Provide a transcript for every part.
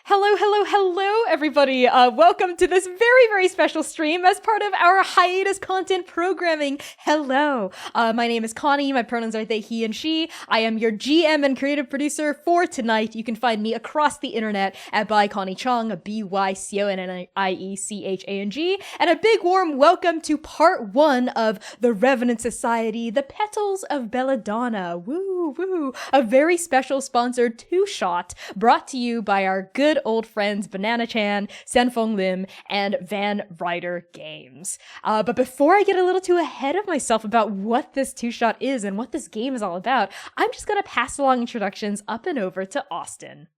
Hello, hello, hello, everybody. Welcome to this very, very special stream as part of our hiatus content programming. Hello. My name is Connie. My pronouns are they, he, and she. I am your GM and creative producer for tonight. You can find me across the internet at by Connie Chong, BYCONNIECHANG. And a big warm welcome to part 1 of the Revenant Society, the Petals of Belladonna. Woo, woo. A very special sponsored 2-shot brought to you by our good old friends Banana Chan, Senfeng Lim, and Van Ryder Games. But before I get a little too ahead of myself about what this 2-shot is and what this game is all about, I'm just gonna pass along introductions up and over to Austin.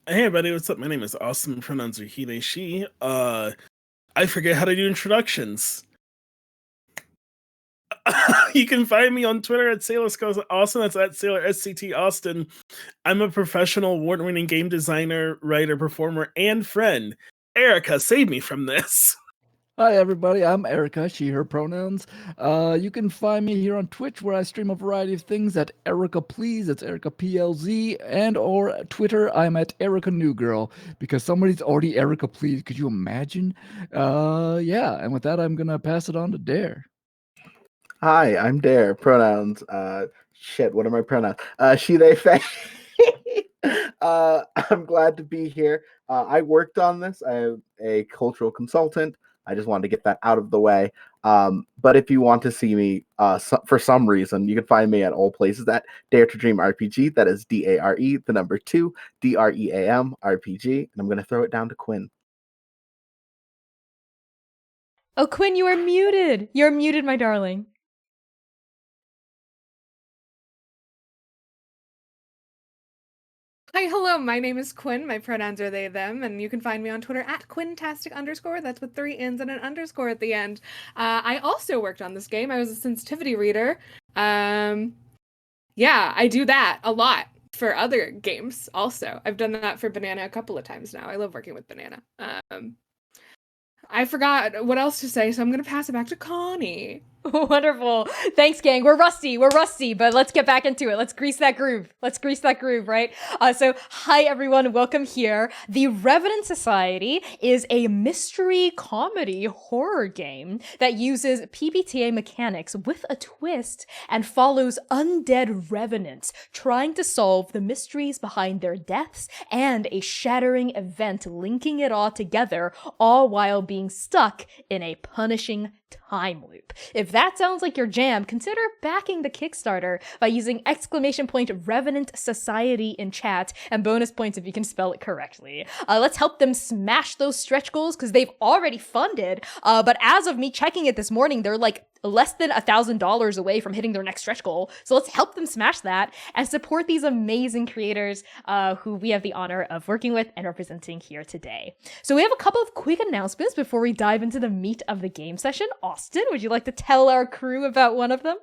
Hey everybody, what's up? My name is Austin, pronouns are he, they, she. I forget how to do introductions. You can find me on Twitter at SailorScott Austin. That's at Sailor SCT Austin. I'm a professional award-winning game designer, writer, performer, and friend. Erica, save me from this. Hi everybody, I'm Erica, she, her pronouns. You can find me here on Twitch where I stream a variety of things at Erica Please, it's Erica PLZ, and or Twitter, I'm at Erica New Girl, because somebody's already Erica Please, could you imagine? Yeah, and with that, I'm gonna pass it on to Dare. Hi, I'm Dare. Pronouns. What are my pronouns? She, they, they. I'm glad to be here. I worked on this. I am a cultural consultant. I just wanted to get that out of the way. But if you want to see me for some reason, you can find me at all places at Dare to Dream RPG. That is DARE, the number 2, DREAM RPG. And I'm going to throw it down to Quinn. Oh, Quinn, you are muted. You're muted, my darling. Hi, hello, my name is Quinn. My pronouns are they, them, and you can find me on Twitter at Quintastic_. That's with 3 N's and an underscore at the end. I also worked on this game. I was a sensitivity reader. Yeah, I do that a lot for other games also. I've done that for Banana a couple of times now. I love working with Banana. I forgot what else to say, so I'm going to pass it back to Connie. Wonderful. Thanks, gang. We're rusty, but let's get back into it. Let's grease that groove. Right? So, hi, everyone. Welcome here. The Revenant Society is a mystery comedy horror game that uses PBTA mechanics with a twist and follows undead revenants trying to solve the mysteries behind their deaths and a shattering event linking it all together, all while being stuck in a punishing time loop. If that sounds like your jam, consider backing the Kickstarter by using !Revenant Society in chat and bonus points if you can spell it correctly. Let's help them smash those stretch goals because they've already funded. But as of me checking it this morning, they're like less than $1,000 away from hitting their next stretch goal. So let's help them smash that and support these amazing creators who we have the honor of working with and representing here today. So we have a couple of quick announcements before we dive into the meat of the game session. Austin, would you like to tell our crew about one of them?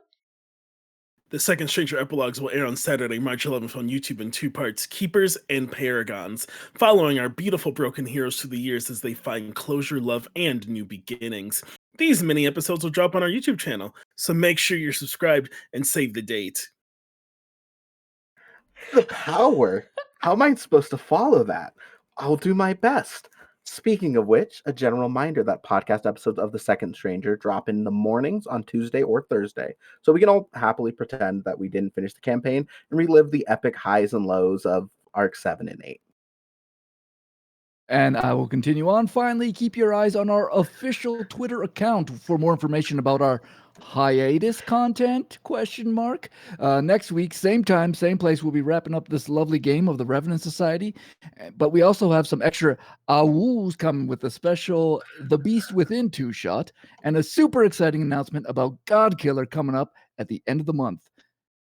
The second Stranger Epilogues will air on Saturday, March 11th on YouTube in 2 parts, Keepers and Paragons, following our beautiful broken heroes through the years as they find closure, love, and new beginnings. These mini episodes will drop on our YouTube channel, so make sure you're subscribed and save the date. The power! How am I supposed to follow that? I'll do my best. Speaking of which, a general reminder that podcast episodes of The Second Stranger drop in the mornings on Tuesday or Thursday, so we can all happily pretend that we didn't finish the campaign and relive the epic highs and lows of Arc 7 and 8. And I will continue on. Finally, keep your eyes on our official Twitter account for more information about our hiatus content, ? Next week, same time, same place, we'll be wrapping up this lovely game of the Revenant Society. But we also have some extra awoos coming with a special The Beast Within 2-shot and a super exciting announcement about Godkiller coming up at the end of the month.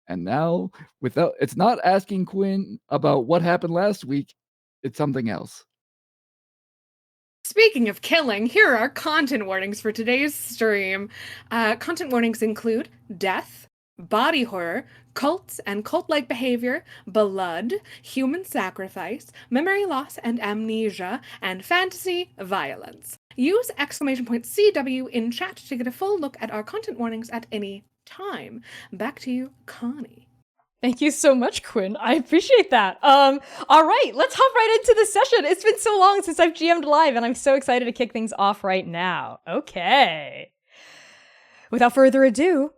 And now, it's not asking Quinn about what happened last week, it's something else. Speaking of killing, here are content warnings for today's stream. Content warnings include death, body horror, cults and cult-like behavior, blood, human sacrifice, memory loss and amnesia, and fantasy violence. Use !CW in chat to get a full look at our content warnings at any time. Back to you, Connie. Thank you so much, Quinn. I appreciate that. All right, let's hop right into the session. It's been so long since I've GM'd live, and I'm so excited to kick things off right now. Okay. Without further ado,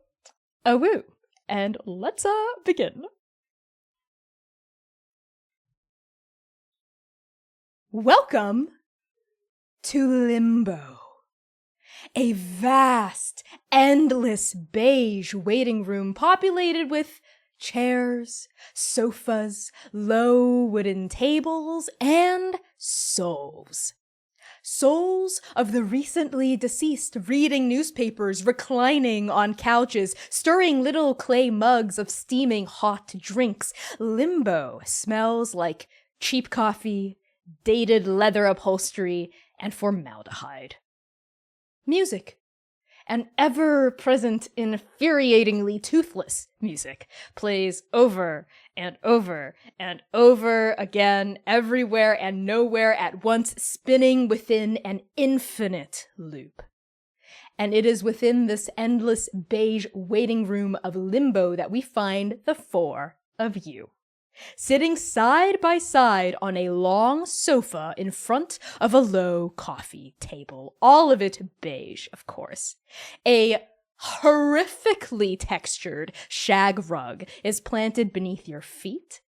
a woo, and let's begin. Welcome to Limbo. A vast, endless beige waiting room populated with chairs, sofas, low wooden tables, and souls. Souls of the recently deceased reading newspapers, reclining on couches, stirring little clay mugs of steaming hot drinks. Limbo smells like cheap coffee, dated leather upholstery, and formaldehyde. Music. An ever-present, infuriatingly toothless music plays over and over and over again, everywhere and nowhere at once, spinning within an infinite loop. And it is within this endless beige waiting room of Limbo that we find the four of you, sitting side by side on a long sofa in front of a low coffee table. All of it beige, of course. A horrifically textured shag rug is planted beneath your feet,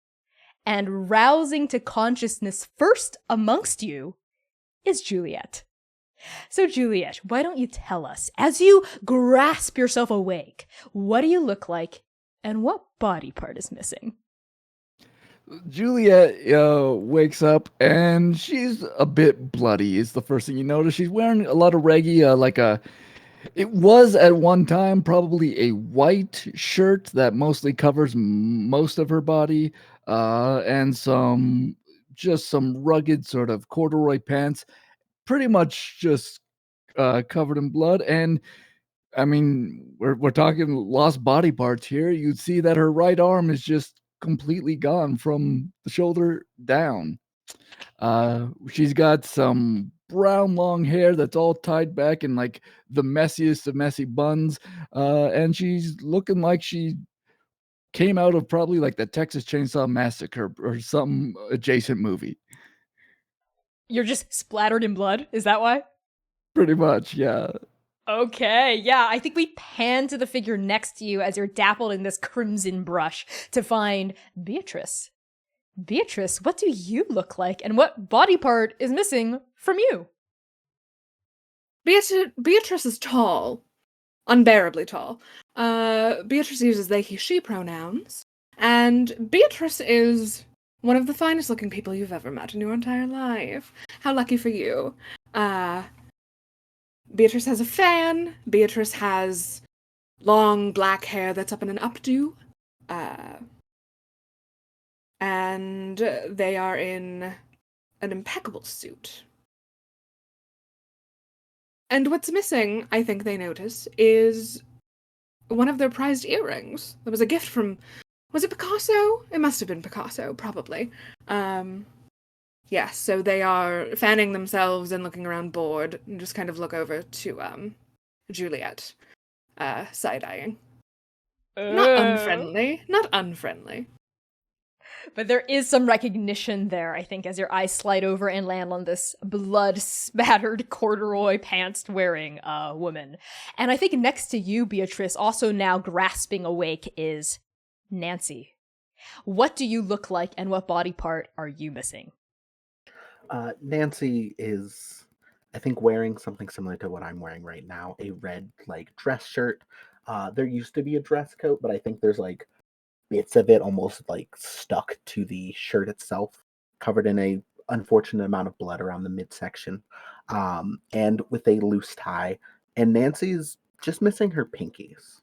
and rousing to consciousness first amongst you is Juliet. So Juliet, why don't you tell us, as you grasp yourself awake, what do you look like and what body part is missing? Juliet wakes up and she's a bit bloody is the first thing you notice. She's wearing a lot of reggae, it was at one time probably a white shirt that mostly covers most of her body, and some rugged sort of corduroy pants, pretty much just covered in blood. And I mean, we're talking lost body parts here. You'd see that her right arm is just completely gone from the shoulder down. She's got some brown long hair that's all tied back in like the messiest of messy buns. And she's looking like she came out of probably like the Texas Chainsaw Massacre or some adjacent movie. You're just splattered in blood? Is that why? Pretty much, yeah. Okay, yeah, I think we pan to the figure next to you as you're dappled in this crimson brush to find Beatrice. Beatrice, what do you look like, and what body part is missing from you? Beatrice is tall. Unbearably tall. Beatrice uses they, he, she pronouns. And Beatrice is one of the finest looking people you've ever met in your entire life. How lucky for you. Beatrice has a fan. Beatrice has long black hair that's up in an updo. And they are in an impeccable suit. And what's missing, I think they notice, is one of their prized earrings. There was a gift from... Was it Picasso? It must have been Picasso, probably. Yes, so they are fanning themselves and looking around bored, and just kind of look over to Juliet, side-eyeing. Not unfriendly. But there is some recognition there, I think, as your eyes slide over and land on this blood-spattered corduroy pants-wearing woman. And I think next to you, Beatrice, also now grasping awake, is Nancy. What do you look like, and what body part are you missing? Nancy is, I think, wearing something similar to what I'm wearing right now, a red, dress shirt. There used to be a dress coat, but I think there's, bits of it almost, stuck to the shirt itself, covered in a unfortunate amount of blood around the midsection, and with a loose tie. And Nancy's just missing her pinkies.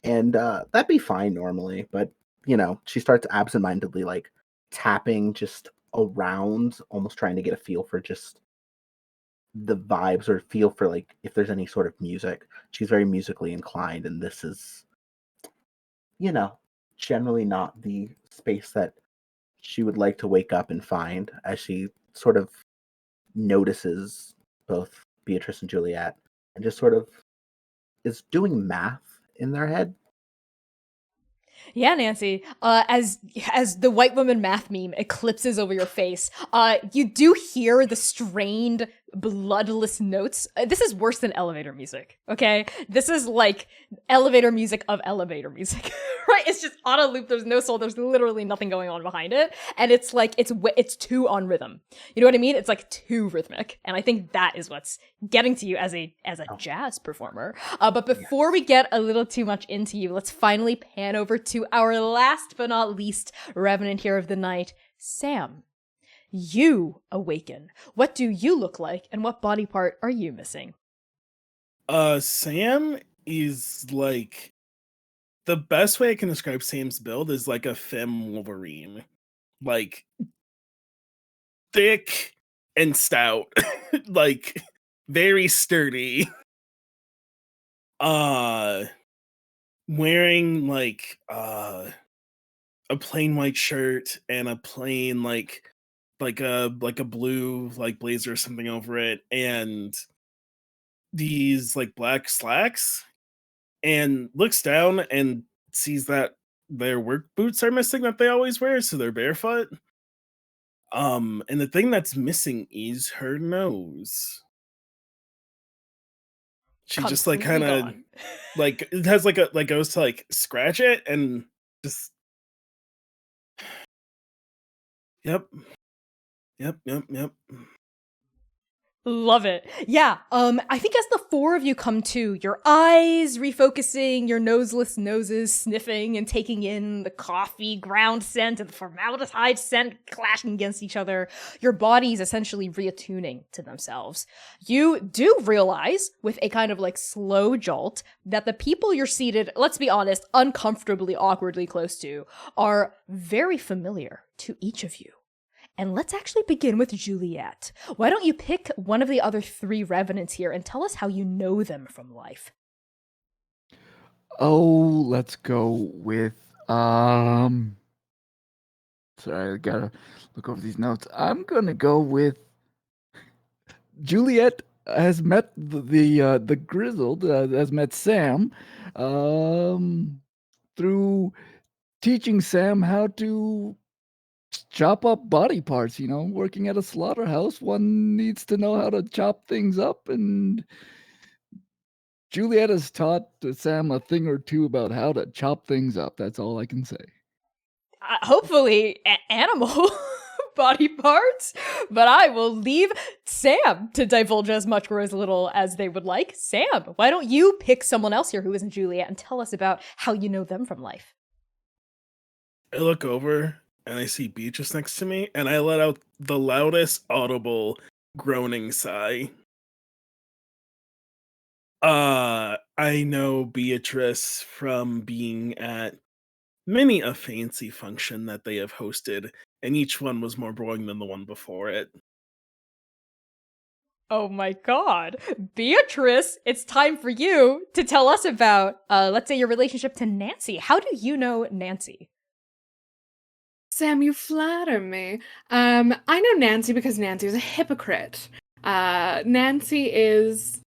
And that'd be fine normally, but, she starts absentmindedly, tapping just around, almost trying to get a feel for just the vibes or feel for like if there's any sort of music. She's very musically inclined, and this is, you know, generally not the space that she would like to wake up and find as she sort of notices both Beatrice and Juliet and just sort of is doing math in their head. Yeah, Nancy. As the white woman math meme eclipses over your face, you do hear the strained, bloodless notes. This is worse than elevator music. Okay, this is like elevator music of elevator music. Right? It's just on a loop. There's no soul. There's literally nothing going on behind it, and it's like it's too on rhythm. You know what I mean? It's like too rhythmic, and I think that is what's getting to you as a jazz performer. But before we get a little too much into you, let's finally pan over to our last but not least Revenant here of the night, Sam. You awaken. What do you look like, and what body part are you missing? Sam is like, the best way I can describe Sam's build is like a femme Wolverine, like thick and stout, like very sturdy. Wearing like a plain white shirt and a plain like a blue like blazer or something over it, and these like black slacks, and looks down and sees that their work boots are missing that they always wear, so they're barefoot. And the thing that's missing is her nose. She just like kind Completely of gone. like it has like a like goes to like scratch it and just yep. Yep. Love it. Yeah. I think as the four of you come to, your eyes refocusing, your noseless noses sniffing and taking in the coffee ground scent and the formaldehyde scent clashing against each other, your bodies essentially reattuning to themselves. You do realize, with a kind of like slow jolt, that the people you're seated, let's be honest, uncomfortably, awkwardly close to, are very familiar to each of you. And let's actually begin with Juliet. Why don't you pick one of the other three Revenants here and tell us how you know them from life? Oh, let's go with sorry, I gotta look over these notes. I'm gonna go with Juliet has met the grizzled has met Sam through teaching Sam how to chop up body parts. Working at a slaughterhouse, one needs to know how to chop things up, and Juliet has taught Sam a thing or two about how to chop things up. That's all I can say. Hopefully, animal body parts, but I will leave Sam to divulge as much or as little as they would like. Sam, why don't you pick someone else here who isn't Juliet and tell us about how you know them from life? I look over and I see Beatrice next to me, and I let out the loudest audible groaning sigh. I know Beatrice from being at many a fancy function that they have hosted, and each one was more boring than the one before it. Oh my god. Beatrice, it's time for you to tell us about, let's say, your relationship to Nancy. How do you know Nancy? Sam, you flatter me. I know Nancy because Nancy is a hypocrite. Nancy is,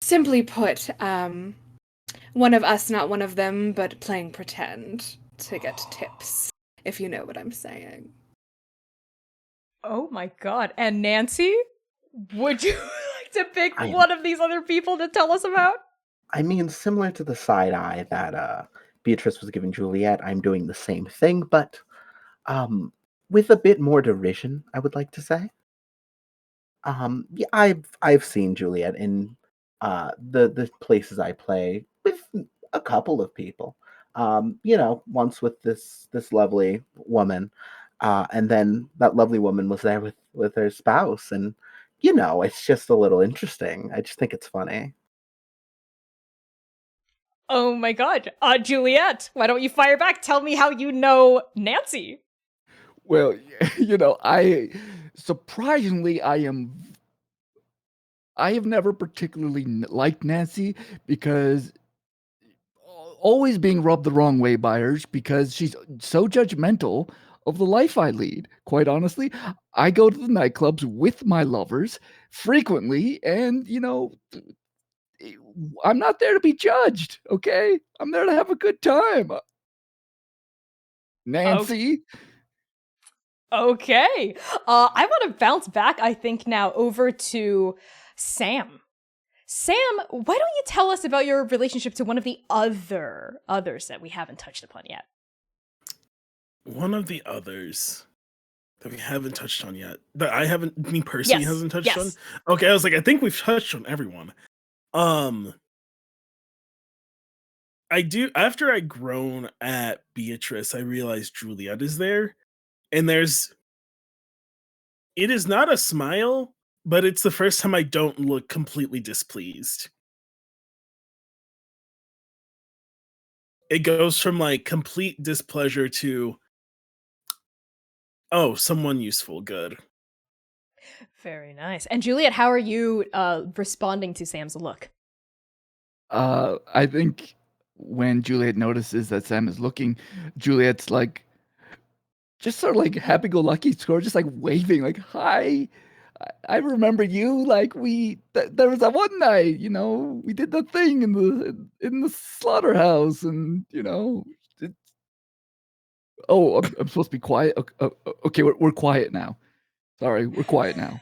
simply put, one of us, not one of them, but playing pretend to get tips, if you know what I'm saying. Oh my god. And Nancy? Would you like to pick one of these other people to tell us about? I mean, similar to the side eye that Beatrice was giving Juliet, I'm doing the same thing, but with a bit more derision, I would like to say. Yeah, I've seen Juliet in the places I play with a couple of people. Once with this lovely woman, and then that lovely woman was there with her spouse, and it's just a little interesting. I just think it's funny. Oh my god. Juliet, why don't you fire back? Tell me how you know Nancy. Well, surprisingly, I am I have never particularly liked Nancy because always being rubbed the wrong way by her because she's so judgmental of the life I lead. Quite honestly, I go to the nightclubs with my lovers frequently, and I'm not there to be judged. Okay, I'm there to have a good time. Nancy. Okay. I want to bounce back, I think, now over to Sam. Sam, why don't you tell us about your relationship to one of the others that we haven't touched upon yet? One of the others that we haven't touched on yet, that I haven't, me personally, Yes, hasn't touched yes. on. Okay, I was like, I think we've touched on everyone. I do. After I grown at Beatrice, I realized Juliet is there, and it is not a smile, but it's the first time I don't look completely displeased. It goes from like complete displeasure to, oh, someone useful, good. Very nice. And Juliet, how are you responding to Sam's look? I think when Juliet notices that Sam is looking, Juliet's like just sort of like happy-go-lucky score, just like waving, like, "Hi, I remember you. Like there was that one night, we did the thing in the slaughterhouse, and it's, oh, I'm supposed to be quiet. Okay, we're quiet now. Sorry, we're quiet now."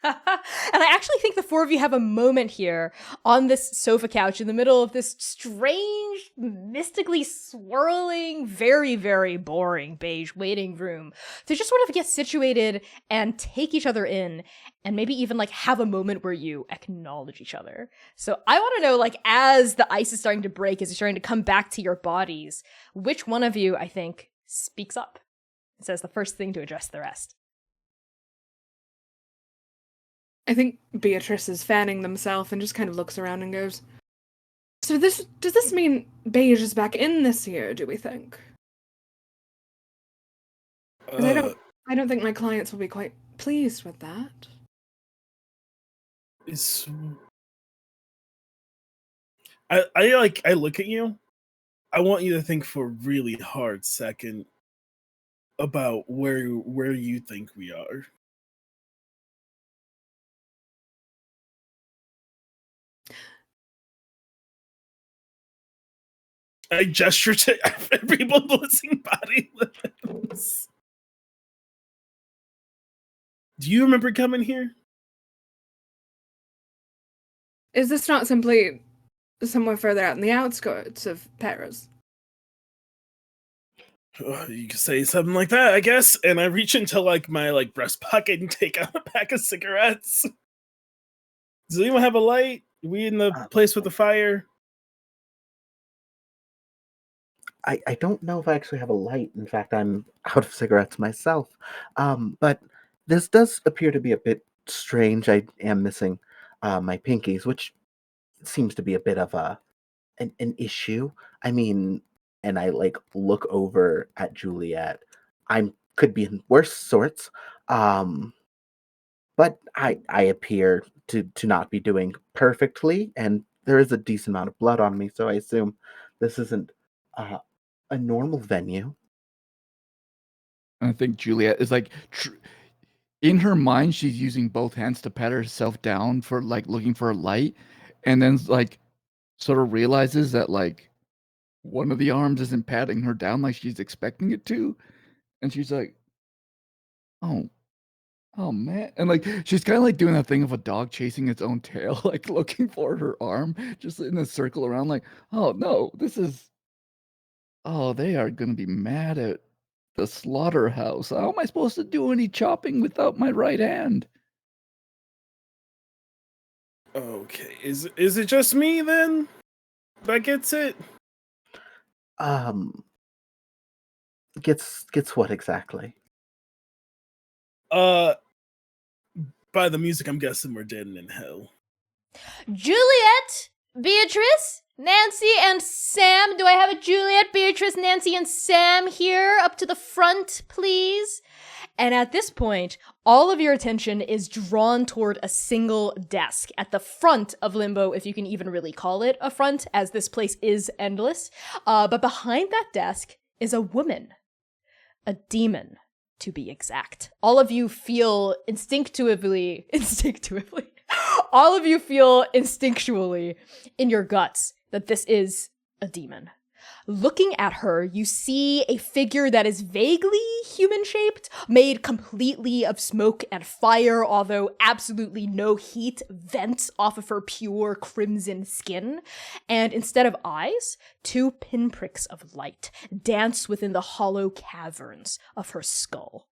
And I actually think the four of you have a moment here on this sofa couch in the middle of this strange, mystically swirling, very, very boring beige waiting room to just sort of get situated and take each other in and maybe even like have a moment where you acknowledge each other. So I want to know, like, as the ice is starting to break, as you're starting to come back to your bodies, which one of you, I think, speaks up and says the first thing to address the rest? I think Beatrice is fanning themselves and just kind of looks around and goes, "So does this mean Beige is back in this year, do we think? 'Cause I don't think my clients will be quite pleased with that." Is I look at you. I want you to think for a really hard second about where you think we are. I gesture to people blitzing body limits. Do you remember coming here? Is this not simply somewhere further out in the outskirts of Paris? You could say something like that, I guess. And I reach into like my like breast pocket and take out a pack of cigarettes. Does anyone have a light? Are we in the place with the fire? I don't know if I actually have a light. In fact, I'm out of cigarettes myself. But this does appear to be a bit strange. I am missing my pinkies, which seems to be a bit of an issue. I mean, and I like look over at Juliet. I could be in worse sorts. But I appear to not be doing perfectly, and there is a decent amount of blood on me, so I assume this isn't uh, a normal venue. I think Juliet is like in her mind, she's using both hands to pat herself down for like looking for a light, and then like sort of realizes that like one of the arms isn't patting her down like she's expecting it to, and she's like, "Oh, oh man," and like she's kind of like doing that thing of a dog chasing its own tail, like looking for her arm, just in a circle around, like, "Oh no, this is." Oh, they are gonna be mad at the slaughterhouse. How am I supposed to do any chopping without my right hand? Okay. Is it just me then? That gets it? Um, gets what exactly? Uh by the music I'm guessing we're dead and in hell. Juliet, Beatrice, Nancy and Sam. Do I have a Juliet, Beatrice, Nancy, and Sam here up to the front, please? And at this point, all of your attention is drawn toward a single desk at the front of Limbo, if you can even really call it a front, as this place is endless. But behind that desk is a woman. A demon, to be exact. All of you feel instinctually, all of you feel instinctually in your guts that this is a demon. Looking at her, you see a figure that is vaguely human-shaped, made completely of smoke and fire, although absolutely no heat vents off of her pure crimson skin. And instead of eyes, 2 pinpricks of light dance within the hollow caverns of her skull.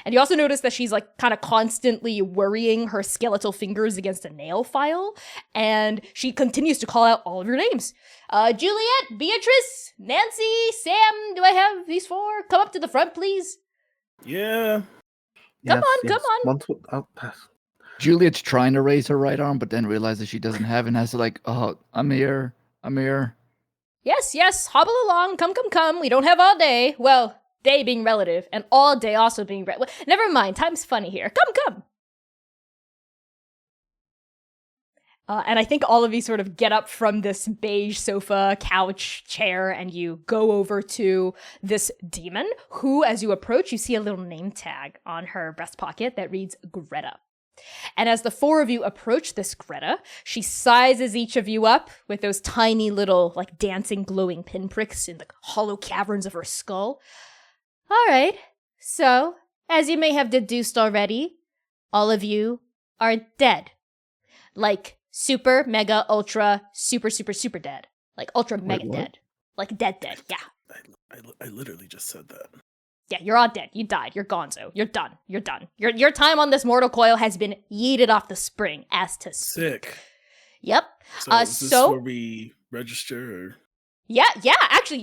And you also notice that she's like kind of constantly worrying her skeletal fingers against a nail file, and she continues to call out all of your names. Juliet, Beatrice, Nancy, Sam, do I have these 4? Come up to the front, please. Yeah. Come on. Pass. Juliet's trying to raise her right arm, but then realizes she doesn't have it and has to like, oh, I'm here. Yes, hobble along, come. We don't have all day. Well, day being relative, and all day also being never mind, time's funny here. Come. And I think all of you sort of get up from this beige sofa, couch, chair, and you go over to this demon, who, as you approach, you see a little name tag on her breast pocket that reads Greta. And as the 4 of you approach this Greta, she sizes each of you up with those tiny little, like, dancing, glowing pinpricks in the hollow caverns of her skull. All right, so, as you may have deduced already, all of you are dead. Like, super, mega, ultra, super dead. Like, ultra, mega dead. Like, dead, yeah. I literally just said that. Yeah, you're all dead. You died. You're gonzo. You're done. Your time on this mortal coil has been yeeted off the spring, as to speak. Sick. Yep. So is this where we register, or? Yeah, actually,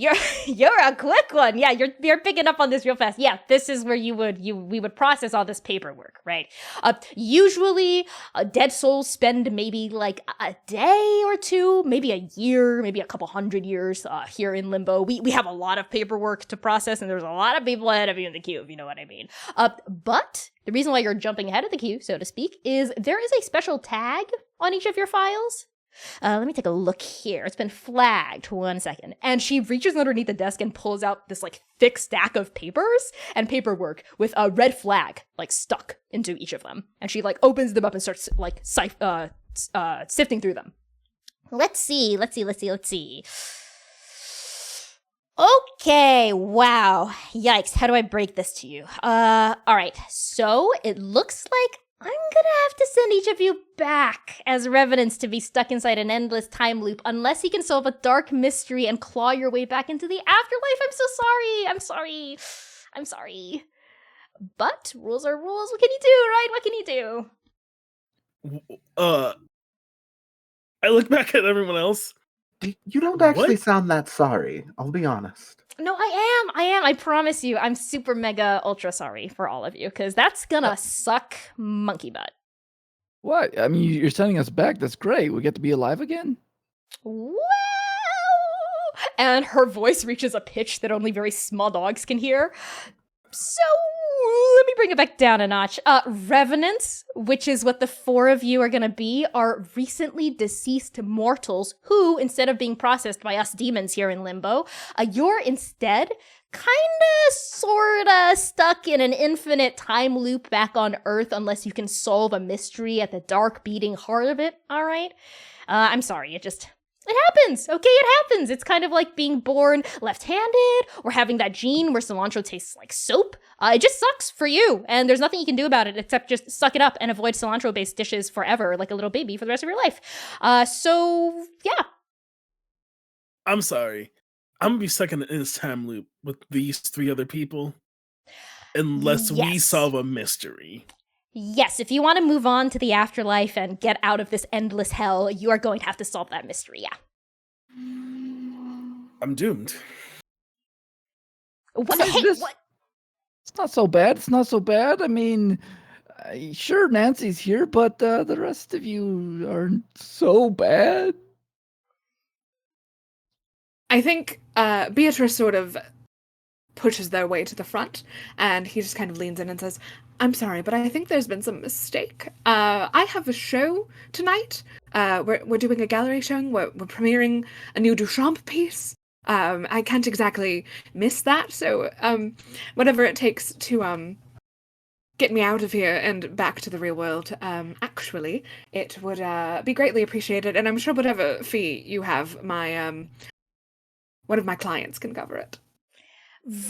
you're a quick one. Yeah, you're picking up on this real fast. Yeah, this is where we would process all this paperwork, right? Usually, dead souls spend maybe like a day or 2, maybe a year, maybe a couple hundred years here in Limbo. We have a lot of paperwork to process, and there's a lot of people ahead of you in the queue, if you know what I mean. But the reason why you're jumping ahead of the queue, so to speak, is there is a special tag on each of your files. Let me take a look here. It's been flagged. 1 second. And she reaches underneath the desk and pulls out this like thick stack of papers and paperwork with a red flag like stuck into each of them. And she like opens them up and starts like sifting through them. Let's see. Okay, wow. Yikes. How do I break this to you? All right. So it looks like I'm gonna have to send each of you back as revenants to be stuck inside an endless time loop unless you can solve a dark mystery and claw your way back into the afterlife. I'm so sorry. I'm sorry. But rules are rules. What can you do, right? What can you do? I look back at everyone else. You don't actually sound that sorry, I'll be honest. No, I am. I promise you. I'm super mega ultra sorry for all of you, because that's gonna suck monkey butt. What? I mean, you're sending us back. That's great. We get to be alive again? Wow! And her voice reaches a pitch that only very small dogs can hear. So, let me bring it back down a notch. Revenants, which is what the 4 of you are gonna be, are recently deceased mortals who, instead of being processed by us demons here in Limbo, you're instead sorta stuck in an infinite time loop back on Earth unless you can solve a mystery at the dark beating heart of it, alright? I'm sorry, it happens, okay? It happens. It's kind of like being born left-handed or having that gene where cilantro tastes like soap. It just sucks for you, and there's nothing you can do about it except just suck it up and avoid cilantro-based dishes forever like a little baby for the rest of your life. So, yeah. I'm sorry. I'm gonna be stuck in this time loop with these 3 other people unless we solve a mystery. Yes, if you want to move on to the afterlife and get out of this endless hell, you are going to have to solve that mystery, yeah. I'm doomed. What? What? It's not so bad. I mean, sure, Nancy's here, but the rest of you aren't so bad. I think Beatrice sort of pushes their way to the front, and he just kind of leans in and says, I'm sorry, but I think there's been some mistake. I have a show tonight. We're doing a gallery showing. We're premiering a new Duchamp piece. I can't exactly miss that, so whatever it takes to get me out of here and back to the real world, actually, it would be greatly appreciated, and I'm sure whatever fee you have, my one of my clients can cover it.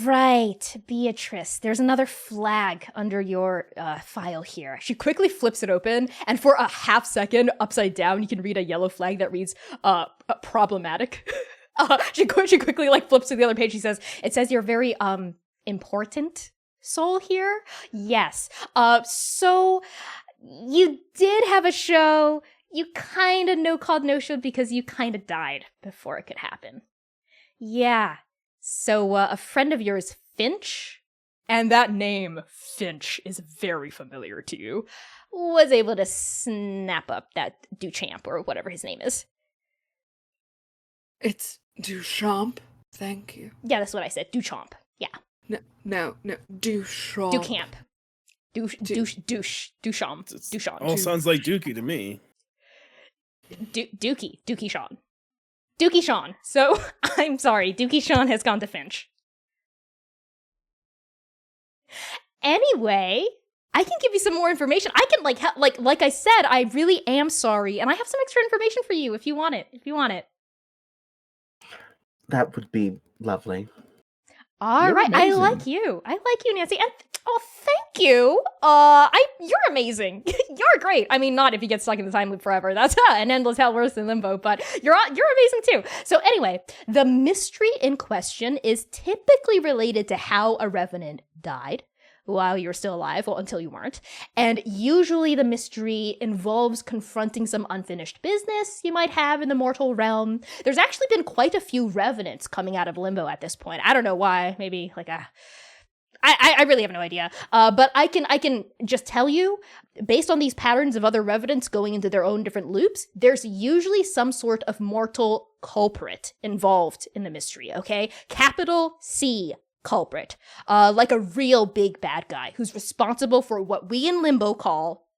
Right, Beatrice. There's another flag under your file here. She quickly flips it open, and for a half second, upside down, you can read a yellow flag that reads problematic. She quickly like flips to the other page. She says, "It says you're very important soul here." Yes. So you did have a show. You kind of no-showed because you kind of died before it could happen. Yeah. So, a friend of yours, Finch, and that name, Finch, is very familiar to you, was able to snap up that Duchamp, or whatever his name is. It's Duchamp. Thank you. Yeah, that's what I said. Duchamp. Yeah. No. Duchamp. Duchamp. Duchamp. Duchamp. All sounds like Dookie to me. Dookie Sean. Dookie Sean. So, I'm sorry, Dookie Sean has gone to Finch. Anyway, I can give you some more information. I can, like I said, I really am sorry, and I have some extra information for you if you want it. That would be lovely. All right, amazing. I like you, Nancy, and thank you. You're amazing. You're great. I mean, not if you get stuck in the time loop forever. That's an endless hell worse than limbo. But you're amazing too. So anyway, the mystery in question is typically related to how a revenant died while you're still alive, well, until you weren't. And usually the mystery involves confronting some unfinished business you might have in the mortal realm. There's actually been quite a few revenants coming out of limbo at this point. I don't know why. Maybe like I really have no idea. But I can just tell you, based on these patterns of other revenants going into their own different loops, there's usually some sort of mortal culprit involved in the mystery, okay? Capital C culprit. Like a real big bad guy who's responsible for what we in Limbo call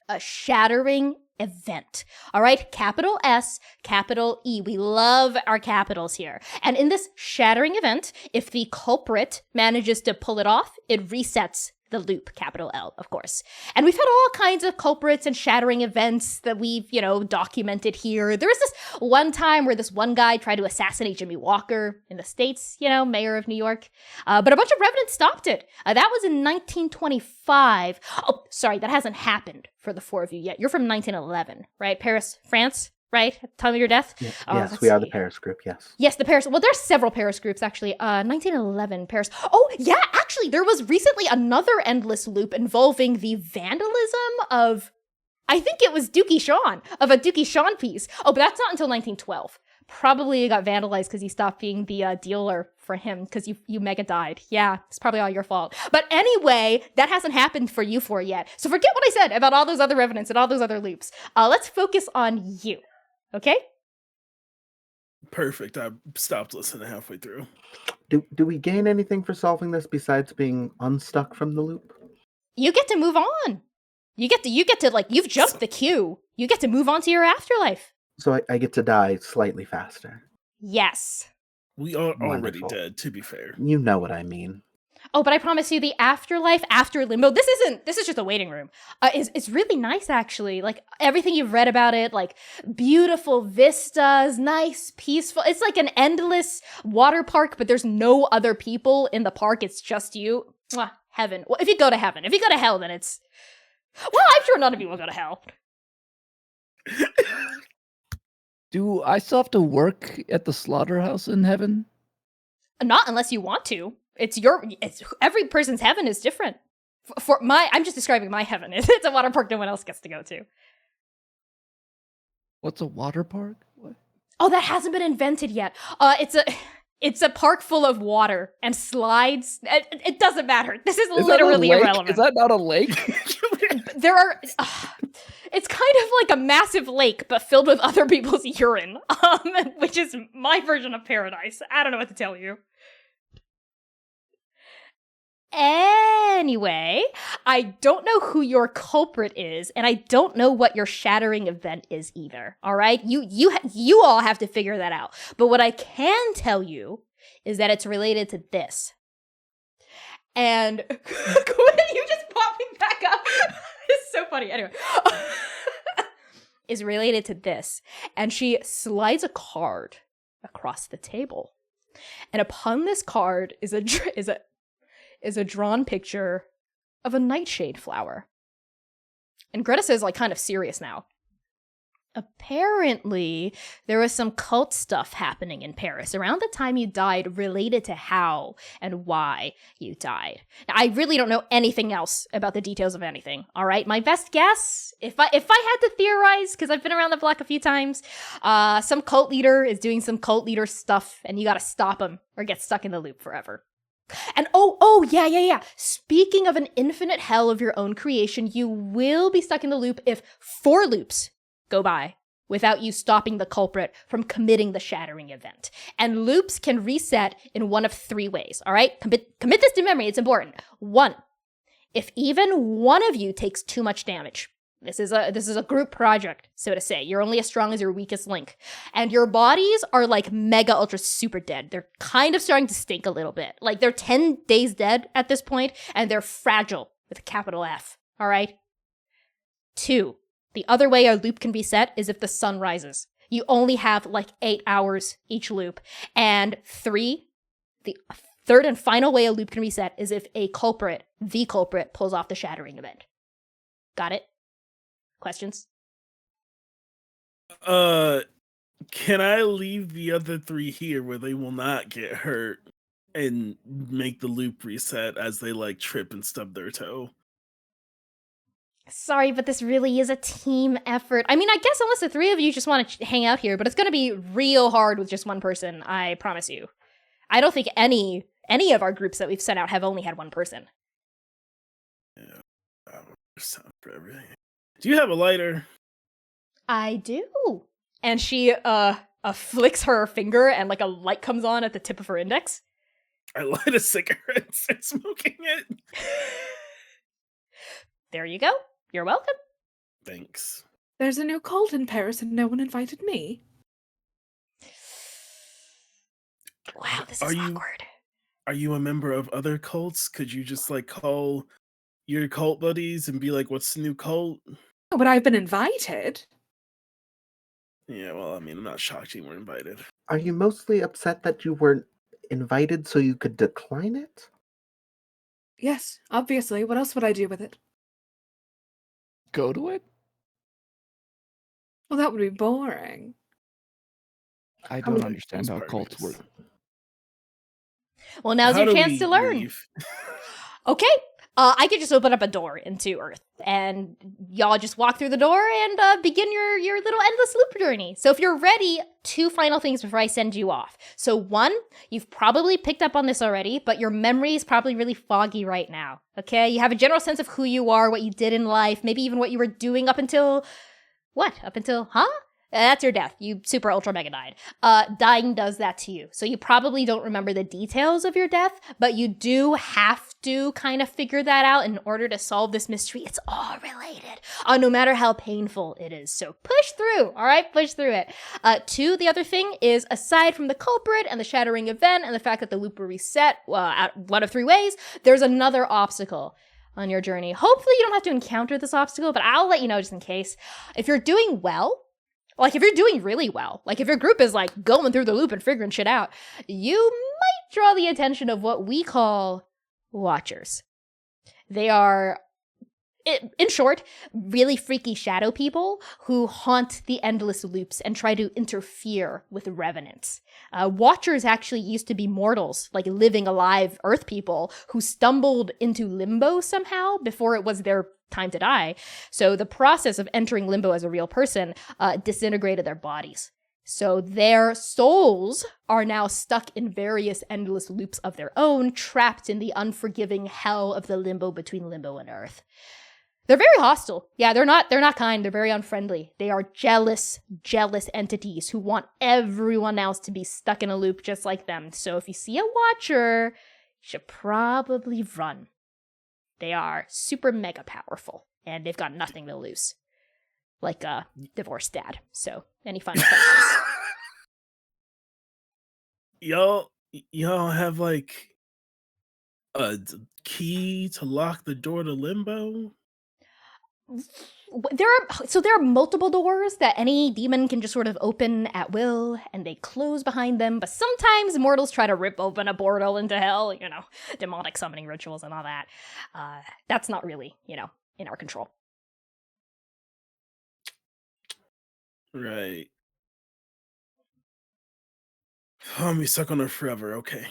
a shattering event. All right, capital S, capital E. We love our capitals here. And in this shattering event, if the culprit manages to pull it off, it resets the loop, capital L, of course. And we've had all kinds of culprits and shattering events that we've, documented here. There was this one time where this one guy tried to assassinate Jimmy Walker in the States, mayor of New York. But a bunch of revenants stopped it. That was in 1925. Oh, sorry, that hasn't happened for the four of you yet. You're from 1911, right? Paris, France, right? At the time of your death? Yeah, yes, we are the Paris group, yes. Yes, the Paris. Well, there's several Paris groups, actually. 1911 Paris. Oh, yeah, actually, there was recently another endless loop involving the vandalism of, I think it was Dookie Sean, of a Dookie Sean piece. Oh, but that's not until 1912. Probably it got vandalized because you stopped being the dealer for him because you mega died. Yeah, it's probably all your fault. But anyway, that hasn't happened for you four yet. So forget what I said about all those other revenants and all those other loops. Let's focus on you. Okay? Perfect. I stopped listening halfway through. Do we gain anything for solving this besides being unstuck from the loop? You get to move on. You get to like, you've jumped the queue. You get to move on to your afterlife. So I get to die slightly faster. Yes. We are already Wonderful. dead, to be fair. You know what I mean. Oh, but I promise you, the afterlife after Limbo, this is just a waiting room. It's really nice, actually. Like, everything you've read about it, like, beautiful vistas, nice, peaceful. It's like an endless water park, but there's no other people in the park. It's just you. Mwah, heaven. Well, if you go to heaven. If you go to hell, then it's... Well, I'm sure none of you will go to hell. Do I still have to work at the slaughterhouse in heaven? Not unless you want to. It's every person's heaven is different. I'm just describing my heaven. It's a water park no one else gets to go to. What's a water park? What? Oh, that hasn't been invented yet. It's a park full of water and slides. It doesn't matter. This is literally that a lake? irrelevant. Is that not a lake? There are. it's kind of like a massive lake, but filled with other people's urine, which is my version of paradise. I don't know what to tell you. Anyway, I don't know who your culprit is, and I don't know what your shattering event is either. All right, you all have to figure that out. But what I can tell you is that it's related to this. And Quinn, you just popping back up. It's so funny. Anyway, is related to this, and she slides a card across the table, and upon this card is a drawn picture of a nightshade flower. And Greta is like kind of serious now. Apparently, there was some cult stuff happening in Paris around the time you died related to how and why you died. Now, I really don't know anything else about the details of anything, all right? My best guess, if I had to theorize, because I've been around the block a few times, some cult leader is doing some cult leader stuff, and you gotta stop him or get stuck in the loop forever. And yeah. Speaking of an infinite hell of your own creation, you will be stuck in the loop if 4 loops go by without you stopping the culprit from committing the shattering event. And loops can reset in one of 3 ways, all right? Commit this to memory, it's important. 1, if even one of you takes too much damage. This is a group project, so to say. You're only as strong as your weakest link. And your bodies are like mega ultra super dead. They're kind of starting to stink a little bit. Like they're 10 days dead at this point, and they're fragile with a capital F, all right? 2, the other way a loop can be set is if the sun rises. You only have like 8 hours each loop. And 3, the third and final way a loop can be set is if the culprit, pulls off the shattering event. Got it? Questions? Can I leave the other 3 here where they will not get hurt and make the loop reset as they like trip and stub their toe? Sorry, but this really is a team effort. I mean, I guess unless the 3 of you just want to hang out here, but it's going to be real hard with just one person, I promise you. I don't think any of our groups that we've sent out have only had one person. Yeah, there's time for everything. Do you have a lighter? I do. And she flicks her finger and like a light comes on at the tip of her index. I light a cigarette and start smoking it. There you go. You're welcome. Thanks. There's a new cult in Paris and no one invited me. Wow, this is awkward. Are you a member of other cults? Could you just like call your cult buddies and be like, what's the new cult? Oh, but I've been invited. Yeah, well, I mean, I'm not shocked you weren't invited. Are you mostly upset that you weren't invited so you could decline it? Yes, obviously. What else would I do with it? Go to it? Well, that would be boring. I don't understand how cults work. Well, now's How your do chance we to learn. leave? Okay. I could just open up a door into Earth, and y'all just walk through the door and begin your little endless loop journey. So if you're ready, 2 final things before I send you off. So 1, you've probably picked up on this already, but your memory is probably really foggy right now, okay? You have a general sense of who you are, what you did in life, maybe even what you were doing up until, That's your death. You super ultra mega died. Dying does that to you. So you probably don't remember the details of your death, but you do have to kind of figure that out in order to solve this mystery. It's all related, no matter how painful it is. So push through, all right? Push through it. 2, the other thing is, aside from the culprit and the shattering event and the fact that the loop will reset at one of 3 ways, there's another obstacle on your journey. Hopefully you don't have to encounter this obstacle, but I'll let you know just in case. If you're doing well, like if you're doing really well, like if your group is like going through the loop and figuring shit out, you might draw the attention of what we call watchers. They are, in short, really freaky shadow people who haunt the endless loops and try to interfere with revenants. Watchers actually used to be mortals, like living alive Earth people who stumbled into limbo somehow before it was their time to die. So the process of entering limbo as a real person disintegrated their bodies. So their souls are now stuck in various endless loops of their own, trapped in the unforgiving hell of the limbo between limbo and Earth. They're very hostile. Yeah, they're not kind. They're very unfriendly. They are jealous entities who want everyone else to be stuck in a loop just like them. So if you see a watcher, you should probably run. They are super mega powerful, and they've got nothing to lose. Like a divorced dad. So, any final questions? Y'all have like a key to lock the door to limbo? There are multiple doors that any demon can just sort of open at will, and they close behind them. But sometimes mortals try to rip open a portal into hell. Demonic summoning rituals and all that. That's not really, in our control. Right. I'm be stuck on her forever. Okay.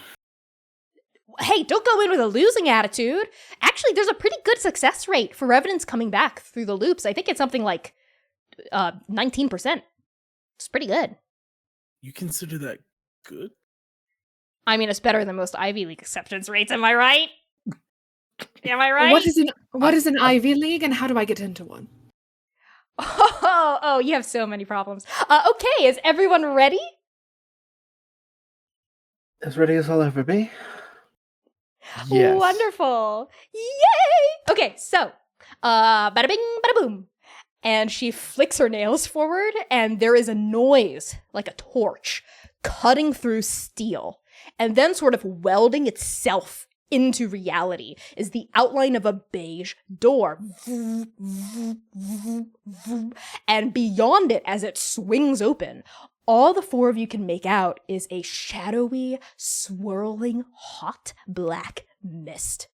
Hey, don't go in with a losing attitude. Actually, there's a pretty good success rate for Revenants coming back through the loops. I think it's something like 19%. It's pretty good. You consider that good? I mean, it's better than most Ivy League acceptance rates, am I right? Am I right? What is an Ivy League, and how do I get into one? Oh, you have so many problems. Okay, is everyone ready? As ready as I'll ever be. Yes. Wonderful. Yay! Okay, so, bada bing, bada boom. And she flicks her nails forward, and there is a noise, like a torch, cutting through steel, and then sort of welding itself into reality is the outline of a beige door. And beyond it, as it swings open, all the four of you can make out is a shadowy, swirling, hot black mist.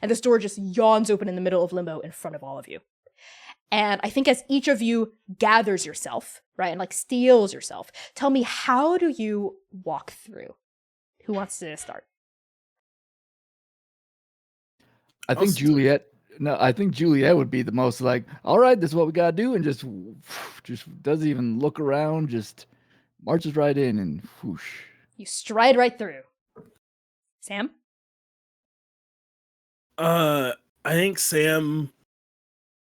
And this door just yawns open in the middle of limbo in front of all of you. And I think as each of you gathers yourself, right, and like steels yourself, tell me, how do you walk through? Who wants to start? I think Juliet would be the most like, all right, this is what we gotta do, and just doesn't even look around, just marches right in and whoosh. You stride right through. Sam? I think Sam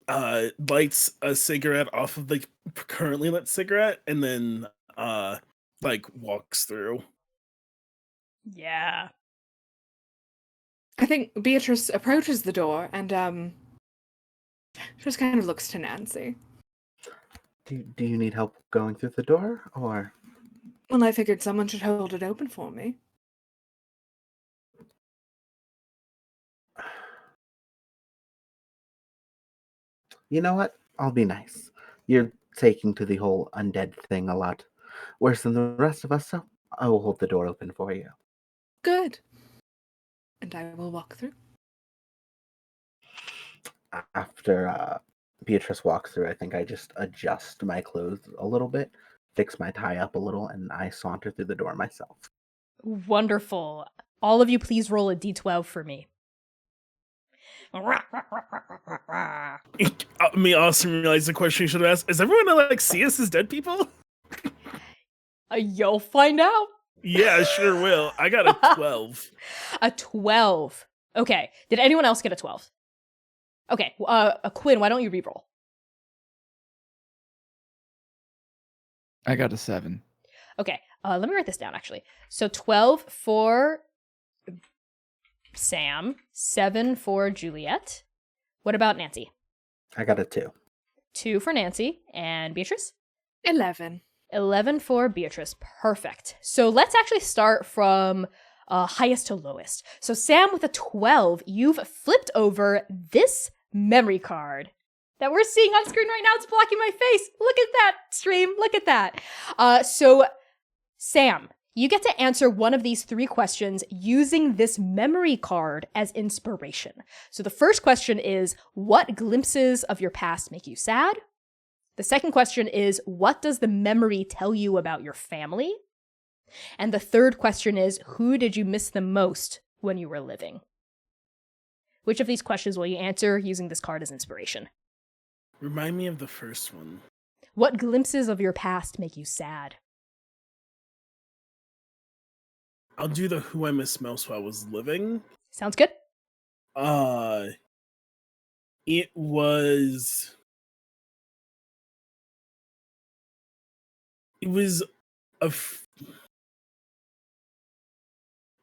lights a cigarette off of the currently lit cigarette and then walks through. Yeah. I think Beatrice approaches the door and just kind of looks to Nancy. Do you need help going through the door, or? Well, I figured someone should hold it open for me. You know what? I'll be nice. You're taking to the whole undead thing a lot worse than the rest of us, so I will hold the door open for you. Good. And I will walk through. After Beatrice walks through, I think I just adjust my clothes a little bit, fix my tie up a little, and I saunter through the door myself. Wonderful. All of you, please roll a d12 for me. Me also realized the question you should have asked: is everyone to see us as dead people? You'll find out. Yeah, I sure will. I got a 12. A 12. Okay. Did anyone else get a 12? Okay. Quinn, why don't you reroll? I got a 7. Okay. Let me write this down, actually. So 12 for Sam, 7 for Juliet. What about Nancy? I got a 2. 2 for Nancy. And Beatrice? 11. 11 for Beatrice. Perfect. So let's actually start from highest to lowest. So Sam, with a 12, you've flipped over this memory card that we're seeing on screen right now. It's blocking my face. Look at that, stream. Look at that. So Sam, you get to answer one of these 3 questions using this memory card as inspiration. So the first question is, what glimpses of your past make you sad? The second question is, what does the memory tell you about your family? And the third question is, who did you miss the most when you were living? Which of these questions will you answer using this card as inspiration? Remind me of the first one. What glimpses of your past make you sad? I'll do the who I miss most while I was living. Sounds good. It was a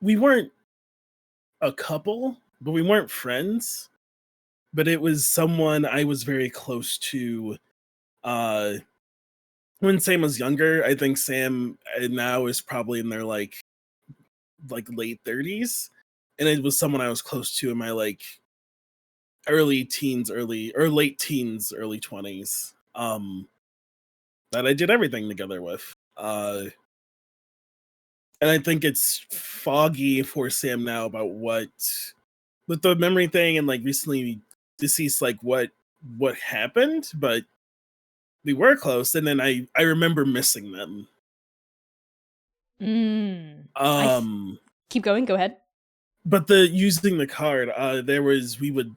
we weren't a couple, but we weren't friends. But it was someone I was very close to when Sam was younger. I think Sam now is probably in their like late 30s, and it was someone I was close to in my like late teens, early 20s. That I did everything together with. And I think it's foggy for Sam now about what with the memory thing and like recently deceased, like what happened, but we were close, and then I remember missing them. Keep going. Go ahead. But the using the card, there was we would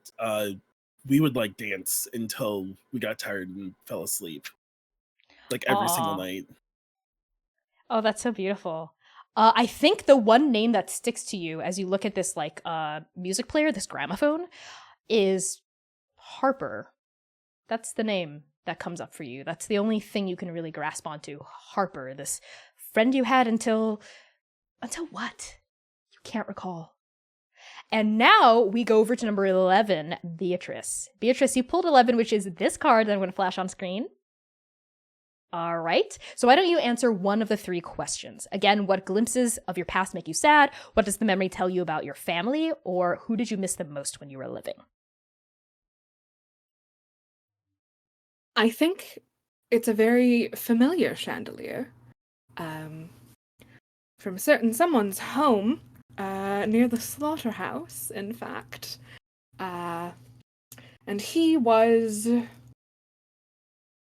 like dance until we got tired and fell asleep, like every single Aw. night. Oh, that's so beautiful. I think the one name that sticks to you as you look at this like music player, this gramophone, is Harper. That's the name that comes up for you. That's the only thing you can really grasp onto. Harper, this friend you had until what? You can't recall. And now we go over to number 11, Beatrice. Beatrice, you pulled 11, which is this card that I'm going to flash on screen. All right. So why don't you answer one of the 3 questions? Again, what glimpses of your past make you sad? What does the memory tell you about your family? Or who did you miss the most when you were living? I think it's a very familiar chandelier. From someone's home, near the slaughterhouse, in fact. And he was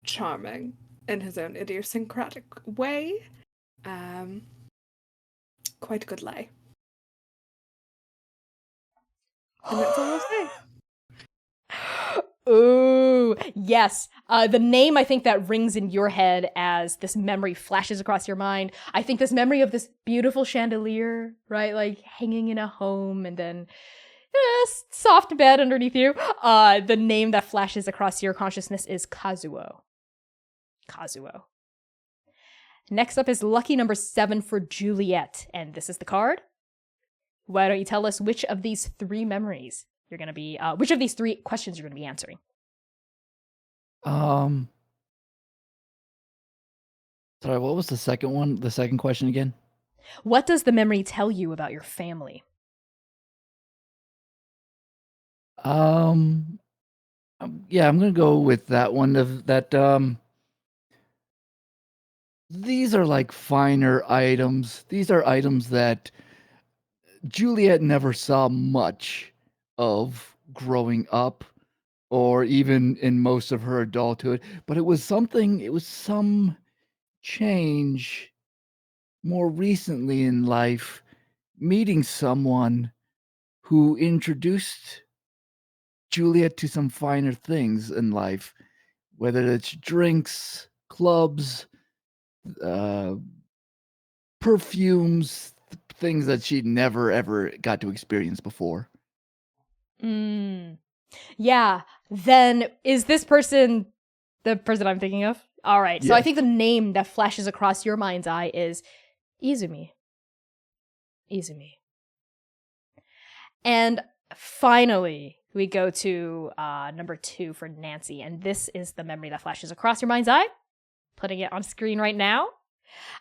charming in his own idiosyncratic way. Quite a good lay. And that's all I'll say. Ooh, yes. The name I think that rings in your head as this memory flashes across your mind. I think this memory of this beautiful chandelier, right? Like hanging in a home and then soft bed underneath you. The name that flashes across your consciousness is Kazuo. Kazuo. Next up is lucky number 7 for Juliet. And this is the card. Why don't you tell us which of these 3 memories you're going to be, which of these 3 questions you're going to be answering? Sorry, what was the second one? The second question again? What does the memory tell you about your family? Yeah, I'm gonna go with that one. These are like finer items. These are items that Juliet never saw much of growing up, or even in most of her adulthood. But it was some change more recently in life, meeting someone who introduced Juliet to some finer things in life, whether it's drinks, clubs, perfumes, things that she never ever got to experience before. Yeah. Then is this person the person I'm thinking of? All right. So I Yes. think the name that flashes across your mind's eye is Izumi. Izumi. And finally, we go to number 2 for Nancy. And this is the memory that flashes across your mind's eye. Putting it on screen right now.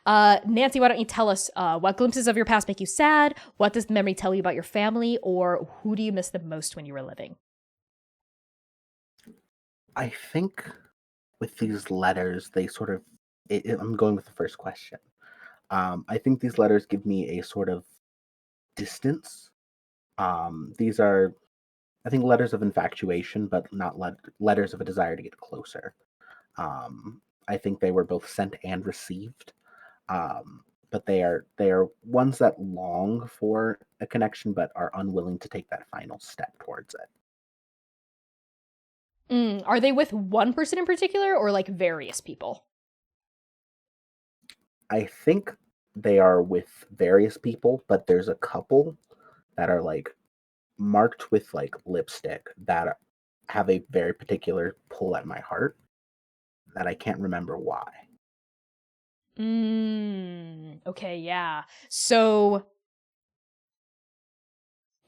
Nancy, why don't you tell us what glimpses of your past make you sad? What does the memory tell you about your family? Or who do you miss the most when you were living? I think with these letters, they sort of. I'm going with the first question. I think these letters give me a sort of distance. These are, I think, letters of infatuation, but not letters of a desire to get closer. I think they were both sent and received, but they are ones that long for a connection, but are unwilling to take that final step towards it. Are they with one person in particular or like various people? I think they are with various people, but there's a couple that are like marked with like lipstick that have a very particular pull at my heart that I can't remember why. Okay, yeah. So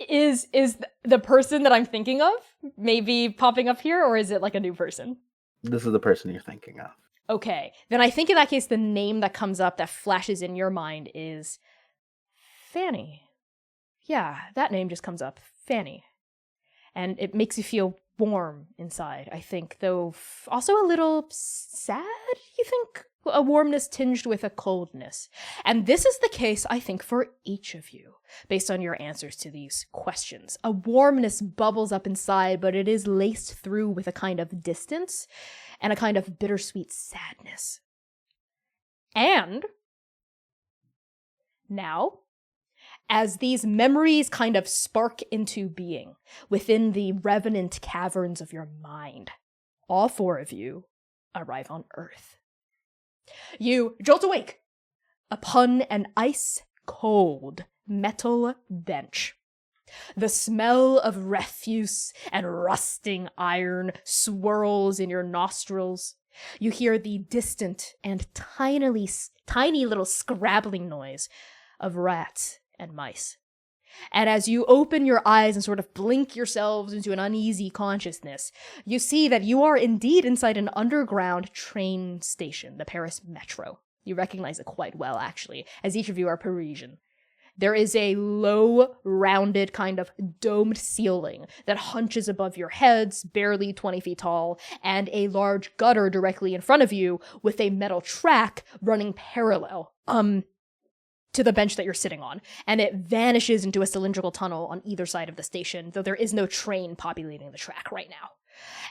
is the person that I'm thinking of maybe popping up here, or is it like a new person? This is the person you're thinking of. Okay, then I think in that case the name that comes up that flashes in your mind is Fanny. Yeah, that name just comes up, Fanny. And it makes you feel warm inside, I think, though also a little sad, you think? A warmness tinged with a coldness. And this is the case, I think, for each of you, based on your answers to these questions. A warmness bubbles up inside, but it is laced through with a kind of distance and a kind of bittersweet sadness. And now, as these memories kind of spark into being within the Revenant caverns of your mind, all four of you arrive on Earth. You jolt awake upon an ice-cold metal bench. The smell of refuse and rusting iron swirls in your nostrils. You hear the distant and tiny little scrabbling noise of rats and mice. And as you open your eyes and sort of blink yourselves into an uneasy consciousness, you see that you are indeed inside an underground train station, the Paris Metro. You recognize it quite well, actually, as each of you are Parisian. There is a low, rounded, kind of domed ceiling that hunches above your heads, barely 20 feet tall, and a large gutter directly in front of you with a metal track running parallel, to the bench that you're sitting on, and it vanishes into a cylindrical tunnel on either side of the station, though there is no train populating the track right now.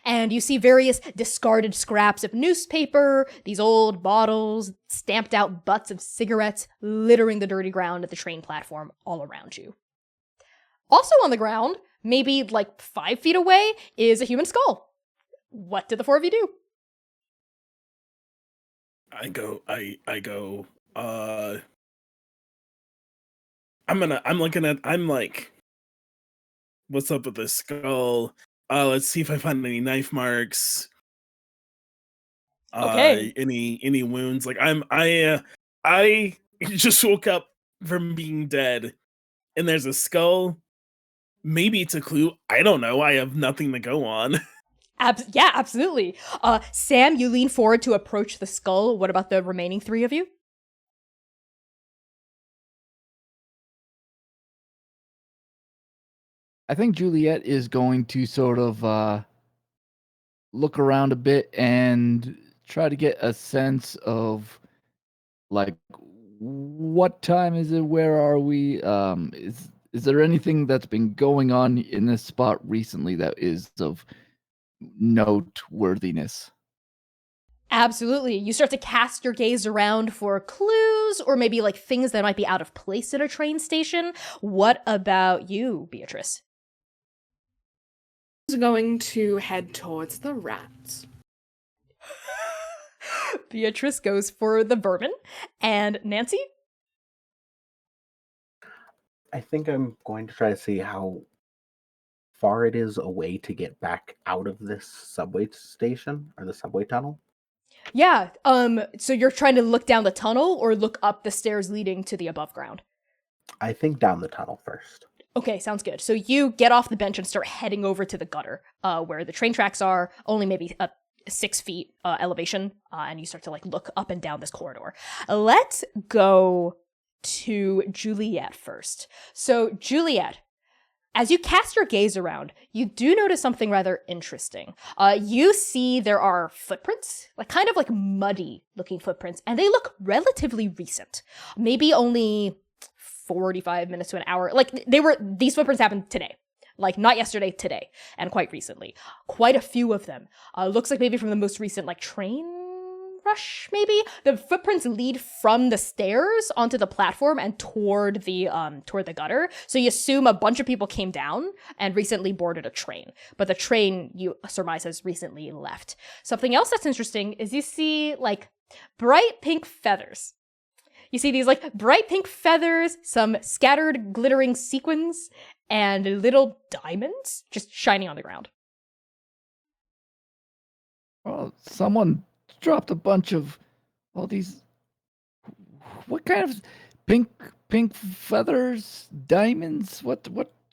And you see various discarded scraps of newspaper, these old bottles, stamped out butts of cigarettes littering the dirty ground at the train platform all around you. Also on the ground, maybe like 5 feet away, is a human skull. What did the four of you do? I'm like, what's up with this skull? Let's see if I find any knife marks. Okay. Any wounds? Like I just woke up from being dead, and there's a skull. Maybe it's a clue. I don't know. I have nothing to go on. Yeah, absolutely. Sam, you lean forward to approach the skull. What about the remaining three of you? I think Juliet is going to sort of look around a bit and try to get a sense of, like, what time is it? Where are we? Is there anything that's been going on in this spot recently that is of noteworthiness? Absolutely. You start to cast your gaze around for clues or maybe like things that might be out of place at a train station. What about you, Beatrice? Is going to head towards the rats. Beatrice goes for the vermin. And Nancy? I think I'm going to try to see how far it is away to get back out of this subway station or the subway tunnel. Yeah, so you're trying to look down the tunnel or look up the stairs leading to the above ground? I think down the tunnel first. Okay, sounds good. So you get off the bench and start heading over to the gutter, where the train tracks are, only maybe 6 feet elevation, and you start to like look up and down this corridor. Let's go to Juliet first. So Juliet, as you cast your gaze around, you do notice something rather interesting. You see there are footprints, like kind of like muddy looking footprints, and they look relatively recent. Maybe only 45 minutes to an hour. Like these footprints happened today. Like not yesterday, today, and quite recently. Quite a few of them. Looks like maybe from the most recent like train rush, maybe? The footprints lead from the stairs onto the platform and toward the gutter. So you assume a bunch of people came down and recently boarded a train. But the train, you surmise, has recently left. Something else that's interesting is you see like bright pink feathers. You see these like bright pink feathers, some scattered glittering sequins, and little diamonds just shining on the ground. Oh, someone dropped a bunch of all these. What kind of pink feathers, diamonds? What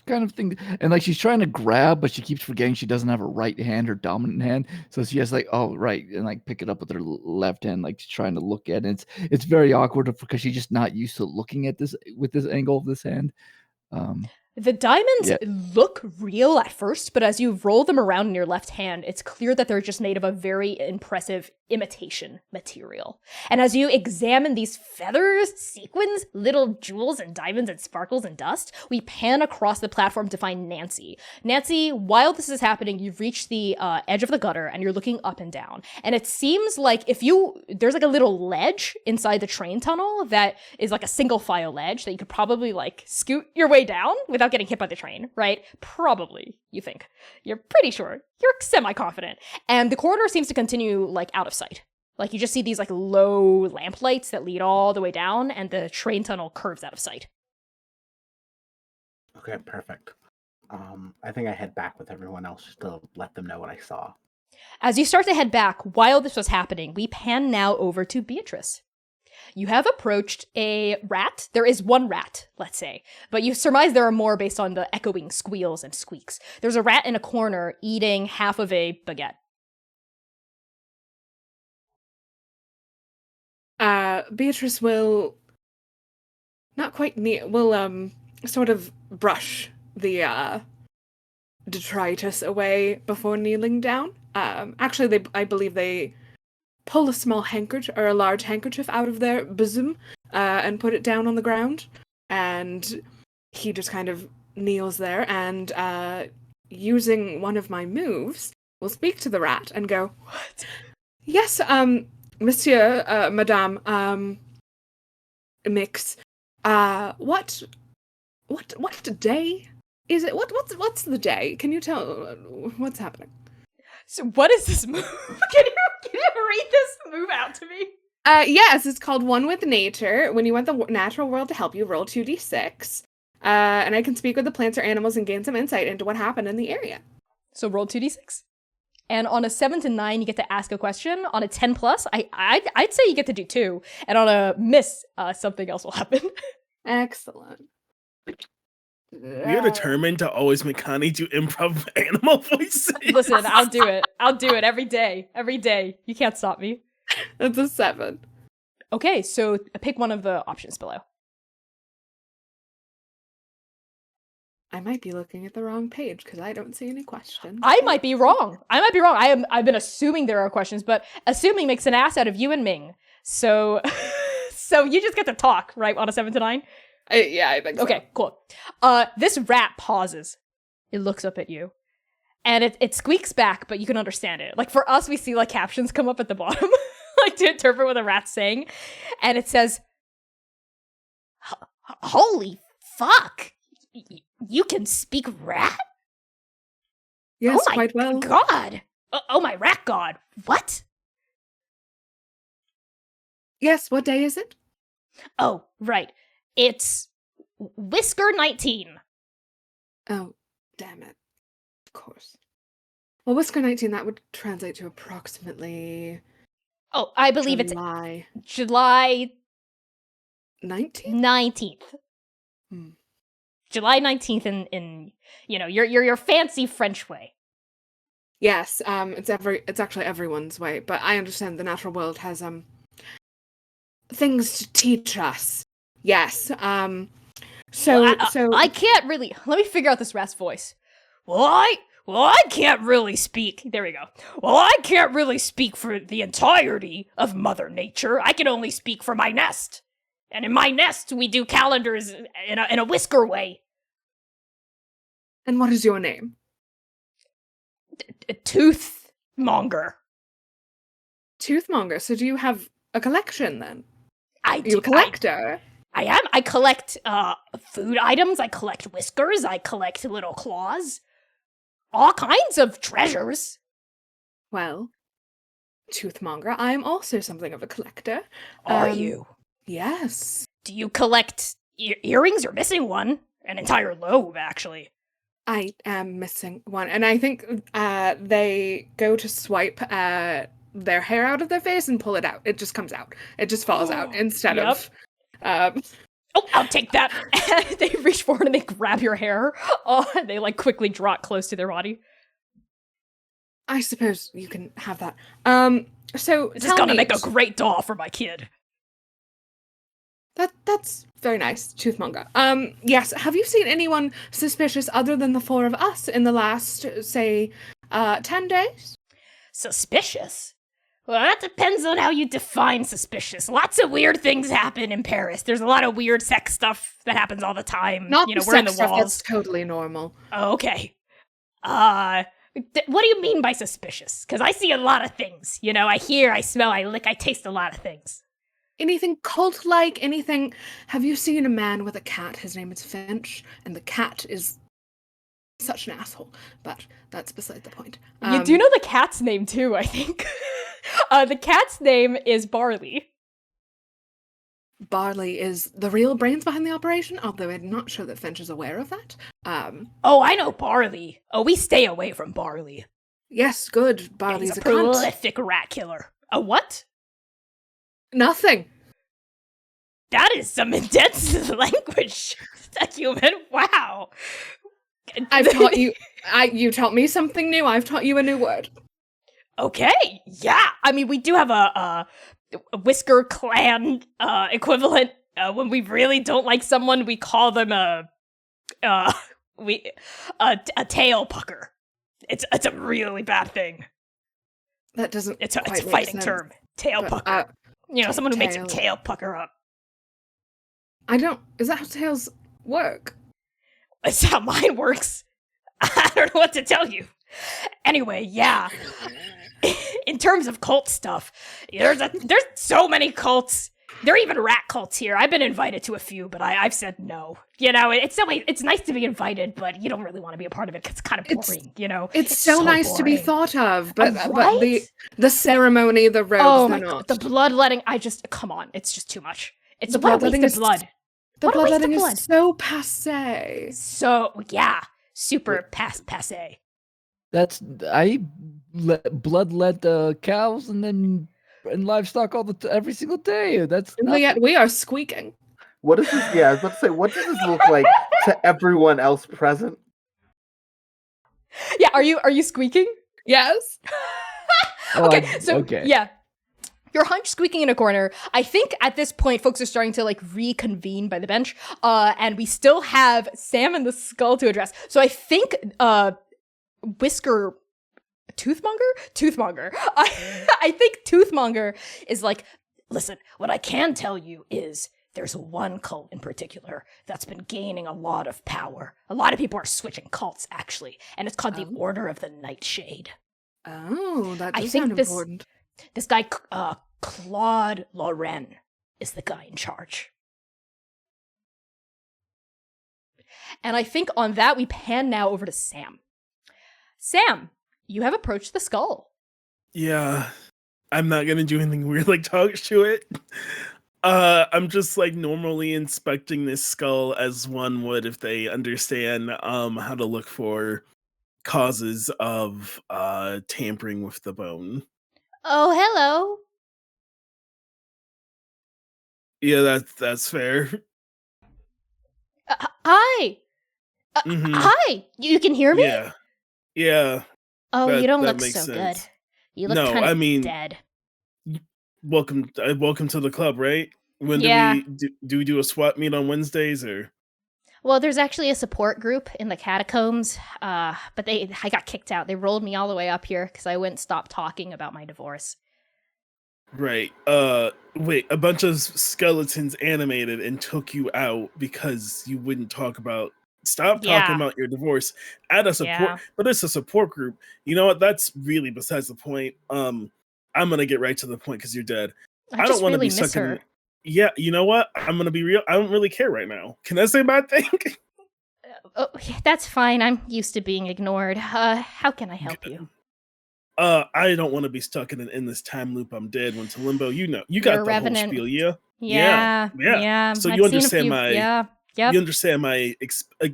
kind of thing? And like she's trying to grab, but she keeps forgetting she doesn't have her right hand, her dominant hand. So she has like, oh right, and like pick it up with her left hand, like she's trying to look at it. It's very awkward because she's just not used to looking at this with this angle of this hand. The diamonds Yeah. look real at first, but as you roll them around in your left hand, it's clear that they're just made of a very impressive imitation material. And as you examine these feathers, sequins, little jewels and diamonds and sparkles and dust, we pan across the platform to find Nancy. Nancy, while this is happening, you've reached the edge of the gutter and you're looking up and down. And it seems like there's like a little ledge inside the train tunnel that is like a single file ledge that you could probably like scoot your way down without getting hit by the train, right? Probably, you think. You're pretty sure. You're semi-confident. And the corridor seems to continue, like, out of sight. Like, you just see these, like, low lamp lights that lead all the way down, and the train tunnel curves out of sight. Okay, perfect. I think I head back with everyone else just to let them know what I saw. As you start to head back, while this was happening, we pan now over to Beatrice. You have approached a rat. There is one rat, let's say, but you surmise there are more based on the echoing squeals and squeaks. There's a rat in a corner eating half of a baguette. Beatrice will not quite will sort of brush the detritus away before kneeling down. Actually, I believe they pull a small handkerchief or a large handkerchief out of their bosom and put it down on the ground. And he just kind of kneels there and using one of my moves will speak to the rat and go, "What? Yes, Monsieur, Madame, Mix, what day is it? What's the day? Can you tell what's happening?" So what is this move? Can you read this move out to me? Yes, it's called One with Nature. When you want the natural world to help you, roll 2d6. And I can speak with the plants or animals and gain some insight into what happened in the area. So roll 2d6. And on a 7 to 9, you get to ask a question. On a 10 plus, I'd say you get to do 2. And on a miss, something else will happen. Excellent. We are determined to always make Connie do improv animal voices. Listen, I'll do it. I'll do it every day. Every day. You can't stop me. That's a 7. Okay, so pick one of the options below. I might be looking at the wrong page because I don't see any questions. I might be wrong. I've been assuming there are questions, but assuming makes an ass out of you and Ming. So, so you just get to talk, right? On a 7 to 9. Yeah, I think so. Okay, cool. This rat pauses. It looks up at you. And it squeaks back, but you can understand it. Like, for us, we see, like, captions come up at the bottom, like, to interpret what the rat's saying. And it says, "Holy fuck! You can speak rat? Yes, Oh my quite well. god! Oh my rat god! What? Yes, what day is it? Oh, right. It's Whisker 19. Oh, damn it. Of course. Well, Whisker 19, that would translate to approximately Oh, I believe July it's July 19th? 19th. Hmm. July 19th in your fancy French way. Yes, it's actually everyone's way, but I understand the natural world has things to teach us. Yes. So I can't really. Let me figure out this rat's voice. Well, I can't really speak. There we go. Well, I can't really speak for the entirety of Mother Nature. I can only speak for my nest. And in my nest, we do calendars in a whisker way. And what is your name? Toothmonger. Toothmonger. So do you have a collection then? I Are do. you a collector? I am. I collect food items. I collect whiskers. I collect little claws. All kinds of treasures. Well, Toothmonger, I am also something of a collector. Are you? Yes. Do you collect earrings? You're missing one. An entire lobe, actually. I am missing one. And I think they go to swipe their hair out of their face and pull it out. It just comes out. It just falls out instead of... Oh, I'll take that. They reach forward and they grab your hair. Oh, and they like quickly draw it close to their body. I suppose you can have that. So This is gonna make a great doll for my kid. That's very nice, Toothmonger. Yes, have you seen anyone suspicious other than the four of us in the last, say, 10 days? Suspicious? Well, that depends on how you define suspicious. Lots of weird things happen in Paris. There's a lot of weird sex stuff that happens all the time. Not you know, the we're in the sex stuff, walls. that's totally normal. Oh, okay. What do you mean by suspicious? Because I see a lot of things. You know, I hear, I smell, I lick, I taste a lot of things. Anything cult-like, anything... Have you seen a man with a cat? His name is Finch, and the cat is such an asshole. But that's beside the point. You do know the cat's name, too, I think. The cat's name is Barley. Barley is the real brains behind the operation, although I'm not sure that Finch is aware of that. Oh, I know Barley. Oh, we stay away from Barley. Yes, good. Yeah, Barley's he's a a cunt. prolific rat killer. A what? Nothing. That is some intense language, human. Wow. I've taught you. You taught me something new. I've taught you a new word. Okay, yeah. I mean, we do have a Whisker Clan equivalent. When we really don't like someone, we call them a tail pucker. It's a really bad thing. That doesn't. It's a quite make fighting sense, term. Tail but, pucker. You know, someone who makes your tail. tail pucker up. I don't. Is that how tails work? That's how mine works. I don't know what to tell you. Anyway, yeah. In terms of cult stuff, there's so many cults. There are even rat cults here. I've been invited to a few, but I've said no. You know, it's nice to be invited, but you don't really want to be a part of it because it's kind of boring. You know, It's so nice to be boring. thought of, but Right? the ceremony, the robes, Oh they're my not. god, the bloodletting! Come on, it's just too much. It's The what a bloodletting waste is of blood. The What a waste of bloodletting blood. is so passé. So yeah, super passe. That's I bloodlet cows and livestock every single day. That's And yet we are squeaking. What is this? Yeah, I was about to say, what does this look like to everyone else present? Yeah, are you squeaking? Yes. Okay, so okay. yeah. You're hunched squeaking in a corner. I think at this point, folks are starting to like reconvene by the bench. And we still have Sam and the Skull to address. So I think Whisker Toothmonger? I think Toothmonger is like, listen, what I can tell you is there's one cult in particular that's been gaining a lot of power. A lot of people are switching cults, actually. And it's called the Order of the Nightshade. Oh, that I does think sound this- important. This guy, Claude Loren, is the guy in charge. And I think on that, we pan now over to Sam. Sam, you have approached the skull. Yeah, I'm not gonna do anything weird like talk to it. I'm just like normally inspecting this skull as one would if they understand how to look for causes of tampering with the bone. Oh, hello. Yeah, that's fair. Hi. Mhm. Hi. You can hear me? Yeah. Oh, you that- don't that look makes so sense. good. You look No, kind of I mean- dead. Welcome to the club, right? When Yeah. do we do a swap meet on Wednesdays or? Well, there's actually a support group in the catacombs, but I got kicked out. They rolled me all the way up here because I wouldn't stop talking about my divorce. Right. Wait, a bunch of skeletons animated and took you out because you wouldn't talk about talking Yeah. about your divorce at a support, Yeah. but it's a support group. You know what? That's really besides the point. I'm gonna get right to the point because you're dead. I don't just want to really be miss stuck in. her. Yeah, you know what? I'm gonna be real. I don't really care right now. Can I say a bad thing? Oh, that's fine. I'm used to being ignored. How can I help you? I don't want to be stuck in this time loop. I'm dead. Went to limbo. You know, you got You're a the Revenant. whole spiel, yeah. Yeah. So I've you seen a understand few- my Yeah. Yep. you understand my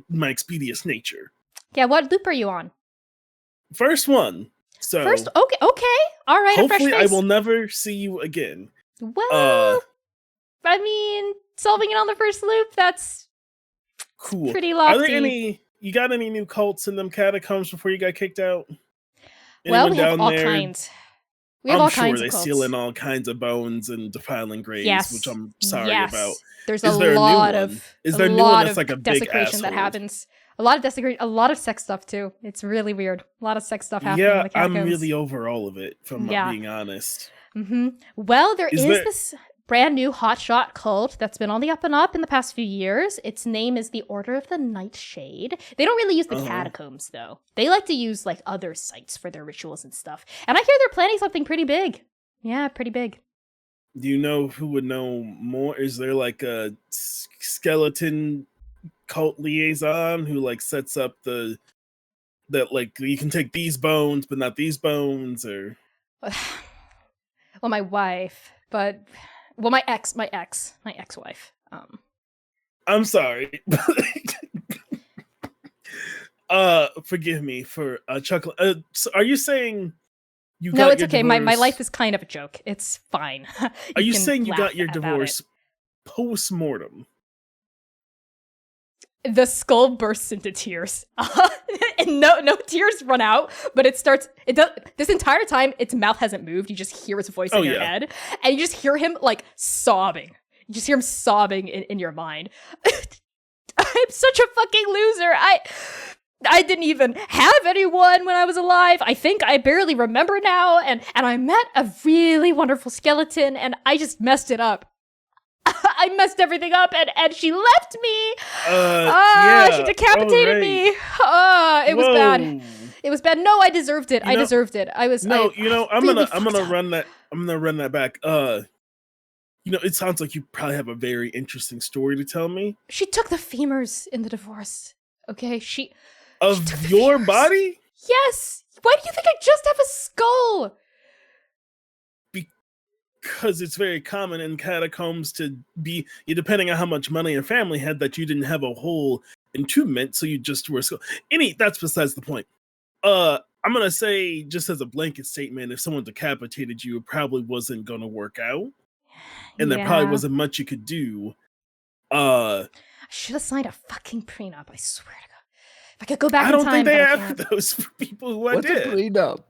my expeditious nature. Yeah, what loop are you on? First one. So First, okay. All right, a fresh hopefully I face. will never see you again. Well, I mean, solving it on the first loop, that's Cool. pretty Are lofty. there you got any new cults in them catacombs before you got kicked out? Well, Anyone we have down all there? kinds. We have I'm all sure kinds they of cults. seal in all kinds of bones and defiling graves, Yes. which I'm sorry yes. about. There's Is a there a new lot one? of Is there a a new one lot that's of like a big desecration that asshole? happens. A lot of desecration, a lot of sex stuff too. It's really weird. A lot of sex stuff happening in Yeah, the catacombs. I'm really over all of it, if I'm Yeah. being honest. Well, there Is is there- this brand new hotshot cult that's been on the up and up in the past few years. Its name is the Order of the Nightshade. They don't really use the catacombs though. They like to use like other sites for their rituals and stuff. And I hear they're planning something pretty big. Yeah, pretty big. Do you know who would know more? Is there like a skeleton cult liaison who like sets up that like you can take these bones but not these bones, or Well, my wife, but well, my ex-wife. I'm sorry. Forgive me for chuckling. So are you saying you got No, it's your okay. divorce? My life is kind of a joke. It's fine. Are you can saying you laugh got your about it. divorce post-mortem? The skull bursts into tears. And no tears run out, but it does this entire time its mouth hasn't moved. You just hear its voice in your head. And you just hear him like sobbing. You just hear him sobbing in your mind. I'm such a fucking loser. I didn't even have anyone when I was alive. I think I barely remember now, and I met a really wonderful skeleton and I just messed it up. I messed everything up and she left me. She decapitated me. It was bad. It was bad. No, I deserved it. I deserved it. I'm gonna run that back. It sounds like you probably have a very interesting story to tell me. She took the femurs in the divorce. Okay, she of took your femurs. body? Yes. Why do you think I just have a skull? Because it's very common in catacombs to be, depending on how much money your family had, that you didn't have a whole entombment, so you just were skull. That's besides the point. I'm gonna say, just as a blanket statement, if someone decapitated you, it probably wasn't gonna work out, and there probably wasn't much you could do. I should have signed a fucking prenup. I swear to God. If I could go back in time, I don't think they but have those for people who What's I did. a prenup?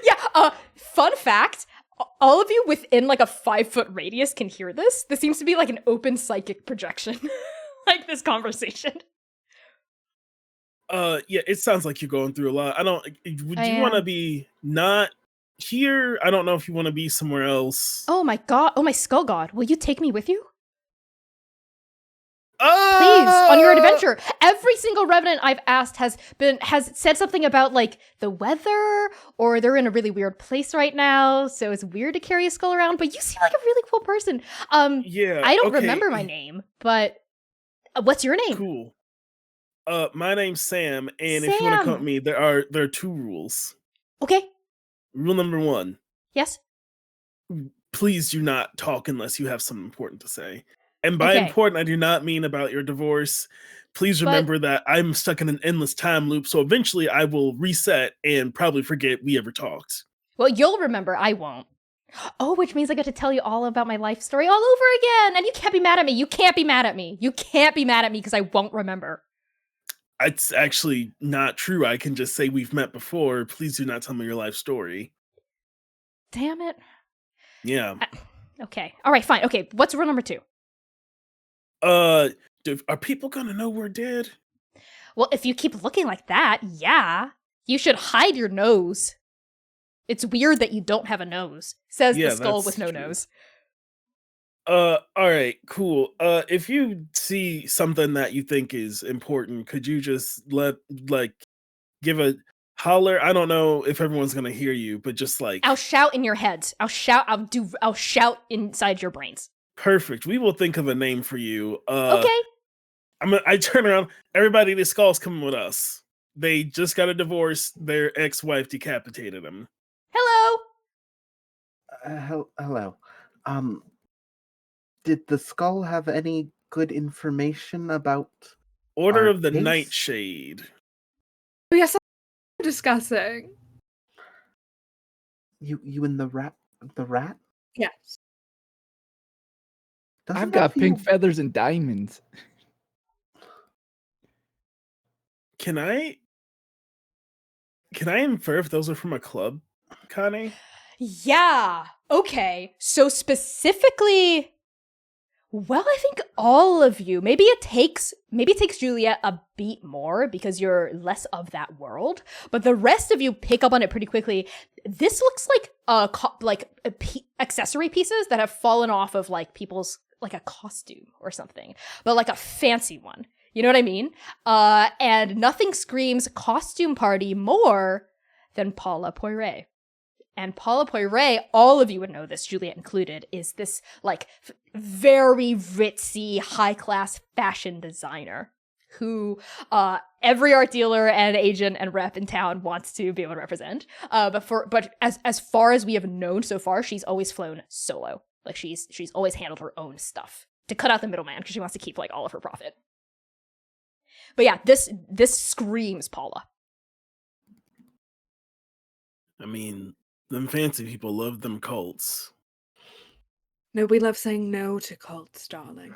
Yeah, fun fact, all of you within like a 5-foot radius can hear this. This seems to be like an open psychic projection, like this conversation. Yeah, it sounds like you're going through a lot. Would you want to be not here? I don't know if you want to be somewhere else. Oh my God, oh my skull god, will you take me with you? Please, on your adventure. Every single Revenant I've asked has said something about like the weather, or they're in a really weird place right now, so it's weird to carry a skull around. But you seem like a really cool person. Yeah, I don't remember my name, but what's your name? Cool. My name's Sam, and if you want to come with me, there are 2 rules. Okay. Rule number 1. Yes. Please do not talk unless you have something important to say. And by important, I do not mean about your divorce. Please remember that I'm stuck in an endless time loop, so eventually I will reset and probably forget we ever talked. Well, you'll remember, I won't. Oh, which means I get to tell you all about my life story all over again, and you can't be mad at me. You can't be mad at me. You can't be mad at me because I won't remember. It's actually not true. I can just say we've met before. Please do not tell me your life story. Damn it. Yeah. Okay. All right, fine. Okay, what's rule number 2? Are people gonna know we're dead? Well, if you keep looking like that, yeah. You should hide your nose. It's weird that you don't have a nose, says the skull with no nose. All right, cool. If you see something that you think is important, could you just give a holler? I don't know if everyone's gonna hear you, but just like I'll shout in your heads. I'll shout inside your brains. Perfect. We will think of a name for you. Okay. I turn around. Everybody, the skull's coming with us. They just got a divorce. Their ex-wife decapitated him. Hello. Hello. Did the skull have any good information about Order our of the case? Nightshade. Oh, yes, I'm discussing. You and the rat? The rat? Yes. Doesn't I've that got pink feel- feathers and diamonds. Can I infer if those are from a club, Connie? Yeah. Okay. So specifically, well, I think all of you. Maybe it takes Juliet a beat more because you're less of that world, but the rest of you pick up on it pretty quickly. This looks like accessory pieces that have fallen off of like people's like a costume or something, but like a fancy one. You know what I mean? And nothing screams costume party more than Paula Poiret. And Paula Poiret, all of you would know this, Juliet included, is this like very ritzy, high-class fashion designer who every art dealer and agent and rep in town wants to be able to represent. But as far as we have known so far, she's always flown solo. Like she's always handled her own stuff to cut out the middleman because she wants to keep like all of her profit. But yeah, this screams Paula. I mean, them fancy people love them cults. No, we love saying no to cults, darling.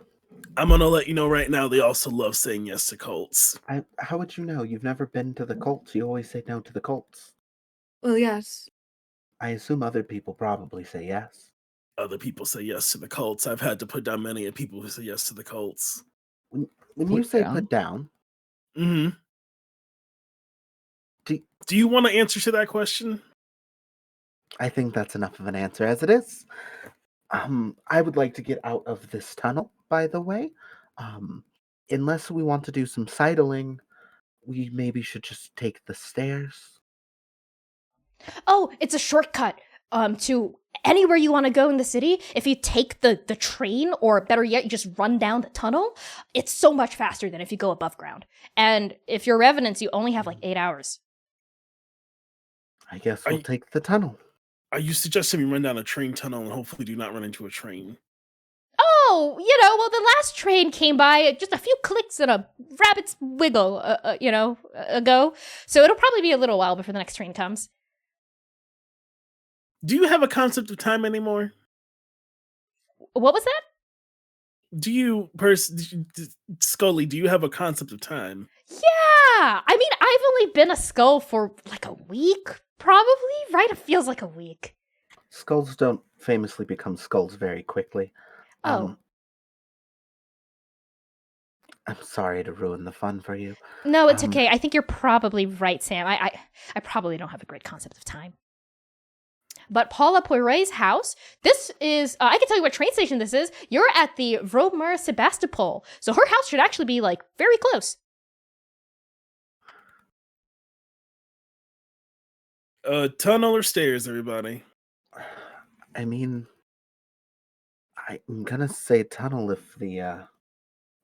I'm gonna let you know right now, they also love saying yes to cults. How would you know? You've never been to the cults. You always say no to the cults. Well, yes. I assume other people probably say yes. Other people say yes to the cults. I've had to put down many people who say yes to the cults. When you say put down, Mm-hmm. Do you want to answer to that question? I think that's enough of an answer as it is. I would like to get out of this tunnel, by the way. Unless we want to do some sidling, we maybe should just take the stairs. Oh, it's a shortcut to anywhere you want to go in the city. If you take the train, or better yet, you just run down the tunnel, it's so much faster than if you go above ground. And if you're Revenants, you only have like 8 hours. I guess we'll take the tunnel. Are you suggesting we run down a train tunnel and hopefully do not run into a train? Oh, well, the last train came by just a few clicks and a rabbit's wiggle, ago. So it'll probably be a little while before the next train comes. Do you have a concept of time anymore? What was that? Do you, Scully, do you have a concept of time? Yeah! I mean, I've only been a skull for like a week, probably, right? It feels like a week. Skulls don't famously become skulls very quickly. Oh. I'm sorry to ruin the fun for you. No, it's okay. I think you're probably right, Sam. I probably don't have a great concept of time. But Paula Poiret's house, this is, I can tell you what train station this is. You're at the Vromer Sebastopol. So her house should actually be, like, very close. Tunnel or stairs, everybody? I mean, I'm gonna say tunnel if the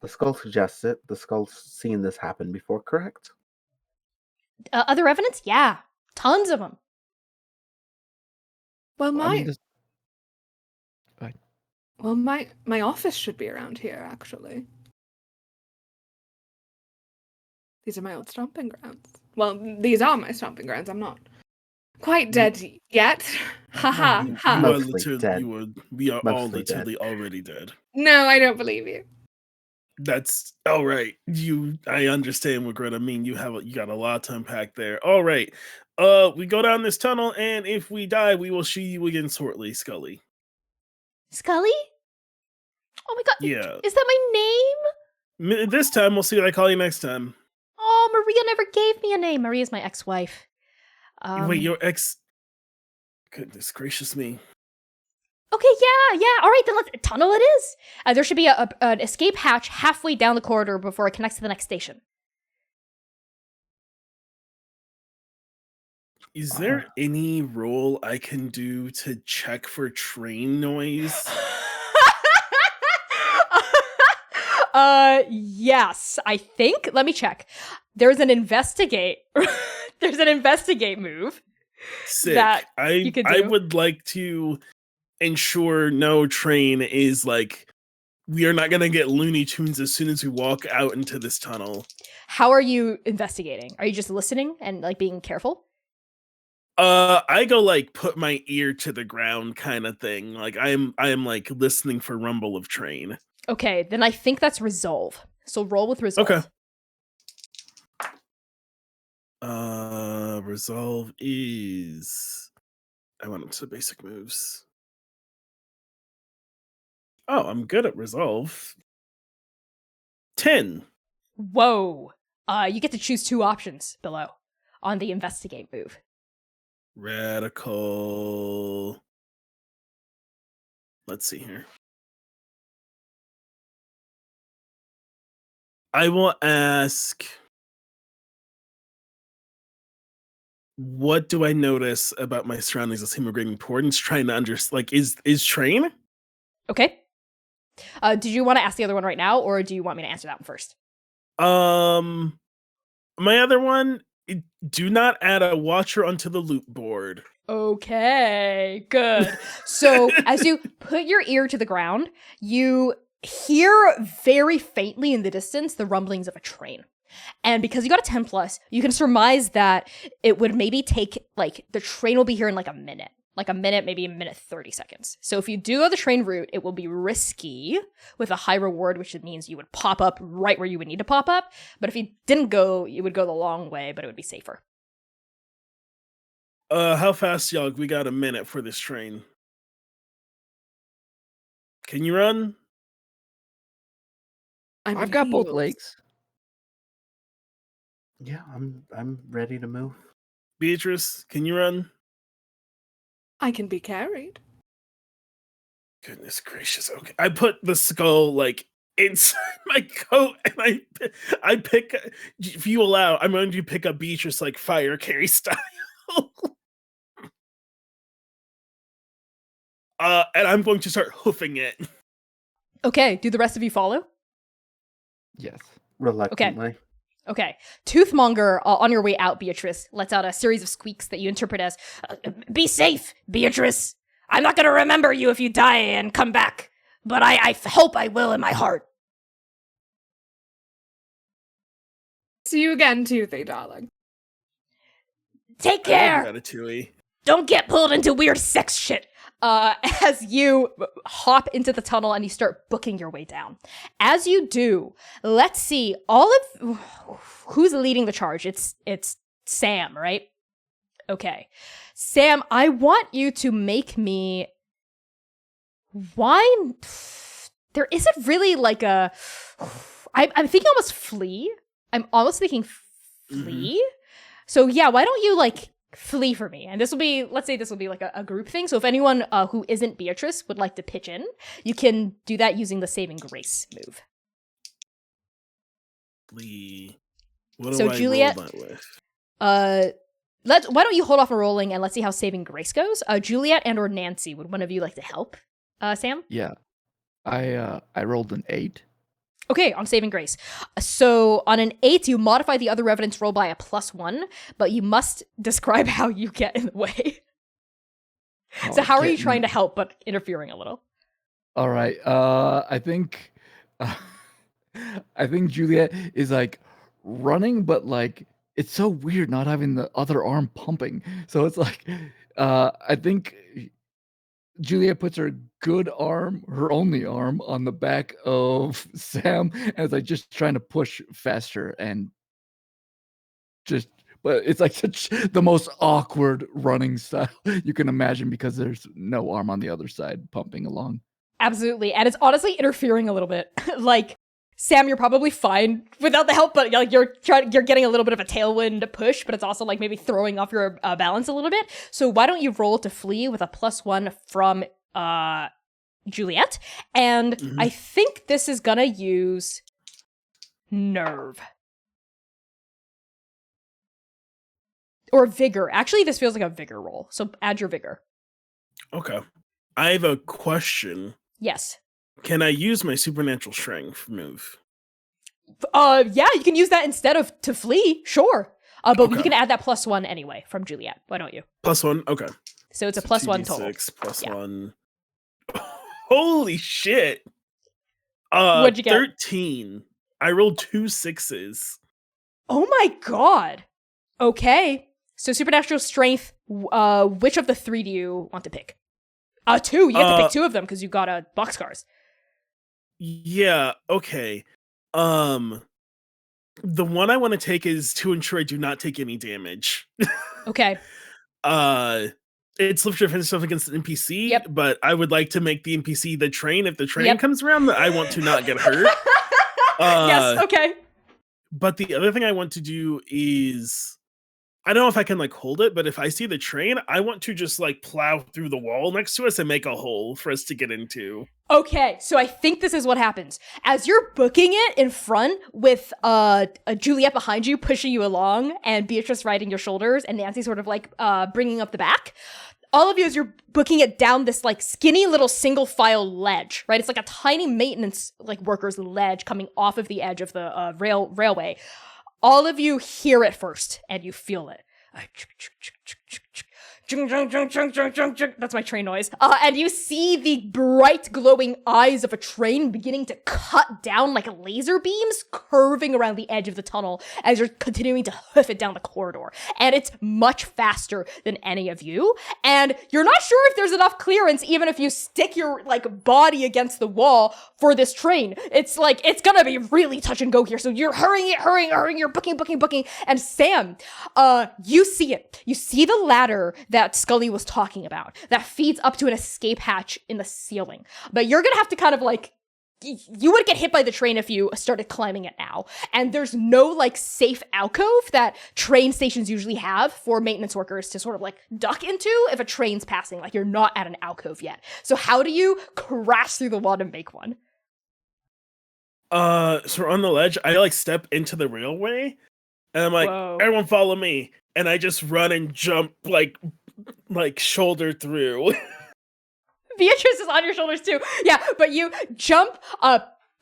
skull suggests it. The skull's seen this happen before, correct? Other evidence? Yeah. Tons of them. Well, I mean, my office should be around here, actually. These are my old stomping grounds. Well, these are my stomping grounds. I'm not quite dead yet. Ha ha ha. Mostly dead. We are all Mostly literally already dead. No, I don't believe you. That's all right. I understand what Greta mean. You got a lot to unpack there. All right. We go down this tunnel, and if we die, we will see you again shortly, Scully. Scully? Oh my god. Yeah. Is that my name? This time, we'll see what I call you next time. Oh, Maria never gave me a name. Maria's my ex-wife. Wait, your ex? Goodness gracious me. Okay, yeah. All right, then let's tunnel it is. There should be an escape hatch halfway down the corridor before it connects to the next station. Is there any role I can do to check for train noise? Yes, I think. Let me check. There's an investigate. There's an investigate move. Sick. That I you could do. would like to ensure no train is like we are not gonna get Looney Tunes as soon as we walk out into this tunnel. How are you investigating? Are you just listening and like being careful? I go like put my ear to the ground kind of thing. Like I am like listening for rumble of train. Okay, then I think that's resolve. So roll with resolve. Okay. Resolve is I went into basic moves. Oh, I'm good at resolve. 10. Whoa. You get to choose 2 options below on the investigate move. Radical. Let's see here. I will ask, what do I notice about my surroundings that seem of great importance? Trying to understand, like, is train? Okay. Did you want to ask the other one right now, or do you want me to answer that one first? My other one, do not add a watcher onto the loot board. Okay, good. So as you put your ear to the ground, you hear very faintly in the distance the rumblings of a train. And because you got a 10 plus, you can surmise that it would maybe take, like, the train will be here in like a minute. Like a minute, maybe a minute 30 seconds. So if you do go the train route, it will be risky with a high reward, which means you would pop up right where you would need to pop up. But if you didn't go, you would go the long way, but it would be safer. How fast, y'all? We got a minute for this train. Can you run? I've got both legs. Yeah, I'm ready to move. Beatrice, can you run? I can be carried. Goodness gracious. Okay. I put the skull like inside my coat and I pick, if you allow, I'm going to pick up Beatrice like fire carry style. And I'm going to start hoofing it. Okay, do the rest of you follow? Yes. Reluctantly. Okay. Toothmonger, on your way out, Beatrice, lets out a series of squeaks that you interpret as, be safe, Beatrice. I'm not going to remember you if you die and come back, but I hope I will in my heart. See you again, Toothy, darling. Take care. Ratatouille. Don't get pulled into weird sex shit. As you hop into the tunnel and you start booking your way down. As you do, let's see, who's leading the charge? It's Sam, right? Okay. Sam, I want you to make me there isn't really like a I'm thinking almost flee. I'm almost thinking flee. Mm-hmm. So yeah, why don't you like flee for me? And this will be, let's say this will be like a group thing. So if anyone who isn't Beatrice would like to pitch in, you can do that using the saving grace move. Flee. What do so I Juliet, roll that with? why don't you hold off on rolling and let's see how saving grace goes. Juliet and or Nancy, would one of you like to help? Sam? Yeah. I rolled an 8. Okay, on saving grace. So on an 8, you modify the other Revenant's roll by a +1, but you must describe how you get in the way. So how are you trying to help but interfering a little? All right. I think Juliet is like running, but like it's so weird not having the other arm pumping. So it's like I think Juliet puts her good arm, her only arm, on the back of Sam and is like just trying to push faster and but it's like such the most awkward running style you can imagine because there's no arm on the other side pumping along. Absolutely. And it's honestly interfering a little bit. Like, Sam, you're probably fine without the help, but like you're getting a little bit of a tailwind push, but it's also like maybe throwing off your balance a little bit. So why don't you roll to flee with a +1 from Juliet? And I think this is gonna use nerve. Or vigor. Actually, this feels like a vigor roll. So add your vigor. Okay. I have a question. Yes. Can I use my supernatural strength move? Yeah, you can use that instead of to flee, sure. But Okay. you can add that +1 anyway from Juliet. Why don't you? +1, okay. So it's a +1 total. 2d6 + Yeah. 1. Holy shit! What'd you get? 13. I rolled 2 6s. Oh my god. Okay. So supernatural strength, which of the 3 do you want to pick? 2. You have to pick 2 of them because you got boxcars. Yeah, okay. The one I want to take is to ensure I do not take any damage. Okay. It's lift your defense stuff against an NPC, Yep. but I would like to make the NPC the train. If the train Yep. comes around, I want to not get hurt. Yes, okay. But the other thing I want to do is, I don't know if I can like hold it, but if I see the train, I want to just like plow through the wall next to us and make a hole for us to get into. Okay, so I think this is what happens. As you're booking it in front with Juliet behind you, pushing you along, and Beatrice riding your shoulders, and Nancy sort of like bringing up the back, all of you, as you're booking it down this like skinny little single file ledge, right? It's like a tiny maintenance like worker's ledge coming off of the edge of the railway. All of you hear it first, and you feel it. That's my train noise. And you see the bright glowing eyes of a train beginning to cut down like laser beams curving around the edge of the tunnel as you're continuing to hoof it down the corridor. And it's much faster than any of you. And you're not sure if there's enough clearance even if you stick your like body against the wall for this train. It's like, it's gonna be really touch and go here. So you're hurrying, you're booking. And Sam, you see it. You see the ladder that Scully was talking about that feeds up to an escape hatch in the ceiling. But you're gonna have to kind of like, you would get hit by the train if you started climbing it now. And there's no like safe alcove that train stations usually have for maintenance workers to sort of like duck into if a train's passing. Like you're not at an alcove yet. So how do you crash through the wall to make one? So on the ledge, I like step into the railway and I'm like, Whoa. Everyone follow me. And I just run and jump like shoulder through. Beatrice is on your shoulders too. Yeah, but you jump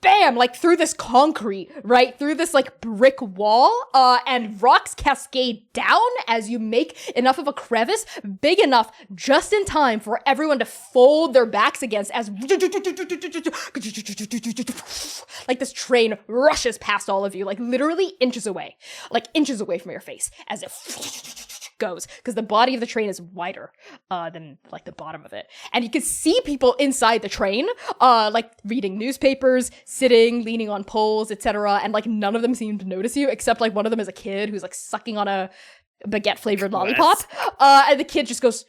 bam, like through this concrete, right? Through this like brick wall, and rocks cascade down as you make enough of a crevice big enough just in time for everyone to fold their backs against as like this train rushes past all of you, like literally inches away from your face as it goes, because the body of the train is wider than like the bottom of it, and you can see people inside the train like reading newspapers, sitting, leaning on poles, etc., and like none of them seem to notice you except like one of them is a kid who's like sucking on a baguette flavored lollipop, and the kid just goes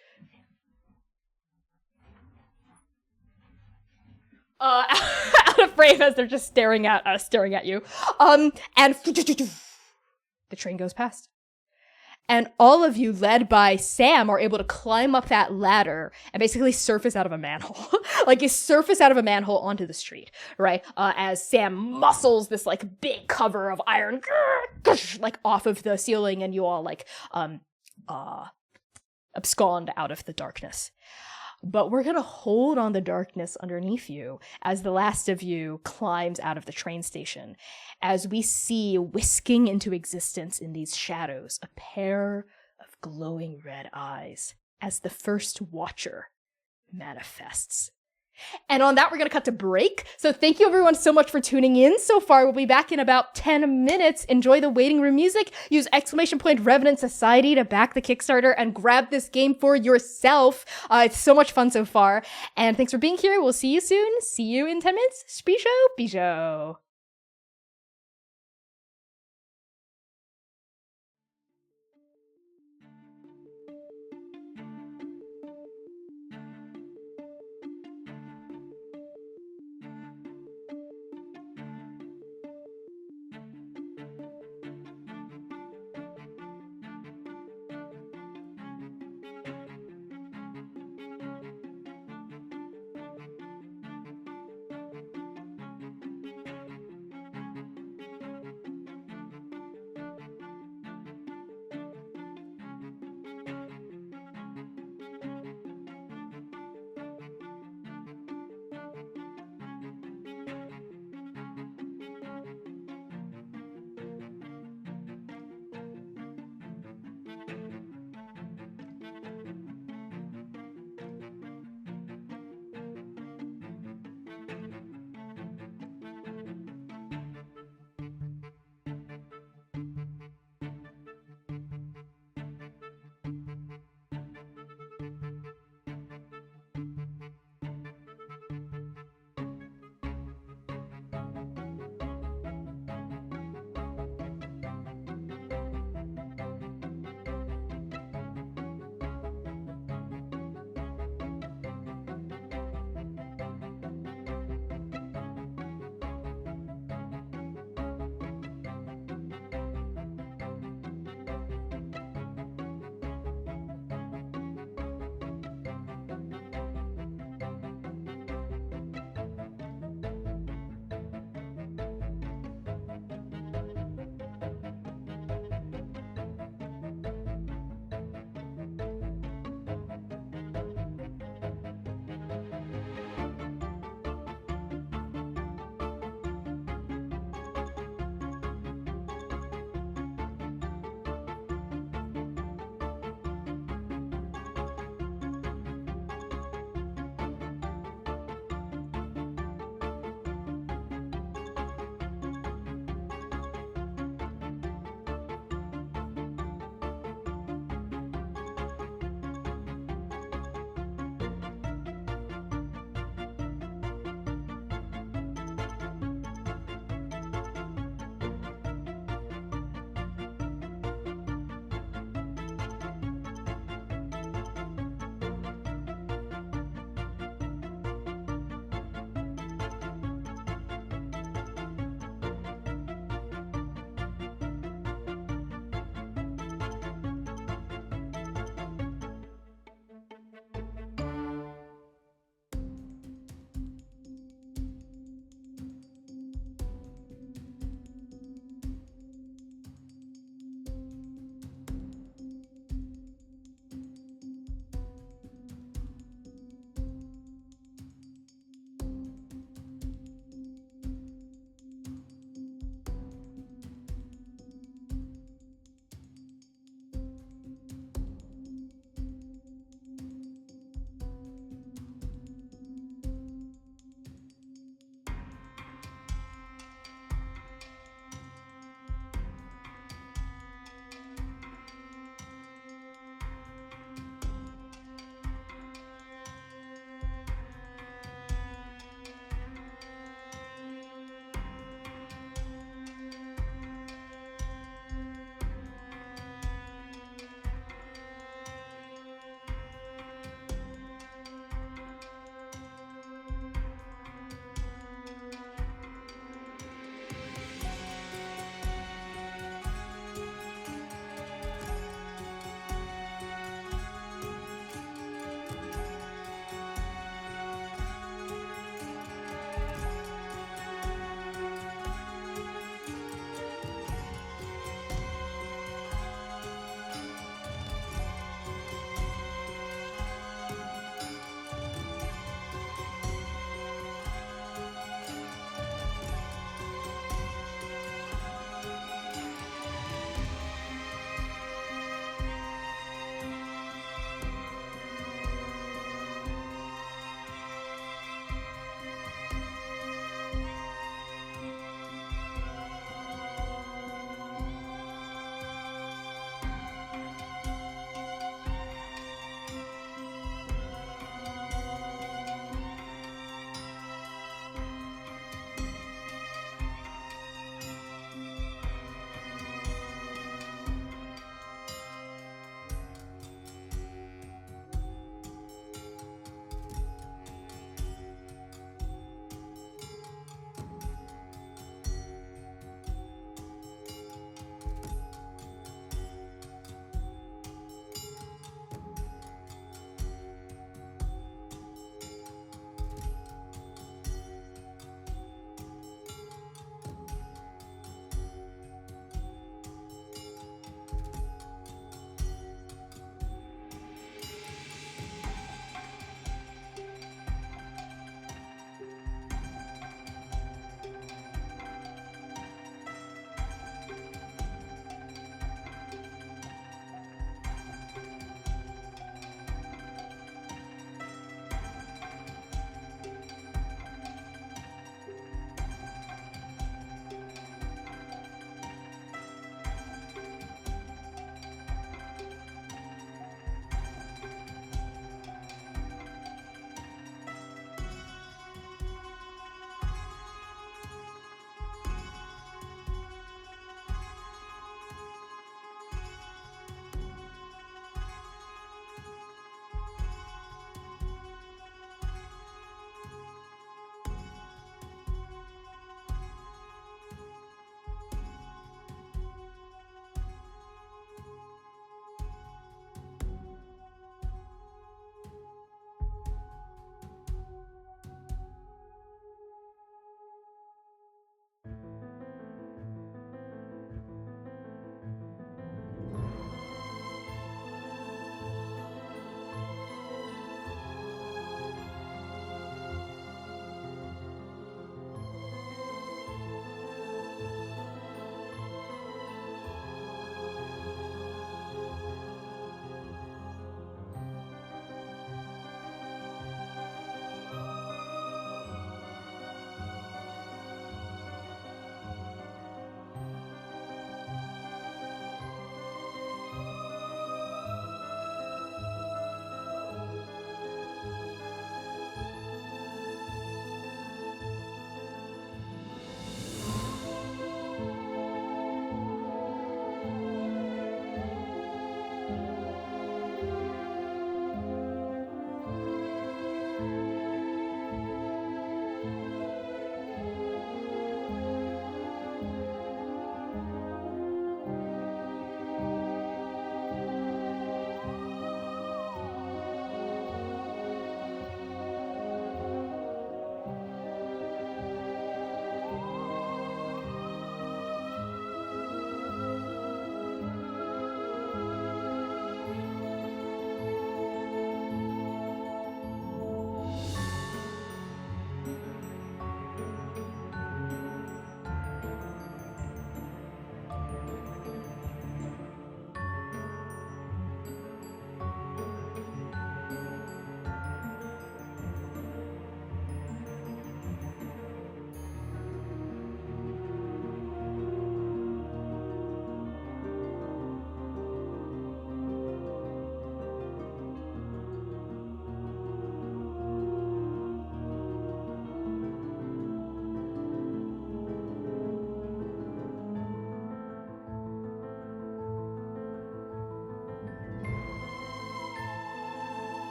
out of frame as they're just staring at you, and the train goes past. And all of you, led by Sam, are able to climb up that ladder and basically surface out of a manhole. Like you surface out of a manhole onto the street, right? As Sam muscles this like big cover of iron like off of the ceiling, and you all like abscond out of the darkness. But we're gonna hold on the darkness underneath you as the last of you climbs out of the train station, as we see whisking into existence in these shadows a pair of glowing red eyes as the first watcher manifests. And on that, we're going to cut to break. So thank you everyone so much for tuning in so far. We'll be back in about 10 minutes. Enjoy the waiting room music. Use !Revenant Society to back the Kickstarter and grab this game for yourself. It's so much fun so far. And thanks for being here. We'll see you soon. See you in 10 minutes. Bisho.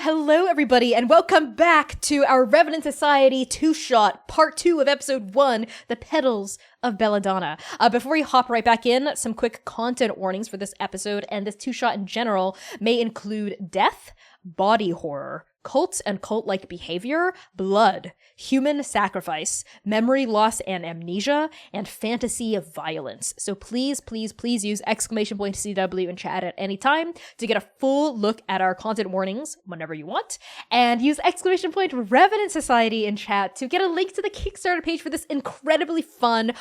Hello, everybody, and welcome back to our Revenant Society two-shot, part 2 of episode 1, The Petals of Belladonna. Before we hop right back in, some quick content warnings for this episode and this two-shot in general may include death, body horror, cults and cult-like behavior, blood, human sacrifice, memory loss and amnesia, and fantasy of violence. So please use !CW in chat at any time to get a full look at our content warnings whenever you want, and use !Revenant Society in chat to get a link to the Kickstarter page for this incredibly fun,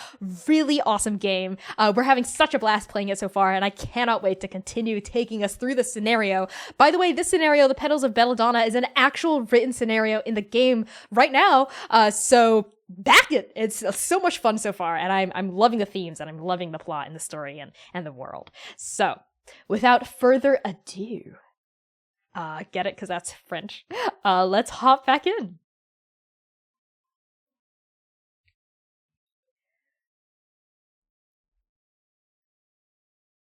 really awesome game. We're having such a blast playing it so far, and I cannot wait to continue taking us through this scenario. By the way, this scenario, The Petals of Belladonna, is an actual written scenario in the game right now, so back it. It's so much fun so far, and I'm loving the themes, and I'm loving the plot and the story and the world. So, without further ado, get it? Because that's French. Let's hop back in.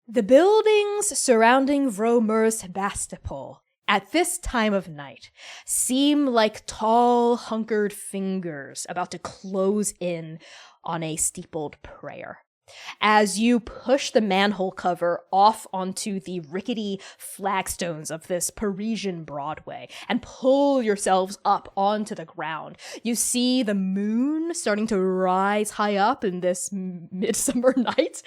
The buildings surrounding Vromer's Bastapol at this time of night seem like tall, hunkered fingers about to close in on a steepled prayer. As you push the manhole cover off onto the rickety flagstones of this Parisian Broadway and pull yourselves up onto the ground, you see the moon starting to rise high up in this midsummer night,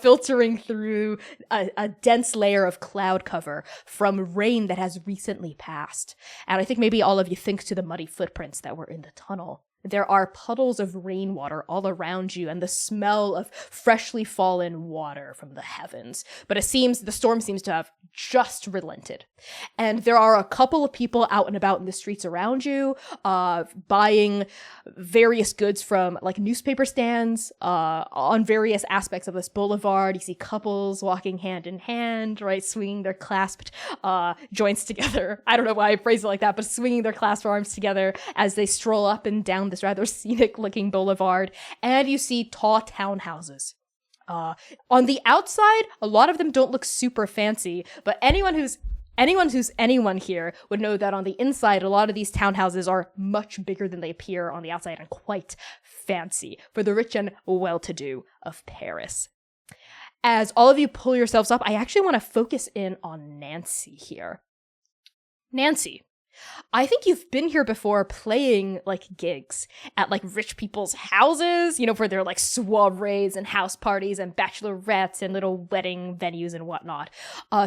filtering through a dense layer of cloud cover from rain that has recently passed. And I think maybe all of you think to the muddy footprints that were in the tunnel. There are puddles of rainwater all around you and the smell of freshly fallen water from the heavens. But it seems the storm seems to have just relented. And there are a couple of people out and about in the streets around you, buying various goods from like newspaper stands on various aspects of this boulevard. You see couples walking hand in hand, right, swinging their clasped joints together. I don't know why I phrase it like that, but swinging their clasped arms together as they stroll up and down this rather scenic looking boulevard. And you see tall townhouses. On the outside, a lot of them don't look super fancy, but anyone who's anyone here would know that on the inside, a lot of these townhouses are much bigger than they appear on the outside and quite fancy for the rich and well-to-do of Paris. As all of you pull yourselves up, I actually want to focus in on Nancy here. Nancy, I think you've been here before playing like gigs at like rich people's houses, you know, for their like soirees and house parties and bachelorettes and little wedding venues and whatnot.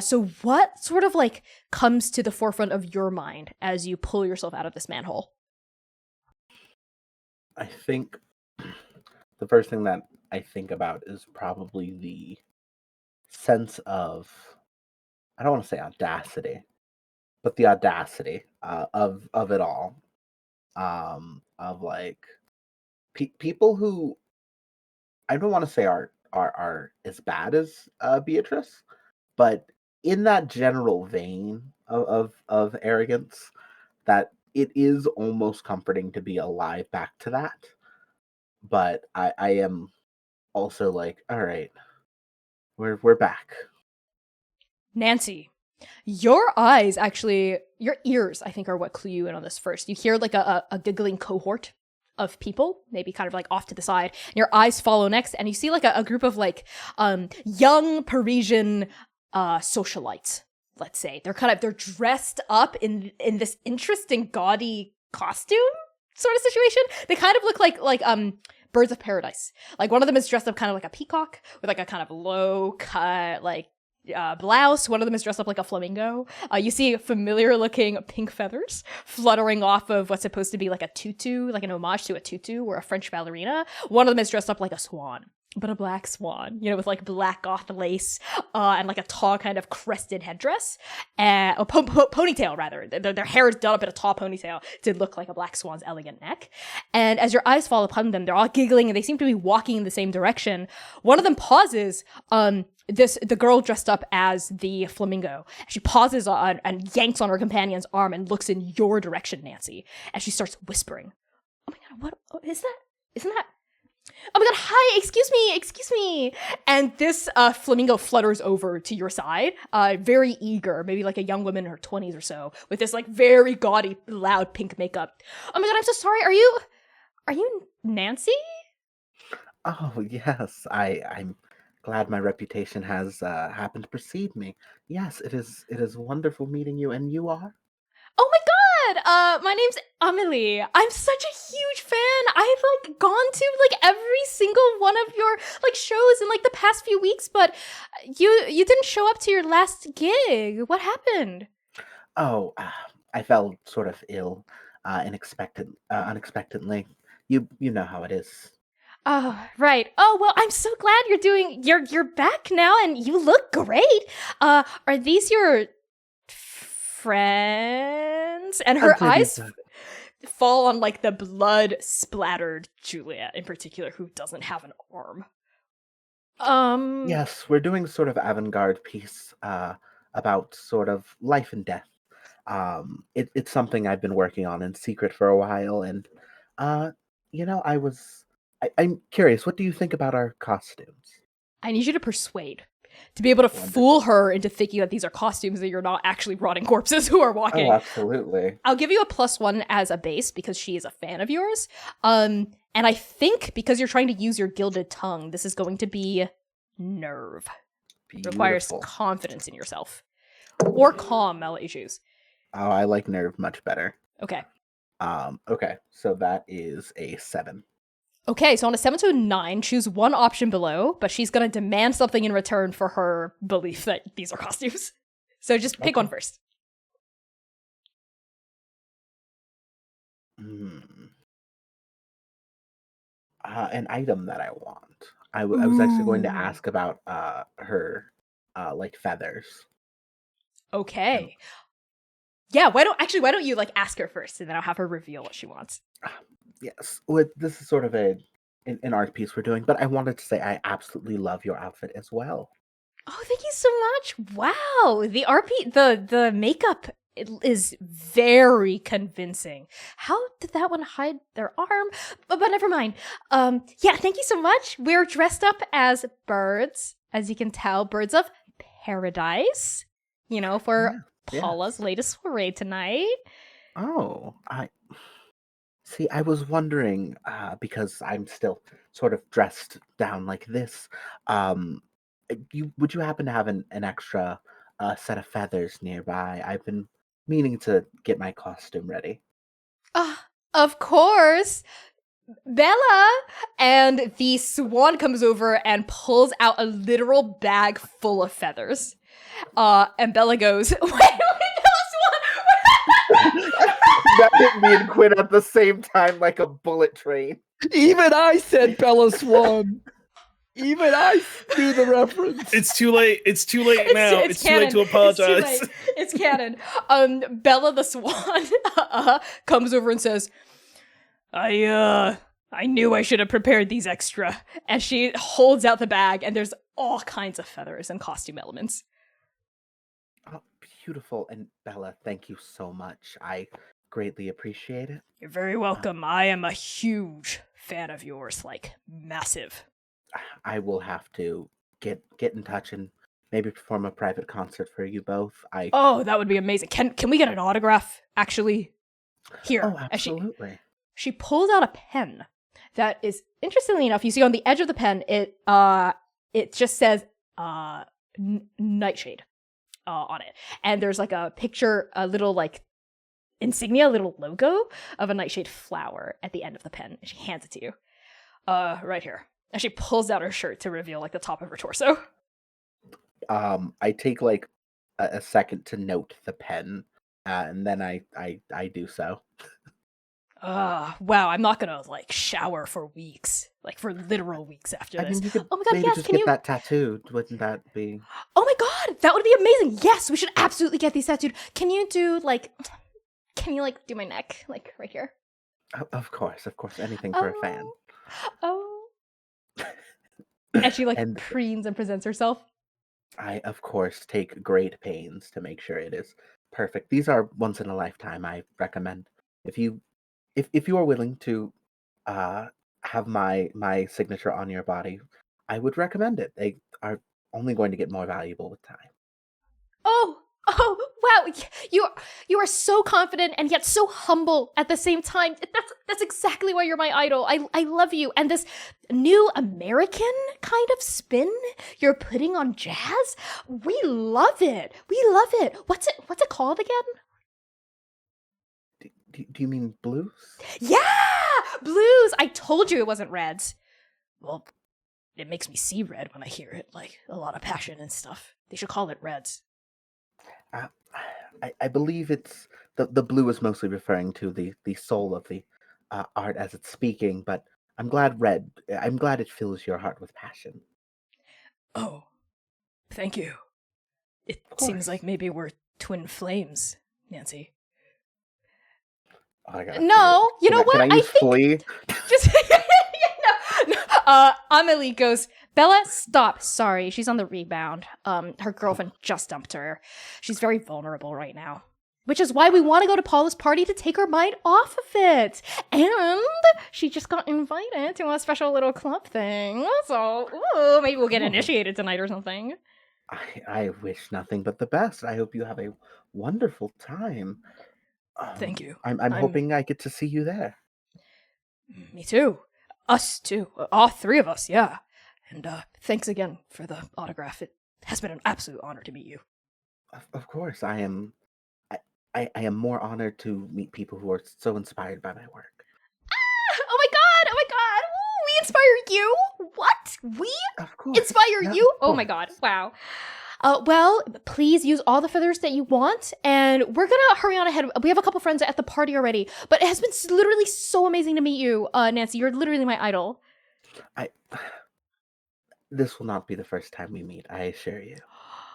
So what sort of like comes to the forefront of your mind as you pull yourself out of this manhole? I think the first thing that I think about is probably the sense of, I don't want to say audacity, but the audacity of it all. Of like people who I don't want to say are as bad as Beatrice, but in that general vein of arrogance, that it is almost comforting to be alive back to that. But I am also like, all right, we're back. Nancy, your eyes actually, your ears, I think, are what clue you in on this first. You hear like a giggling cohort of people, maybe kind of like off to the side, and your eyes follow next, and you see like a group of like young Parisian socialites, let's say. They're dressed up in this interesting gaudy costume sort of situation. They kind of look like birds of paradise. Like one of them is dressed up kind of like a peacock with like a kind of low cut like blouse. One of them is dressed up like a flamingo. You see familiar looking pink feathers fluttering off of what's supposed to be like a tutu, like an homage to a tutu or a French ballerina. One of them is dressed up like a swan, but a black swan, with like black goth lace and like a tall kind of crested headdress, a ponytail rather. Their hair is done up in a tall ponytail to look like a black swan's elegant neck. And as your eyes fall upon them, they're all giggling and they seem to be walking in the same direction. One of them pauses. The girl dressed up as the flamingo. She pauses on and yanks on her companion's arm and looks in your direction, Nancy, as she starts whispering. Oh my god, what is that? Isn't that? Oh my god, hi, excuse me. And this flamingo flutters over to your side, very eager, maybe like a young woman in her 20s or so, with this like very gaudy, loud pink makeup. Oh my god, I'm so sorry. Are you Nancy? Oh yes, I'm glad my reputation has happened to precede me. Yes, it is wonderful meeting you, and you are? Oh my god! My name's Amelie. I'm such a huge fan. I've like gone to like every single one of your like shows in like the past few weeks, but you didn't show up to your last gig. What happened? Oh, I fell sort of ill, unexpectedly. You know how it is. Oh, right. Oh, well, I'm so glad you're back now and you look great. Are these your friends? And her eyes fall on like the blood splattered Juliet in particular, who doesn't have an arm. Yes, we're doing sort of avant-garde piece about sort of life and death. It's something I've been working on in secret for a while, and I'm curious, what do you think about our costumes? I need you to persuade. To be able to fool her into thinking that these are costumes, that you're not actually rotting corpses who are walking. Oh, absolutely. I'll give you a +1 as a base because she is a fan of yours. And I think because you're trying to use your gilded tongue, this is going to be nerve. Beautiful. Requires confidence in yourself. Or calm, I'll let you choose. Oh, I like nerve much better. Okay. Okay, so that is a 7. Okay, so on a 7 to a 9, choose one option below, but she's going to demand something in return for her belief that these are costumes. So just pick one first. An item that I want. I was actually going to ask about her like feathers. Okay. Yeah, why don't you like ask her first and then I'll have her reveal what she wants. Yes, well, this is sort of an art piece we're doing, but I wanted to say I absolutely love your outfit as well. Oh, thank you so much. Wow, the RP, the makeup is very convincing. How did that one hide their arm? But never mind. Yeah, thank you so much. We're dressed up as birds, as you can tell, birds of paradise. For Paula's latest soiree tonight. Oh, I was wondering, because I'm still sort of dressed down like this, would you happen to have an extra set of feathers nearby? I've been meaning to get my costume ready. Of course. Bella! And the swan comes over and pulls out a literal bag full of feathers. And Bella goes, wait, no, swan! That hit me and Quinn at the same time like a bullet train. Even I said Bella Swan. Even I knew the reference. It's too late. It's too late now. It's too late to apologize. It's too late. It's canon. Bella the Swan comes over and says, I knew I should have prepared these extra. And she holds out the bag, and there's all kinds of feathers and costume elements. Oh, beautiful. And Bella, thank you so much. I greatly appreciate it. You're very welcome. I am a huge fan of yours, like massive. I will have to get in touch and maybe perform a private concert for you both. Oh, that would be amazing. Can we get an autograph, actually? Here. Oh, absolutely. She pulled out a pen that is, interestingly enough, you see on the edge of the pen, it just says Nightshade on it. And there's like a picture, a little like insignia, a little logo of a nightshade flower at the end of the pen. And she hands it to you. Right here. And she pulls out her shirt to reveal like the top of her torso. I take like a second to note the pen, and then I do so. Wow, I'm not gonna like shower for weeks, like for literal weeks after I this. mean, you could Oh my god, maybe yes, just can get you? that tattooed. Wouldn't that be? Oh my god, that would be amazing. Yes, we should absolutely get these tattooed. Can you do like, can you like do my neck, like right here? Of course, anything for a fan. Oh. And she like And preens and presents herself. I, of course, take great pains to make sure it is perfect. These are once in a lifetime. I recommend if you are willing to have my signature on your body, I would recommend it. They are only going to get more valuable with time. Oh, wow! You are so confident and yet so humble at the same time. That's exactly why you're my idol. I love you, and this new American kind of spin you're putting on jazz. We love it. We love it. What's it called again? Do you mean blues? Yeah, blues. I told you it wasn't reds. Well, it makes me see red when I hear it, like a lot of passion and stuff. They should call it reds. I believe it's the blue is mostly referring to the soul of the art as it's speaking, but I'm glad it fills your heart with passion. Oh, thank you. It Of seems course. like maybe we're twin flames, Nancy. Oh, I gotta No, you know Can what? I use flea? Just no. Amelie goes, Bella, stop. Sorry, she's on the rebound. Her girlfriend just dumped her. She's very vulnerable right now. Which is why we want to go to Paula's party to take her mind off of it. And she just got invited to a special little club thing. So, ooh, maybe we'll get initiated tonight or something. I wish nothing but the best. I hope you have a wonderful time. Thank you. I'm hoping I get to see you there. Me too. Us too. All three of us, yeah. And thanks again for the autograph. It has been an absolute honor to meet you. Of course, I am more honored to meet people who are so inspired by my work. Oh my god! Oh my god! Ooh, we inspire you? What? We Of course. inspire Yeah, you? of Oh my course. god! Wow. Well, please use all the feathers that you want, and we're gonna hurry on ahead. We have a couple friends at the party already, but it has been literally so amazing to meet you, Nancy. You're literally my idol. This will not be the first time we meet, I assure you.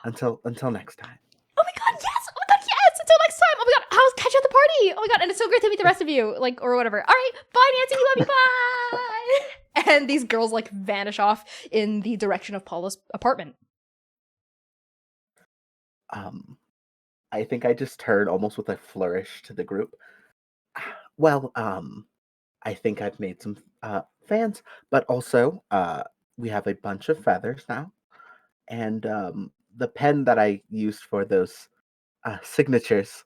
Until next time. Oh my god, yes! Oh my god, yes! Until next time! Oh my god, I'll catch you at the party! Oh my god, and it's so great to meet the rest of you, like, or whatever. Alright, bye Nancy, love you, bye! And these girls, like, vanish off in the direction of Paula's apartment. I think I just turn almost with a flourish to the group. Well, I think I've made some fans, but also we have a bunch of feathers now, and the pen that I used for those signatures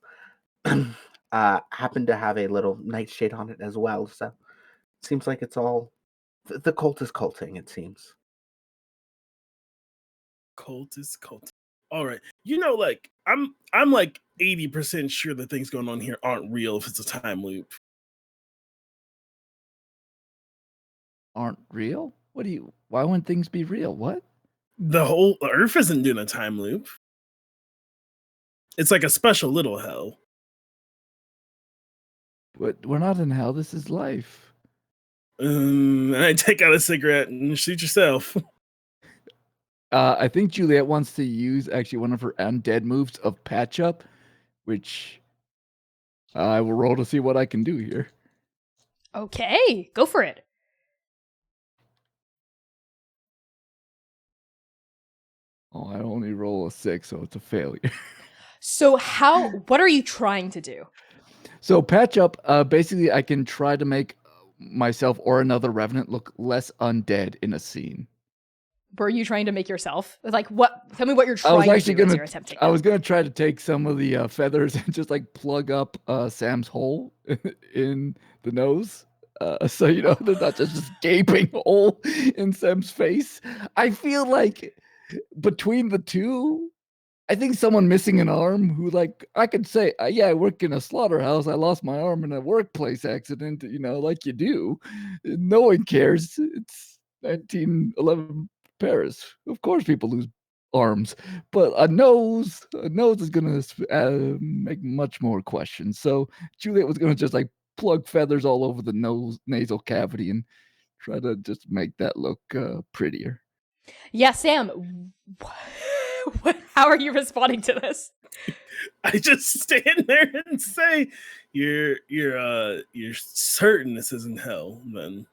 happened to have a little nightshade on it as well. So it seems like it's all the cult is culting. It seems. Cult is cult. All right. You know, like I'm like 80% sure the things going on here aren't real if it's a time loop. Aren't real? Why wouldn't things be real? What? The whole Earth isn't doing a time loop. It's like a special little hell. We're not in hell. This is life. And I take out a cigarette and shoot yourself. I think Juliet wants to use actually one of her undead moves of patch up, which I will roll to see what I can do here. Okay, go for it. Oh, I only roll a 6, so it's a failure. So what are you trying to do? So patch up, basically I can try to make myself or another revenant look less undead in a scene. Were you trying to make yourself? Like what? Tell me what you're I was trying to actually do as gonna you're attempting. I was gonna try to take some of the feathers and just like plug up Sam's hole in the nose. So you know they're not just this gaping hole in Sam's face. I feel like between the two, I think someone missing an arm who like I could say, yeah, I work in a slaughterhouse. I lost my arm in a workplace accident, you know, like you do. No one cares. It's 1911 Paris. Of course people lose arms, but a nose is gonna make much more questions. So Juliet was gonna just like plug feathers all over the nasal cavity and try to just make that look prettier. Yeah, Sam. How are you responding to this? I just stand there and say, "You're certain this isn't hell?" Then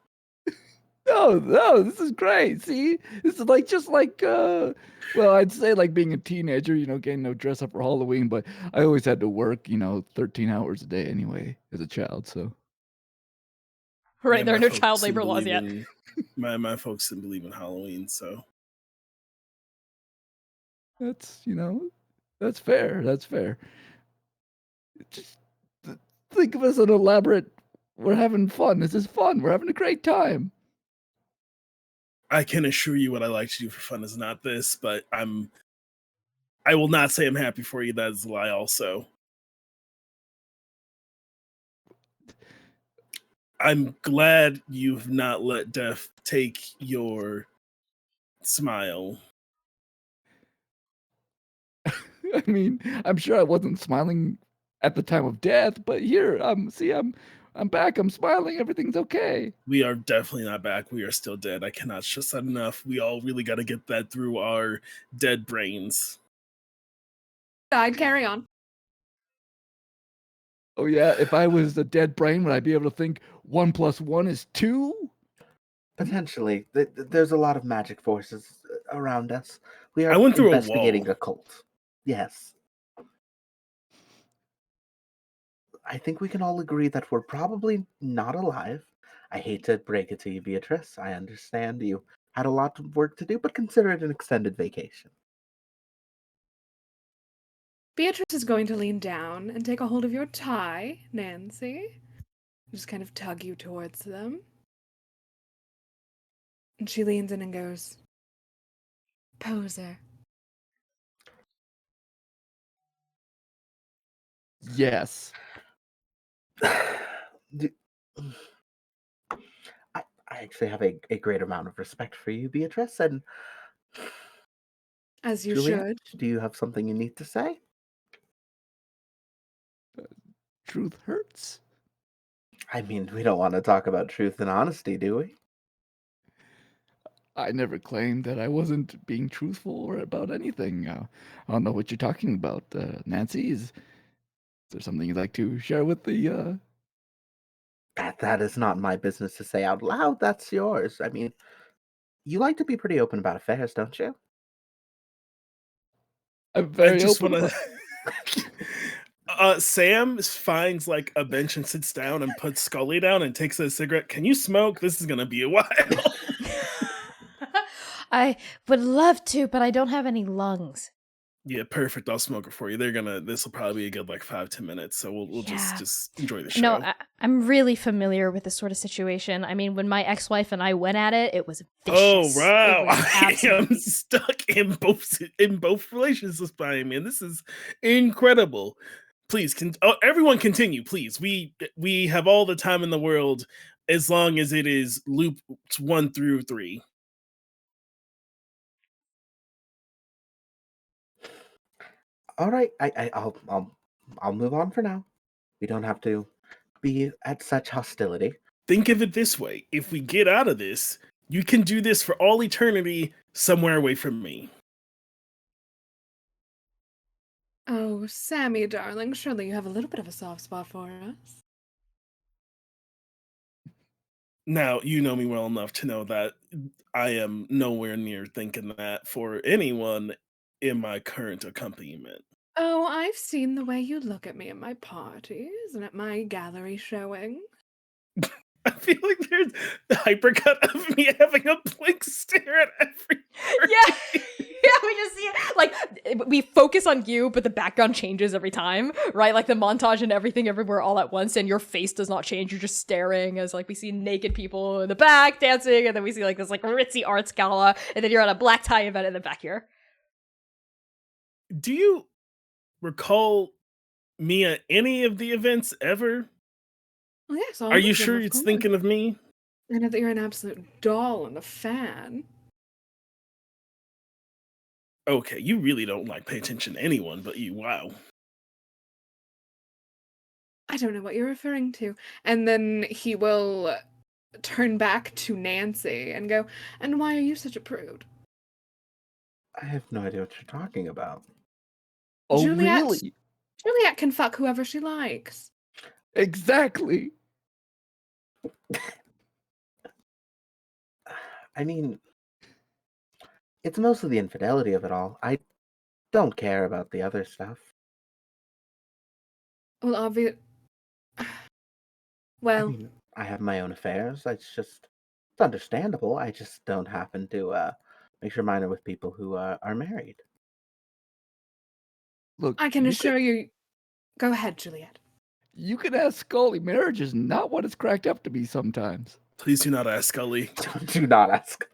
No, this is great. See, this is like just like well, I'd say like being a teenager, you know, getting no dress up for Halloween, but I always had to work, you know, 13 hours a day anyway as a child. So Right, yeah, there are my no folks child didn't labor laws believe yet. in my folks didn't believe in Halloween, so that's, you know, that's fair. That's fair. Just think of us an elaborate. We're having fun. This is fun. We're having a great time. I can assure you what I like to do for fun is not this, but I will not say I'm happy for you. That is a lie also. I'm glad you've not let death take your smile. I mean, I'm sure I wasn't smiling at the time of death, but here, I'm back. I'm smiling. Everything's okay. We are definitely not back. We are still dead. I cannot stress that enough. We all really got to get that through our dead brains. I'd carry on. Oh yeah, if I was a dead brain, would I be able to think 1 + 1 is 2? Potentially, there's a lot of magic forces around us. We I are went through a investigating wall. a cult. Yes. I think we can all agree that we're probably not alive. I hate to break it to you, Beatrice. I understand you had a lot of work to do, but consider it an extended vacation. Beatrice is going to lean down and take a hold of your tie, Nancy. Just kind of tug you towards them. And she leans in and goes, "Poser." Yes. Do- I actually have a great amount of respect for you, Beatrice, and As you Juliet, should. do you have something you need to say? Truth hurts. I mean, we don't want to talk about truth and honesty, do we? I never claimed that I wasn't being truthful or about anything. I don't know what you're talking about, Nancy. Is there something you'd like to share with the? That is not my business to say out loud. That's yours. I mean, you like to be pretty open about affairs, don't you? I'm I very just open. want to. Sam finds like a bench and sits down and puts Scully down and takes a cigarette. Can you smoke? This is gonna be a while. I would love to, but I don't have any lungs. Yeah, perfect. I'll smoke it for you. This will probably be a good like 5-10 minutes. So we'll Yeah. just enjoy the show. No, I'm really familiar with this sort of situation. I mean, when my ex-wife and I went at it, it was vicious. Oh wow! It was I am absolutely- stuck in both relationships by me, and this is incredible. Please, everyone continue, please. We have all the time in the world, as long as it is loop 1 through 3. All right, I'll move on for now. We don't have to be at such hostility. Think of it this way: if we get out of this, you can do this for all eternity somewhere away from me. Oh, Sammy, darling, surely you have a little bit of a soft spot for us. Now, you know me well enough to know that I am nowhere near thinking that for anyone in my current accompaniment. Oh, I've seen the way you look at me at my parties and at my gallery showing. I feel like there's the hypercut of me having a blank stare at every Yeah. Yeah, we just see it. Like, we focus on you, but the background changes every time, right? Like the montage and everything everywhere all at once, and your face does not change. You're just staring as, like, we see naked people in the back dancing, and then we see, like, this, like, ritzy arts gala, and then you're at a black tie event in the back here. Do you recall me at any of the events ever? Well, yes, all Are you of them, sure of it's course. thinking of me? I know that you're an absolute doll and a fan. Okay, you really don't like pay attention to anyone but you. Wow. I don't know what you're referring to. And then he will turn back to Nancy and go, and why are you such a prude? I have no idea what you're talking about. Oh, Juliet. really? Juliet can fuck whoever she likes. Exactly. I mean, it's mostly the infidelity of it all. I don't care about the other stuff. Well, obvious. I Well, mean, I have my own affairs. It's understandable. I just don't happen to make sure mine are with people who are married. Look, I can you assure you. Go ahead, Juliet. you can ask Scully. Marriage is not what it's cracked up to be sometimes. Please do not ask Scully. Do not ask.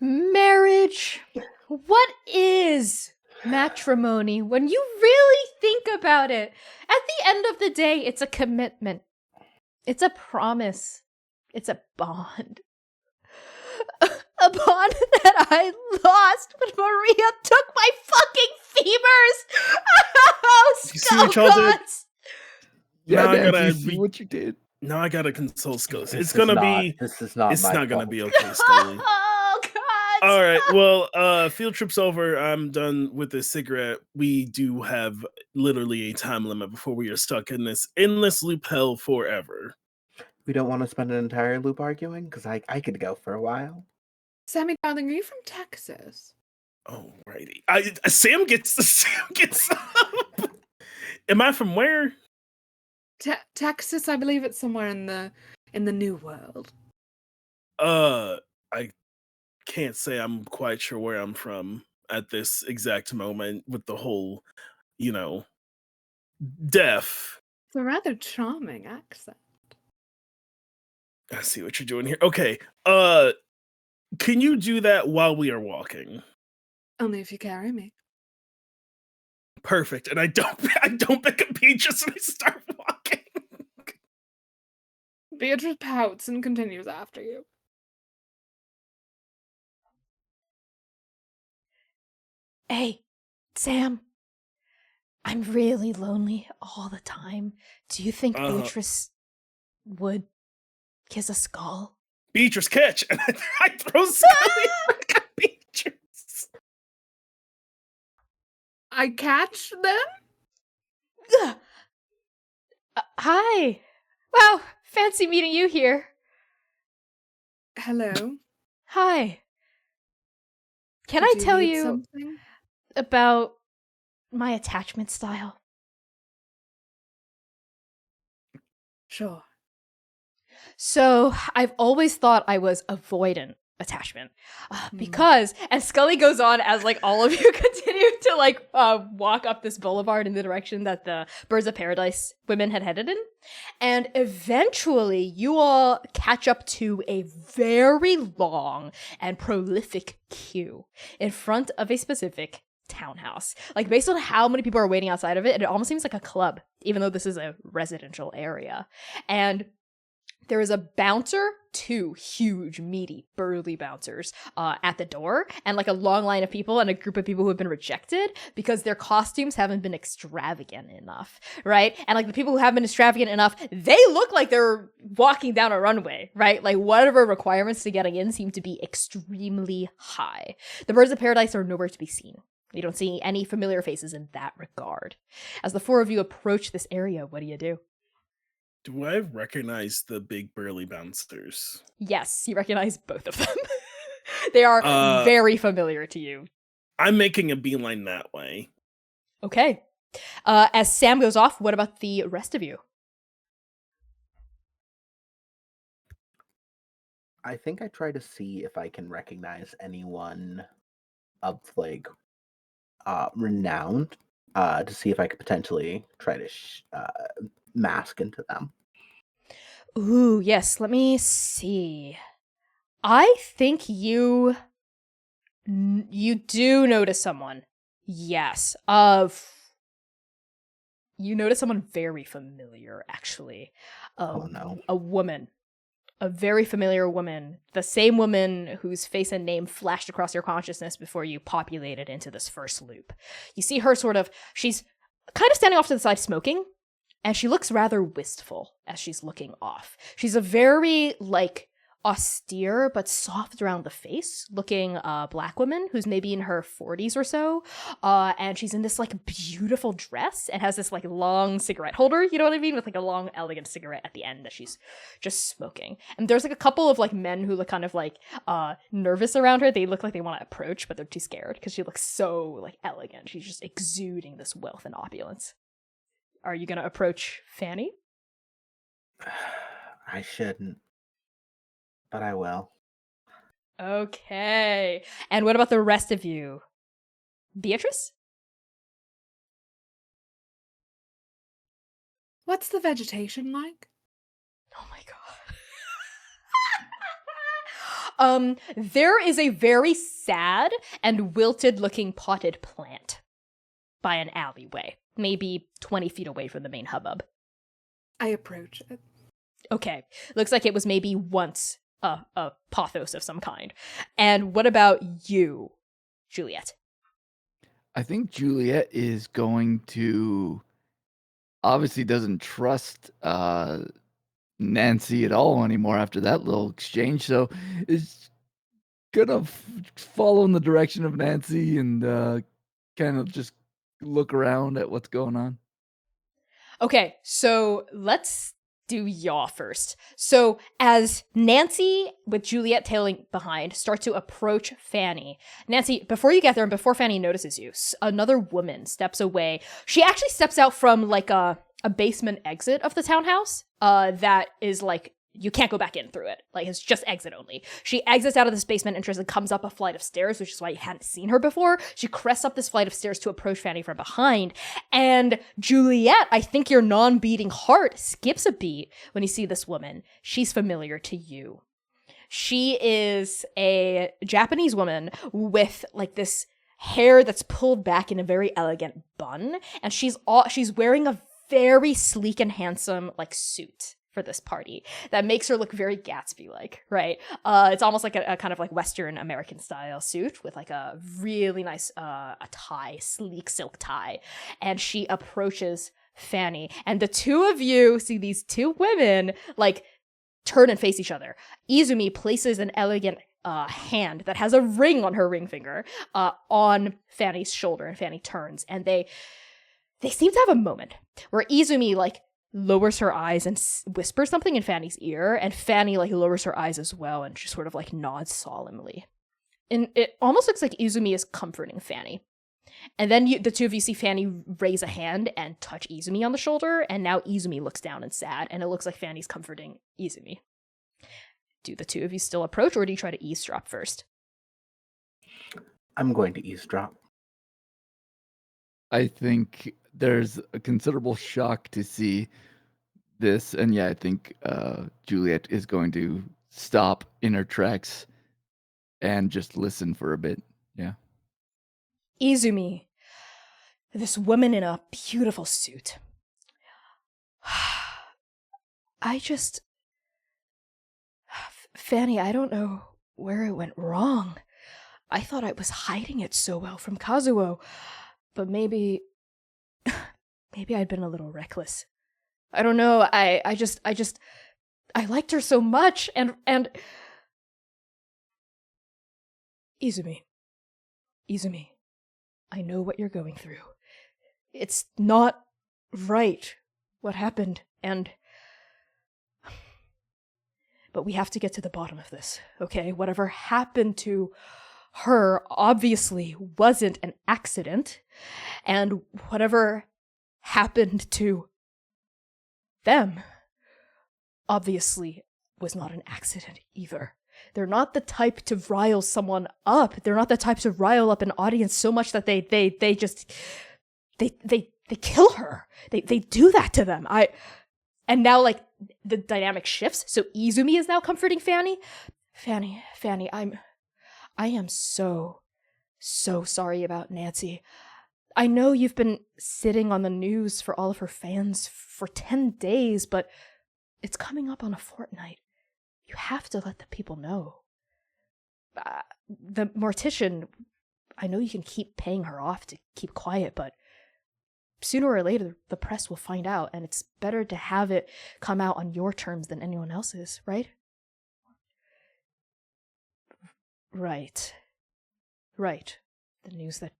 Marriage. What is matrimony when you really think about it? At the end of the day, it's a commitment. It's a promise. It's a bond. A bond that I lost when Maria took my fucking femurs. Oh, You see what y'all did? gods. Yeah, Now I Nancy, gotta see re- what you did. Now I gotta console Scully. This It's is gonna not- be. This is not. It's my not gonna fault. be okay, Scully. Oh, gods. All right. Well, field trip's over. I'm done with this cigarette. We do have literally a time limit before we are stuck in this endless loop hell forever. We don't want to spend an entire loop arguing because I could go for a while. Sammy, darling, are you from Texas? Alrighty. Sam gets up. Am I from where? Texas, I believe it's somewhere in the New World. I can't say I'm quite sure where I'm from at this exact moment with the whole, deaf. It's a rather charming accent. I see what you're doing here. Okay. Can you do that while we are walking? Only if you carry me. Perfect. And I don't pick up Beatrice and I start walking. Beatrice pouts and continues after you. Hey, Sam. I'm really lonely all the time. Do you think Beatrice would kiss a skull? Beatrice, catch! And I throw Scully back at Beatrice. I catch them? Ugh. Hi. Wow, fancy meeting you here. Hello. Hi. Can Did I tell need you something? about my attachment style? Sure. So, I've always thought I was avoidant attachment because, and Scully goes on as like all of you continue to like walk up this boulevard in the direction that the Birds of Paradise women had headed in, and eventually you all catch up to a very long and prolific queue in front of a specific townhouse. Like, based on how many people are waiting outside of it, it almost seems like a club, even though this is a residential area. And there is a bouncer, two huge, meaty, burly bouncers at the door, and like a long line of people and a group of people who have been rejected because their costumes haven't been extravagant enough, right? And like the people who haven't been extravagant enough, they look like they're walking down a runway, right? Like whatever requirements to getting in seem to be extremely high. The Birds of Paradise are nowhere to be seen. You don't see any familiar faces in that regard. As the four of you approach this area, what do you do? Do I recognize the big burly bouncers? Yes, you recognize both of them. They are Uh, very familiar to you. I'm making a beeline that way. Okay. As Sam goes off, what about the rest of you? I think I try to see if I can recognize anyone of like renowned to see if I could potentially try to mask into them. Ooh, yes, let me see. I think you do notice someone. Yes. You notice someone very familiar, actually. Oh, no. A woman. A very familiar woman. The same woman whose face and name flashed across your consciousness before you populated into this first loop. You see her she's kind of standing off to the side smoking, and she looks rather wistful as she's looking off. She's a very, austere but soft around the face looking black woman who's maybe in her 40s or so, and she's in this beautiful dress and has this long cigarette holder, you know what I mean, with a long elegant cigarette at the end that she's just smoking. And there's a couple of men who look kind of nervous around her. They look like they want to approach, but they're too scared because she looks so elegant. She's just exuding this wealth and opulence. Are you gonna approach Fanny? I shouldn't, but I will. Okay. And what about the rest of you? Beatrice? What's the vegetation like? Oh my god. There is a very sad and wilted looking potted plant by an alleyway, maybe 20 feet away from the main hubbub. I approach it. Okay. Looks like it was maybe once a pothos of some kind. And what about you, Juliet? I think Juliet is going to obviously doesn't trust Nancy at all anymore after that little exchange, so is gonna follow in the direction of Nancy and kind of just look around at what's going on. Okay, so let's do yaw first. So as Nancy, with Juliet tailing behind, start to approach Fanny. Nancy, before you get there and before Fanny notices you, another woman steps away. She actually steps out from a basement exit of the townhouse that is you can't go back in through it. It's just exit only. She exits out of this basement entrance and comes up a flight of stairs, which is why you hadn't seen her before. She crests up this flight of stairs to approach Fanny from behind. And Juliet, I think your non-beating heart skips a beat when you see this woman. She's familiar to you. She is a Japanese woman with this hair that's pulled back in a very elegant bun. And she's wearing a very sleek and handsome suit for this party that makes her look very Gatsby-like, right? It's almost like a kind of Western American style suit with a really nice a tie, sleek silk tie. And she approaches Fanny, and the two of you see these two women turn and face each other. Izumi places an elegant hand that has a ring on her ring finger on Fanny's shoulder, and Fanny turns, and they seem to have a moment where Izumi lowers her eyes and whispers something in Fanny's ear, and Fanny lowers her eyes as well and just sort of nods solemnly. And it almost looks like Izumi is comforting Fanny. And then the two of you see Fanny raise a hand and touch Izumi on the shoulder, and now Izumi looks down and sad, and it looks like Fanny's comforting Izumi. Do the two of you still approach, or do you try to eavesdrop first? I'm going to eavesdrop. I think there's a considerable shock to see this, and yeah, I think Juliet is going to stop in her tracks and just listen for a bit. Yeah. Izumi, this woman in a beautiful suit. Fanny, I don't know where it went wrong. I thought I was hiding it so well from Kazuo, but maybe I'd been a little reckless. I don't know. I liked her so much, and Izumi, I know what you're going through. It's not right what happened, but we have to get to the bottom of this, okay? Whatever happened to her obviously wasn't an accident, and whatever happened to them obviously was not an accident either. They're not the type to rile someone up. They're not the type to rile up an audience so much that they kill her. They do that to them. And now, like, the dynamic shifts. So Izumi is now comforting Fanny. Fanny, I am so sorry about Nancy. I know you've been sitting on the news for all of her fans for 10 days, but it's coming up on a fortnight. You have to let the people know. The mortician, I know you can keep paying her off to keep quiet, but sooner or later, the press will find out, and it's better to have it come out on your terms than anyone else's, right? Right. The news that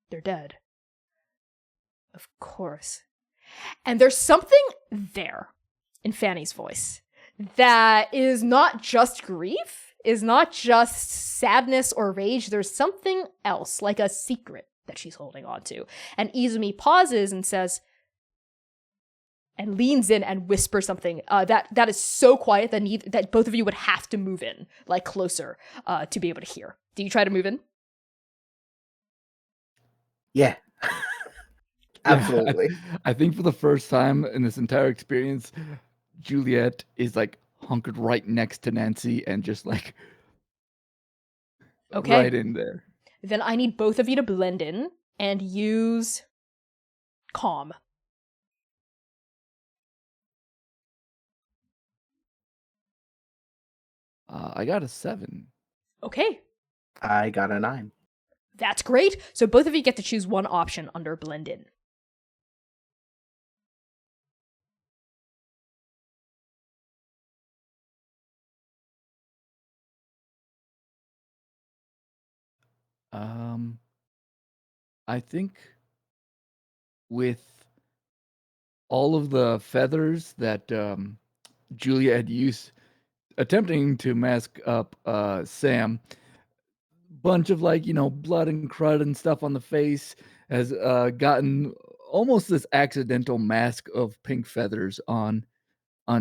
they're dead. Of course. And there's something there in Fanny's voice that is not just grief, is not just sadness or rage. There's something else, like a secret that she's holding on to. And Izumi pauses and says, and leans in and whispers something that is so quiet that both of you would have to move in, like, closer to be able to hear. Do you try to move in? Yeah. Absolutely. I think for the first time in this entire experience, Juliet is like hunkered right next to Nancy and just like Okay. right in there. Then I need both of you to blend in and use calm. I got a 7. Okay, I got a 9. that's great. So both of you get to choose one option under blend in. I think with all of the feathers that Julia had used attempting to mask up Sam, bunch of, like, blood and crud and stuff on the face has gotten almost this accidental mask of pink feathers on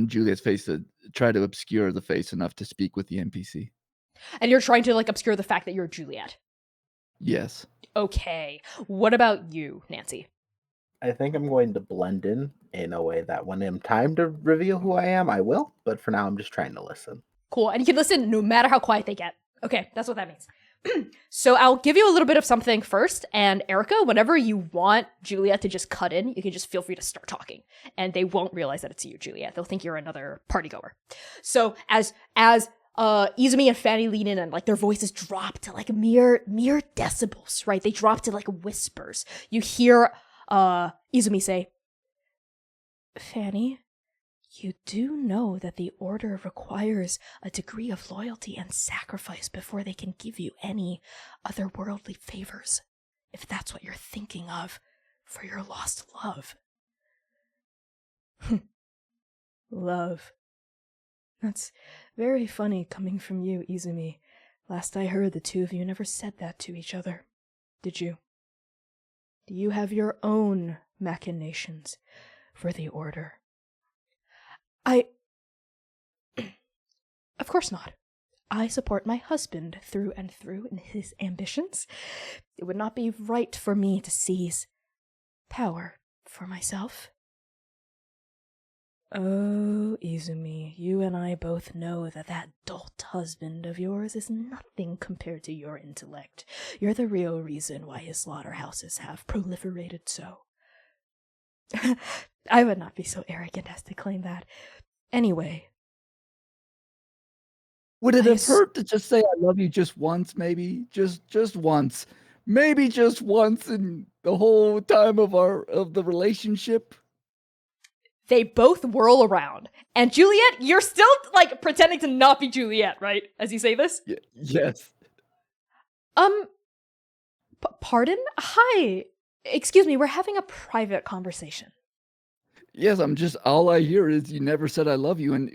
Julia's face to try to obscure the face enough to speak with the NPC. And you're trying to, like, obscure the fact that you're Juliet. Yes. Okay. What about you, Nancy? I think I'm going to blend in a way that when I'm time to reveal who I am, I will. But for now, I'm just trying to listen. Cool. And you can listen no matter how quiet they get. Okay, that's what that means. So I'll give you a little bit of something first, and Erica, whenever you want Juliet to just cut in, you can just feel free to start talking, and they won't realize that it's you, Juliet. They'll think you're another party goer. So as Izumi and Fanny lean in and, like, their voices drop to, like, mere decibels, right? They drop to, like, whispers. You hear Izumi say, Fanny, you do know that the order requires a degree of loyalty and sacrifice before they can give you any otherworldly favors, if that's what you're thinking of for your lost love. Love. That's very funny coming from you, Izumi. Last I heard, the two of you never said that to each other. Did you? Do you have your own machinations for the order? Of course not. I support my husband through and through in his ambitions. It would not be right for me to seize power for myself. Oh, Izumi, you and I both know that dolt husband of yours is nothing compared to your intellect. You're the real reason why his slaughterhouses have proliferated so. I would not be so arrogant as to claim that. Anyway. Would it have hurt to just say I love you just once, maybe? Just once. Maybe just once in the whole time of the relationship? They both whirl around. And Juliet, you're still, like, pretending to not be Juliet, right? As you say this? Yes. Pardon? Hi. Excuse me, we're having a private conversation. Yes, I'm just, all I hear is you never said I love you. And,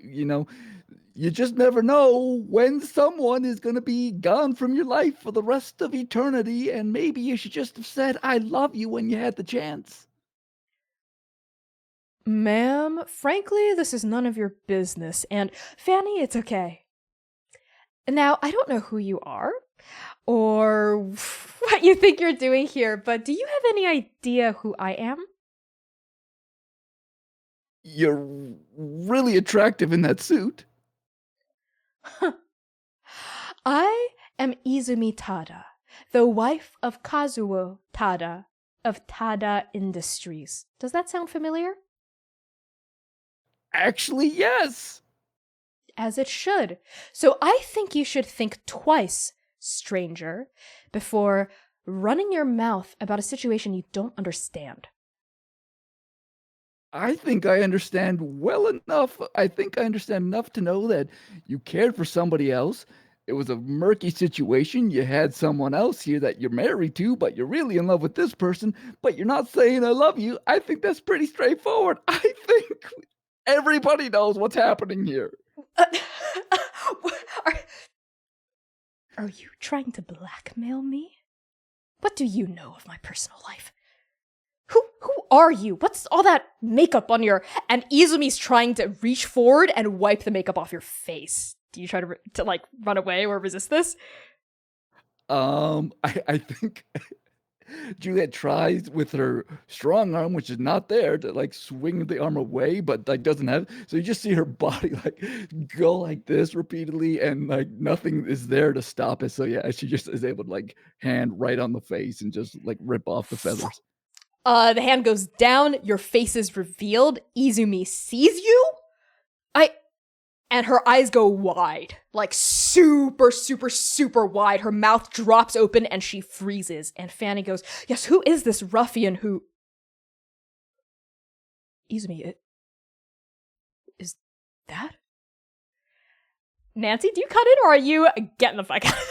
you just never know when someone is going to be gone from your life for the rest of eternity. And maybe you should just have said I love you when you had the chance. Ma'am, frankly, this is none of your business. And Fanny, it's okay. Now, I don't know who you are or what you think you're doing here, but do you have any idea who I am? You're really attractive in that suit. I am Izumi Tada, the wife of Kazuo Tada of Tada Industries. Does that sound familiar? Actually, yes. As it should. So I think you should think twice, stranger, before running your mouth about a situation you don't understand. I think I understand well enough. I think I understand enough to know that you cared for somebody else. It was a murky situation. You had someone else here that you're married to, but you're really in love with this person, but you're not saying I love you. I think that's pretty straightforward. I think everybody knows what's happening here. Are you trying to blackmail me? What do you know of my personal life? Who are you? What's all that makeup on your... And Izumi's trying to reach forward and wipe the makeup off your face. Do you try to like run away or resist this? I think Juliet tries with her strong arm, which is not there, to like swing the arm away, but like doesn't have. So you just see her body like go like this repeatedly, and like nothing is there to stop it. So yeah, she just is able to like hand right on the face and just like rip off the feathers. The hand goes down, your face is revealed, Izumi sees you, and her eyes go wide, like super, super, super wide. Her mouth drops open and she freezes, and Fanny goes, yes, who is this ruffian who... Izumi, is that? Nancy, do you cut in, or are you getting the fuck out of there?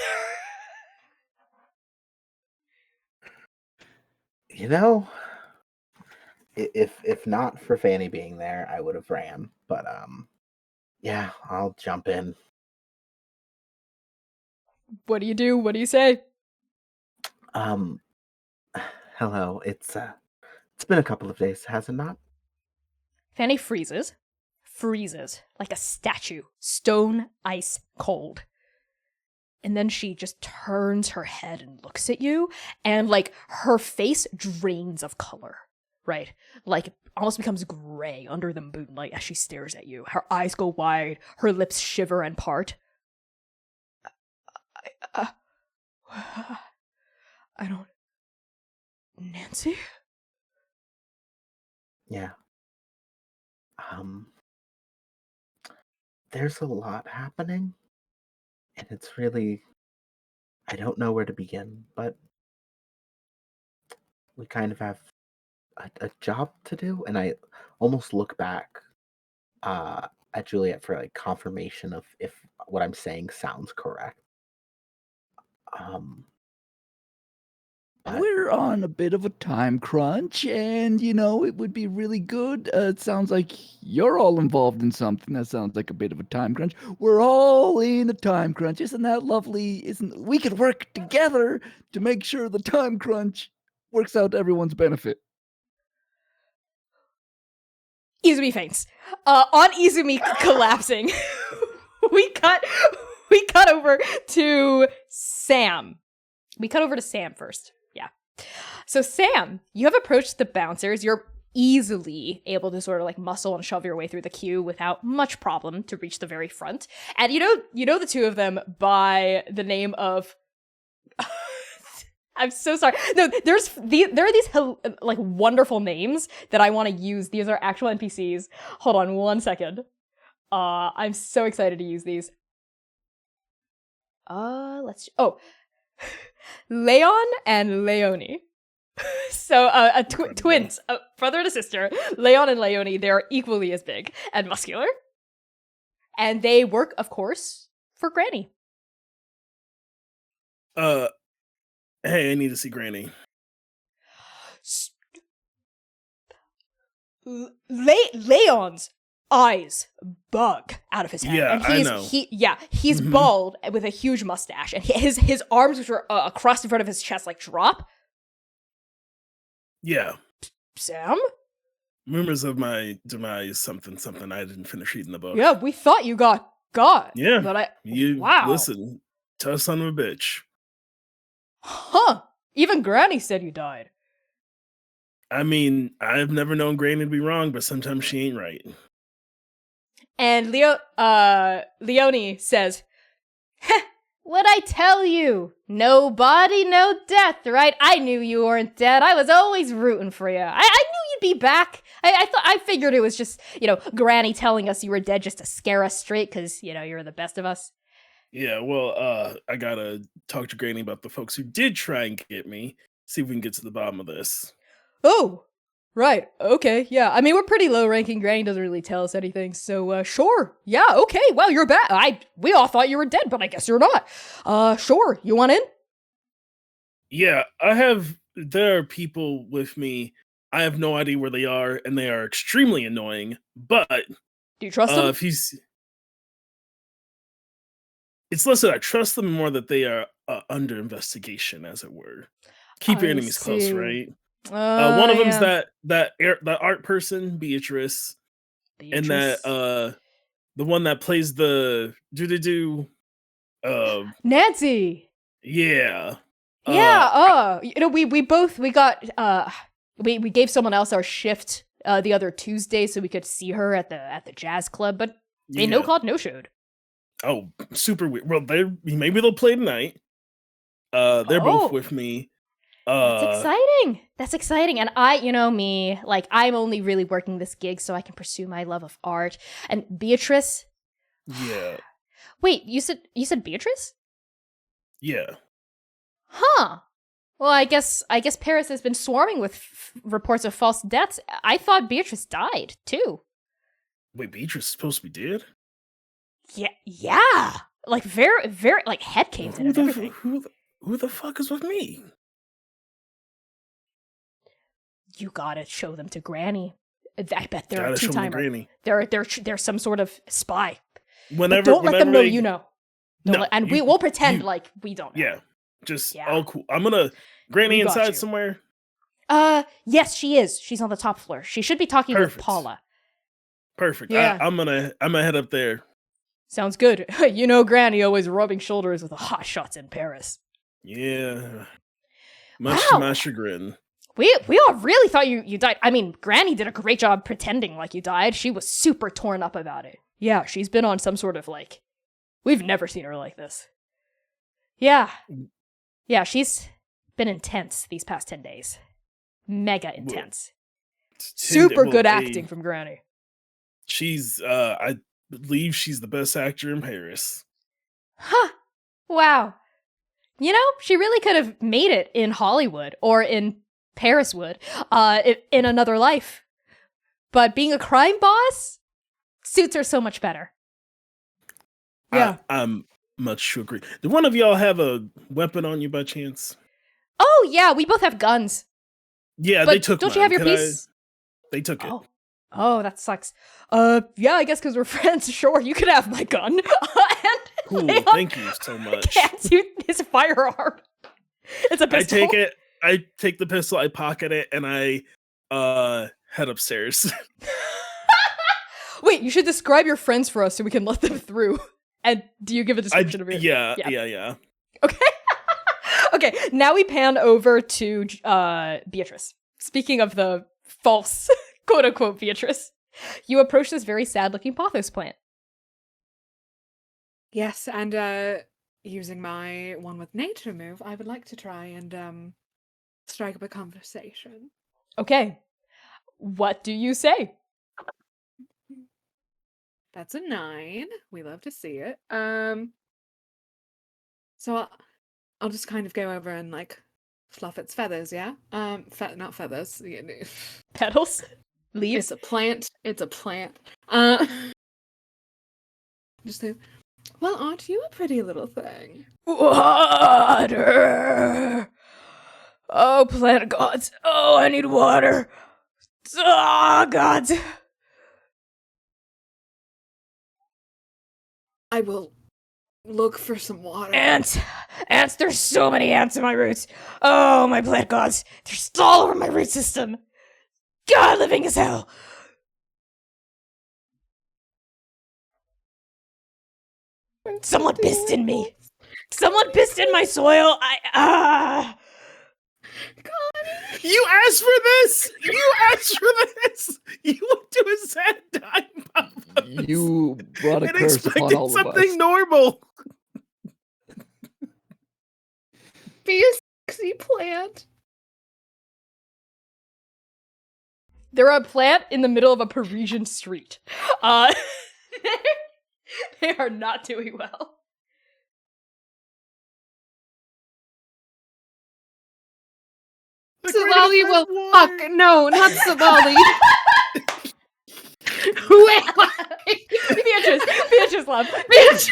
If not for Fanny being there, I would have ran. But yeah, I'll jump in. What do you do? What do you say? Hello. It's been a couple of days, has it not? Fanny freezes like a statue, stone ice cold. And then she just turns her head and looks at you, and like her face drains of color, right? Like almost becomes gray under the moonlight as she stares at you. Her eyes go wide, her lips shiver and part. I don't... Nancy? Yeah. There's a lot happening, and it's really... I don't know where to begin, but we kind of have a job to do, and I almost look back at Juliet for like confirmation of if what I'm saying sounds correct. But We're on a bit of a time crunch, and it would be really good. It sounds like you're all involved in something that sounds like a bit of a time crunch. We're all in a time crunch. Isn't that lovely? Isn't we could work together to make sure the time crunch works out to everyone's benefit. Izumi faints. On Izumi collapsing, we cut over to Sam. We cut over to Sam first. Yeah. So Sam, you have approached the bouncers. You're easily able to sort of like muscle and shove your way through the queue without much problem to reach the very front. And you know the two of them by the name of... I'm so sorry. No, there are these like wonderful names that I want to use. These are actual NPCs. Hold on 1 second. I'm so excited to use these. Leon and Leonie. So twins, brother and a sister, Leon and Leonie. They're equally as big and muscular, and they work, of course, for Granny. Hey, I need to see Granny. Leon's eyes bug out of his head, Yeah, and I know. he's Mhm. bald with a huge mustache, and his arms, which are across the front of his chest, like drop. Yeah. Sam? Rumors of my demise, something. I didn't finish reading the book. Yeah, we thought you got God. Yeah. But You listen, tough son of a bitch. Huh. Even Granny said you died. I mean, I've never known Granny to be wrong, but sometimes she ain't right. And Leonie says, what'd I tell you? No body, no death, right? I knew you weren't dead. I was always rooting for you. I knew you'd be back. I figured it was just, Granny telling us you were dead just to scare us straight because, you're the best of us. Yeah, well, I gotta talk to Granny about the folks who did try and get me. See if we can get to the bottom of this. Oh, right. Okay. Yeah. I mean, we're pretty low ranking. Granny doesn't really tell us anything. So, sure. Yeah. Okay. Well, you're back. We all thought you were dead, but I guess you're not. Sure. You want in? Yeah, there are people with me. I have no idea where they are, and they are extremely annoying. But Do you trust them? it's less that I trust them, more that they are under investigation, as it were. Keep your I enemies close, see. right? One of them's Yeah. that art person, Beatrice, and that Beatrice. the one that plays the do. Nancy. Yeah. Yeah. We gave someone else our shift the other Tuesday so we could see her at the jazz club, but they no Yeah. called, no showed. Oh, super weird. Well, maybe they'll play tonight. They're both with me. That's exciting. That's exciting. And me, like, I'm only really working this gig so I can pursue my love of art. And Beatrice. Yeah. Wait, you said Beatrice? Yeah. Huh. Well, I guess Paris has been swarming with reports of false deaths. I thought Beatrice died too. Wait, Beatrice is supposed to be dead? Yeah. Like very, very, like head caved in and everything. Who the fuck is with me? You gotta show them to Granny. I bet they're Gotta a show 'em to two-timer. Granny. They're some sort of spy. Whenever, Don't let them know they- you know. No, We'll pretend like we don't know. Yeah. Just Yeah. all cool. I'm gonna Granny We got inside you. somewhere. Yes, she is. She's on the top floor. She should be talking with Perfect. Paula. Perfect. Yeah. I'm gonna head up there. Sounds good. Granny always rubbing shoulders with the hot shots in Paris. Yeah. Much to Wow. my chagrin. We all really thought you died. I mean, Granny did a great job pretending like you died. She was super torn up about it. Yeah, she's been on some sort of we've never seen her like this. Yeah. Yeah, she's been intense these past 10 days. Mega intense. Super good acting from Granny. She's I believe she's the best actor in Paris. Huh. Wow. She really could have made it in Hollywood or in Paris would, in another life. But being a crime boss suits her so much better. Yeah. I'm much to agree. Do one of y'all have a weapon on you by chance? Oh, yeah, we both have guns. Yeah, But they took don't you mine. have your Can piece? They took it. Oh, that sucks. Yeah, I guess because we're friends, sure, you could have my gun. And Cool, Leon thank you so much. hands you his firearm. It's a pistol. I take it, I take the pistol, I pocket it, and I head upstairs. Wait, you should describe your friends for us so we can let them through. And do you give a description of your... Yeah. Okay. Okay, now we pan over to Beatrice. Speaking of the false, quote-unquote, Beatrice, you approach this very sad-looking pothos plant. Yes, and using my one with nature move, I would like to try and strike up a conversation. Okay. What do you say? That's a 9. We love to see it. So I'll just kind of go over and fluff its feathers, yeah? Not feathers. Petals? Leaves? It's a plant. It's a plant. Just say, well, aren't you a pretty little thing? Water! Oh, plant gods. Oh, I need water. Oh, gods. I will look for some water. Ants. Ants. There's so many ants in my roots. Oh, my plant gods. They're all over my root system. God, living as hell. Someone pissed in me. Someone pissed in my soil. You asked for this! You asked for this! You went to a sad time, Papa. You brought a And curse upon expected all of something us. normal. Be a sexy plant. They're a plant in the middle of a Parisian street. They are not doing well. Like, we're Savali gonna will find fuck. water. No, not Savali. Who am I? Beatrice love. Beatrice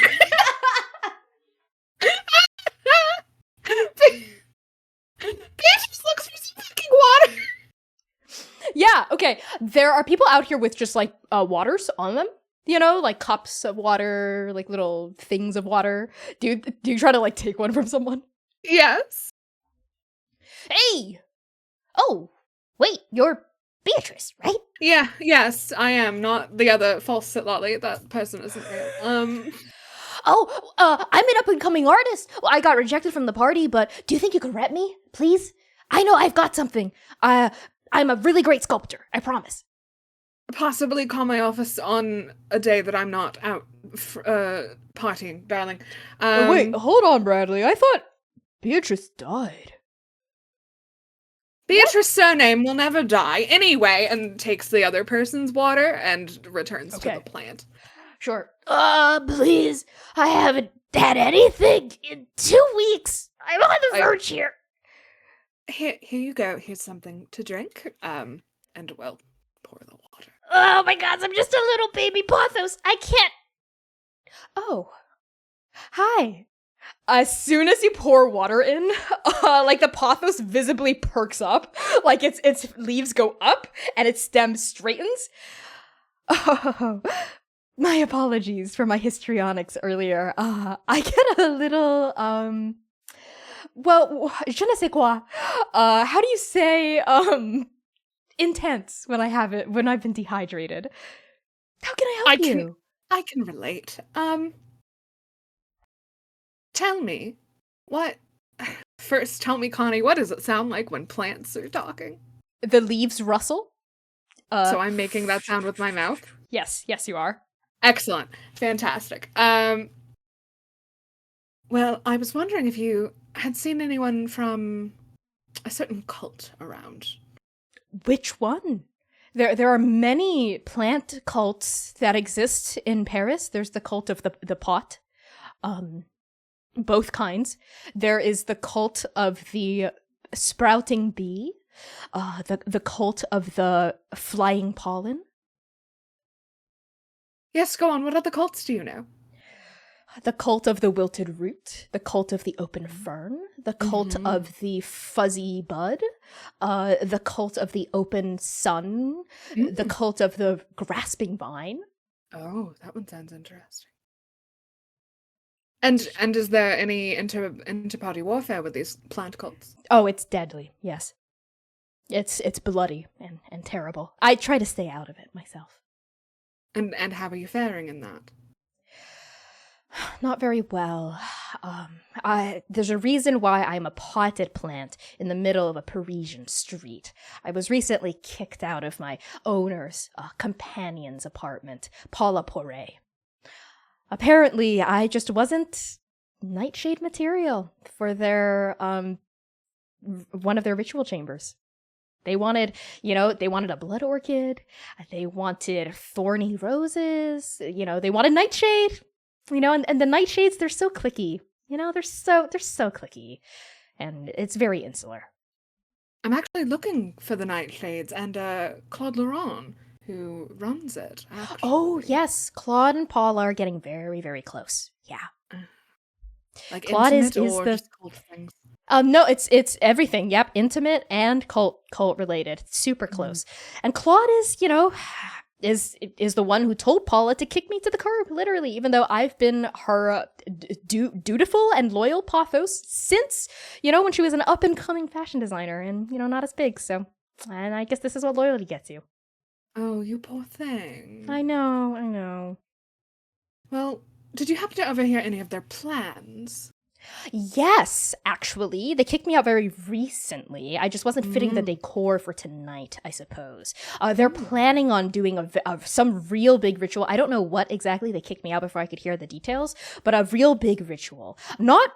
looks for some fucking water. Yeah, okay. There are people out here with just like waters on them. You know, like cups of water, like little things of water. Do you try to like take one from someone? Yes. Hey! Oh, wait, you're Beatrice, right? Yeah, yes, I am, not the other false Sitlali. That person isn't real. I'm an up-and-coming artist. Well, I got rejected from the party, but do you think you could rep me, please? I know I've got something. I'm a really great sculptor, I promise. Possibly call my office on a day that I'm not out partying, darling. Wait, hold on, Bradley. I thought Beatrice died. Beatrice's surname will never die anyway, and takes the other person's water and returns to the plant. Sure. Please. I haven't had anything in 2 weeks. I'm on the verge here. Here you go. Here's something to drink. And well, pour the water. Oh my god, I'm just a little baby Pothos. I can't. Oh. Hi. As soon as you pour water in, like the pothos visibly perks up, like its leaves go up and its stem straightens. Oh, my apologies for my histrionics earlier. I get a little well, je ne sais quoi. How do you say intense when I've been dehydrated? How can I help you? I can relate. Tell me, first tell me, Connie, what does it sound like when plants are talking? The leaves rustle. So I'm making that sound with my mouth? Yes, you are. Excellent. Fantastic. Well, I was wondering if you had seen anyone from a certain cult around. Which one? There are many plant cults that exist in Paris. There's the cult of the pot. Both kinds. There is the cult of the sprouting bee, the cult of the flying pollen. Yes, go on. What other cults do you know? The cult of the wilted root, the cult of the open fern, the cult of the fuzzy bud, the cult of the open sun, the cult of the grasping vine. Oh, that one sounds interesting. And is there any inter-party warfare with these plant cults? Oh, it's deadly, yes. It's bloody and terrible. I try to stay out of it myself. And how are you faring in that? Not very well. There's a reason why I'm a potted plant in the middle of a Parisian street. I was recently kicked out of my owner's companion's apartment, Paula Poiret. Apparently, I just wasn't nightshade material for their one of their ritual chambers. They wanted a blood orchid. They wanted thorny roses. They wanted nightshade. And the nightshades, they're so cliquey. They're so cliquey, and it's very insular. I'm actually looking for the nightshades and Claude Laurent, who runs it. Actually. Oh yes, Claude and Paula are getting very, very close. Yeah. Like Claude intimate is or the just cold things? No, it's everything. Yep, intimate and cult related. Super close. And Claude is the one who told Paula to kick me to the curb, literally, even though I've been her dutiful and loyal pothos since, when she was an up-and-coming fashion designer and, not as big, so. And I guess this is what loyalty gets you. Oh, you poor thing. I know. Well, did you happen to overhear any of their plans? Yes, actually. They kicked me out very recently. I just wasn't fitting the decor for tonight, I suppose. They're planning on doing some real big ritual. I don't know what exactly. They kicked me out before I could hear the details, but a real big ritual. Not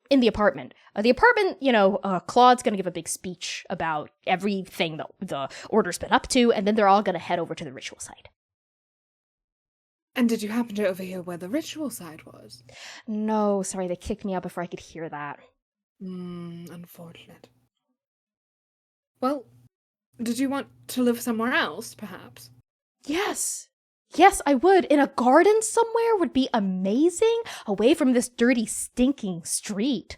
in the apartment. Claude's going to give a big speech about everything that the order's been up to, and then they're all going to head over to the ritual site. And did you happen to overhear where the ritual site was? No, sorry, they kicked me out before I could hear that. Unfortunate. Well, did you want to live somewhere else, perhaps? Yes, I would. In a garden somewhere would be amazing, away from this dirty, stinking street.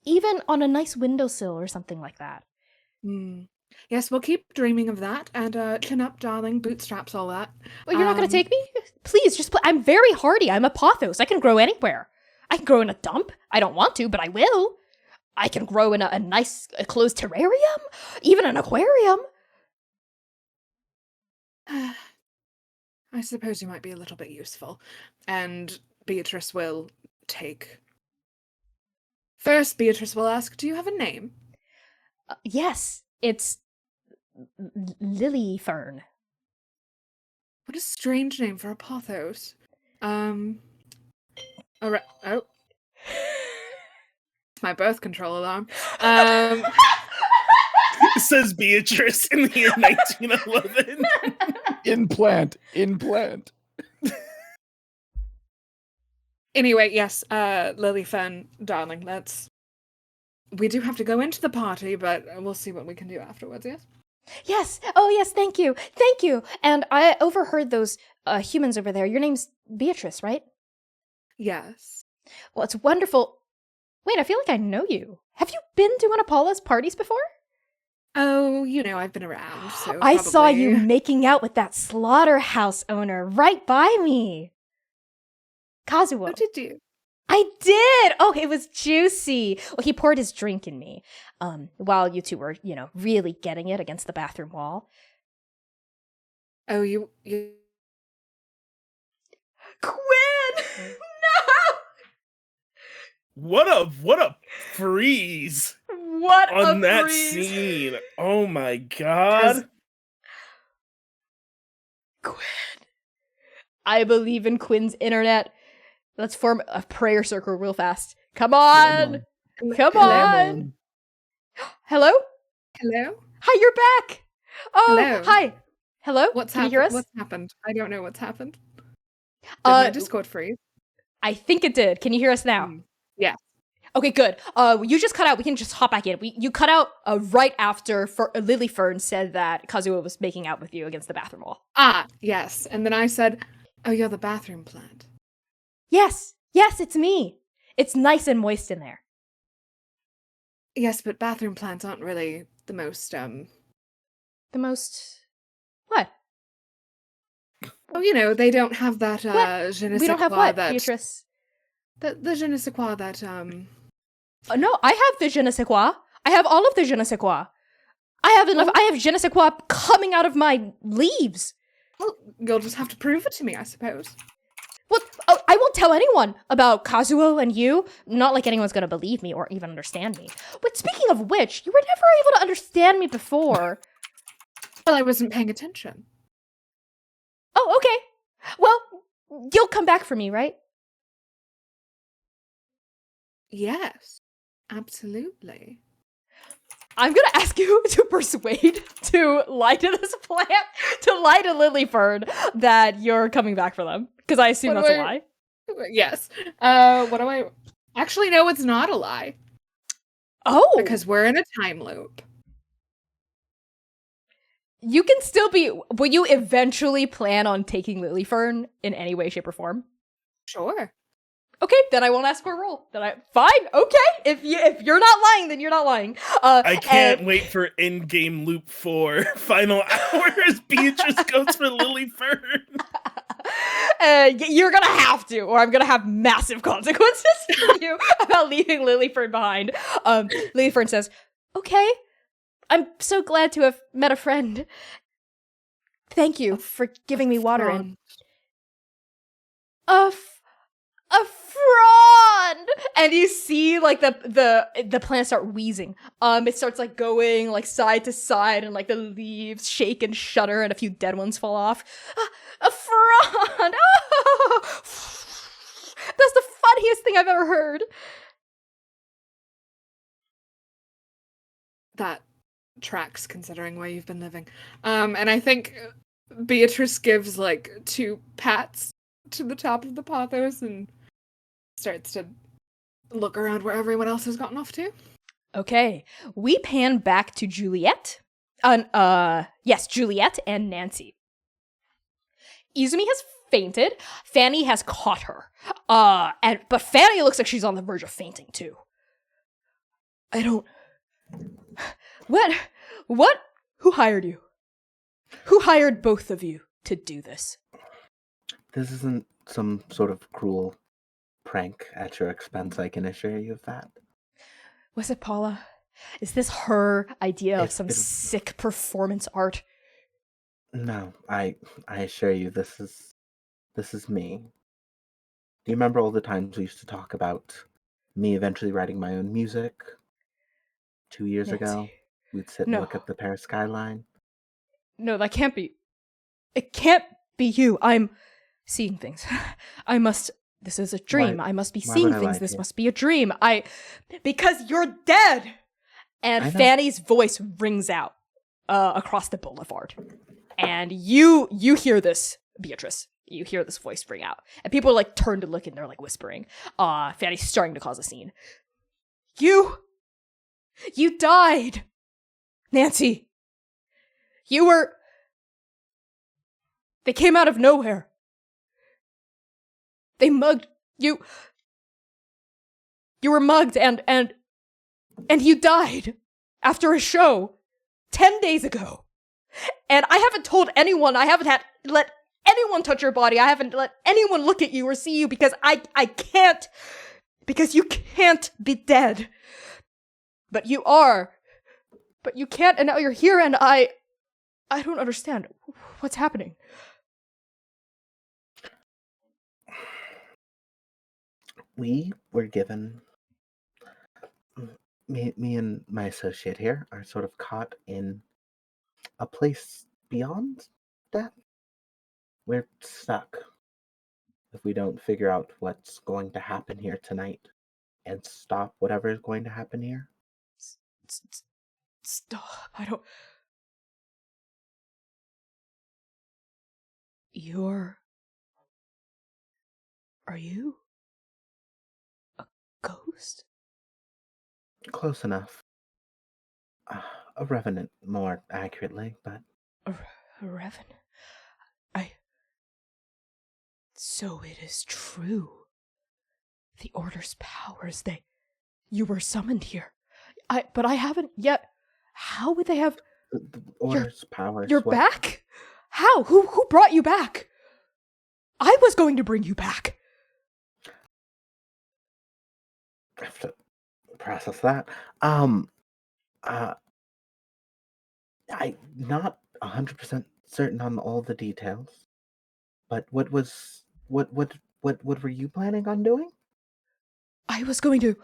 Even on a nice windowsill or something like that. Yes, we'll keep dreaming of that, and chin up, darling, bootstraps, all that. Well, you're not going to take me? Please, just I'm very hardy. I'm a pothos. I can grow anywhere. I can grow in a dump. I don't want to, but I will. I can grow in a nice closed terrarium, even an aquarium. I suppose you might be a little bit useful, and Beatrice will take. First, Beatrice will ask, do you have a name? Yes, it's Lily Fern. What a strange name for a pothos. Oh. It's my birth control alarm. Says Beatrice in the year 1911. Implant. Anyway, yes, Lily Fern, darling, we do have to go into the party, but we'll see what we can do afterwards, yes? Yes. Oh, yes, thank you. And I overheard those humans over there. Your name's Beatrice, right? Yes. Well, it's wonderful. Wait, I feel like I know you. Have you been to one of Paula's parties before? Oh, I've been around, so I saw you making out with that slaughterhouse owner right by me. Kazuo. What did you? I did! Oh, it was juicy. Well, he poured his drink in me, while you two were, really getting it against the bathroom wall. Oh, you... Quinn! No! What a freeze What on a that freeze. scene. Oh my god. Quinn. I believe in Quinn's internet. Let's form a prayer circle real fast. Come on! Come on! Hello? Hello? Hi, you're back! Oh, Hello. hi. Hello? What's Can happened? you hear us? What's happened? I don't know what's happened. Did my Discord freeze? I think it did. Can you hear us now? Yeah. Okay, good. You just cut out. We can just hop back in. You cut out right after Lily Fern said that Kazuo was making out with you against the bathroom wall. Ah, yes. And then I said, oh, you're the bathroom plant. Yes, it's me. It's nice and moist in there. Yes, but bathroom plants aren't really the most, The most... What? Oh, they don't have that, je ne We sais don't have quoi what, that... Beatrice? The je ne sais quoi that, No, I have the je ne sais quoi. I have all of the je ne sais quoi. I have enough. I have je ne sais quoi coming out of my leaves. Well, you'll just have to prove it to me, I suppose. Well, I won't tell anyone about Kazuo and you. Not like anyone's gonna believe me or even understand me. But speaking of which, you were never able to understand me before. Well, I wasn't paying attention. Oh, okay. Well, you'll come back for me, right? Yes, absolutely. I'm gonna ask you to persuade to lie to this plant, to lie to Lily Fern that you're coming back for them. Because I assume that's a lie. Yes. What do I... Actually, no, it's not a lie. Oh! Because we're in a time loop. You can still be... Will you eventually plan on taking Lily Fern in any way, shape, or form? Sure. Okay, then I won't ask for a roll. Fine. Okay, if you're not lying, then you're not lying. I can't wait for in-game loop 4 final hours. Beatrice goes for Lilyfern. You're gonna have to, or I'm gonna have massive consequences for you about leaving Lilyfern behind. Lilyfern says, "Okay, I'm so glad to have met a friend. Thank you for giving me water and a frond." And you see like the plant start wheezing. It starts like going like side to side, and like the leaves shake and shudder, and a few dead ones fall off. A frond! Oh! That's the funniest thing I've ever heard. That tracks considering where you've been living. And I think Beatrice gives like 2 pats to the top of the pothos and starts to look around where everyone else has gotten off to. Okay, we pan back to Juliet. Juliet and Nancy. Izumi has fainted. Fanny has caught her. But Fanny looks like she's on the verge of fainting too. What? Who hired you? Who hired both of you to do this? This isn't some sort of cruel prank at your expense, I can assure you of that. Was it Paula? Is this her idea of some It- sick performance art? No, I assure you this is me. Do you remember all the times we used to talk about me eventually writing my own music? 2 years ago, Nancy. we'd sit and No. look at the Paris skyline. No, that can't be. It can't be you. I'm seeing things. This is a dream. I must be why seeing would I things. lie This to you? must be a dream. Because you're dead! And I know. Fanny's voice rings out across the boulevard. And you hear this, Beatrice. You hear this voice ring out. And people like turn to look and they're like whispering. Fanny's starting to cause a scene. You died! Nancy! They came out of nowhere. They mugged you. You were mugged and you died after a show 10 days ago. And I haven't told anyone. I haven't let anyone touch your body. I haven't let anyone look at you or see you because I can't. Because you can't be dead. But you are. But you can't, and now you're here, and I don't understand. What's happening? We were given, me and my associate here are sort of caught in a place beyond death. We're stuck if we don't figure out what's going to happen here tonight and stop whatever is going to happen here. Stop. Are you a ghost? Close enough. A revenant, more accurately, but A revenant? So it is true. The Order's powers, you were summoned here. But I haven't yet. How would they have? the Order's powers. You're back? How? Who brought you back? I was going to bring you back. I have to process that. I'm not 100% certain on all the details, but what were you planning on doing? I was going to.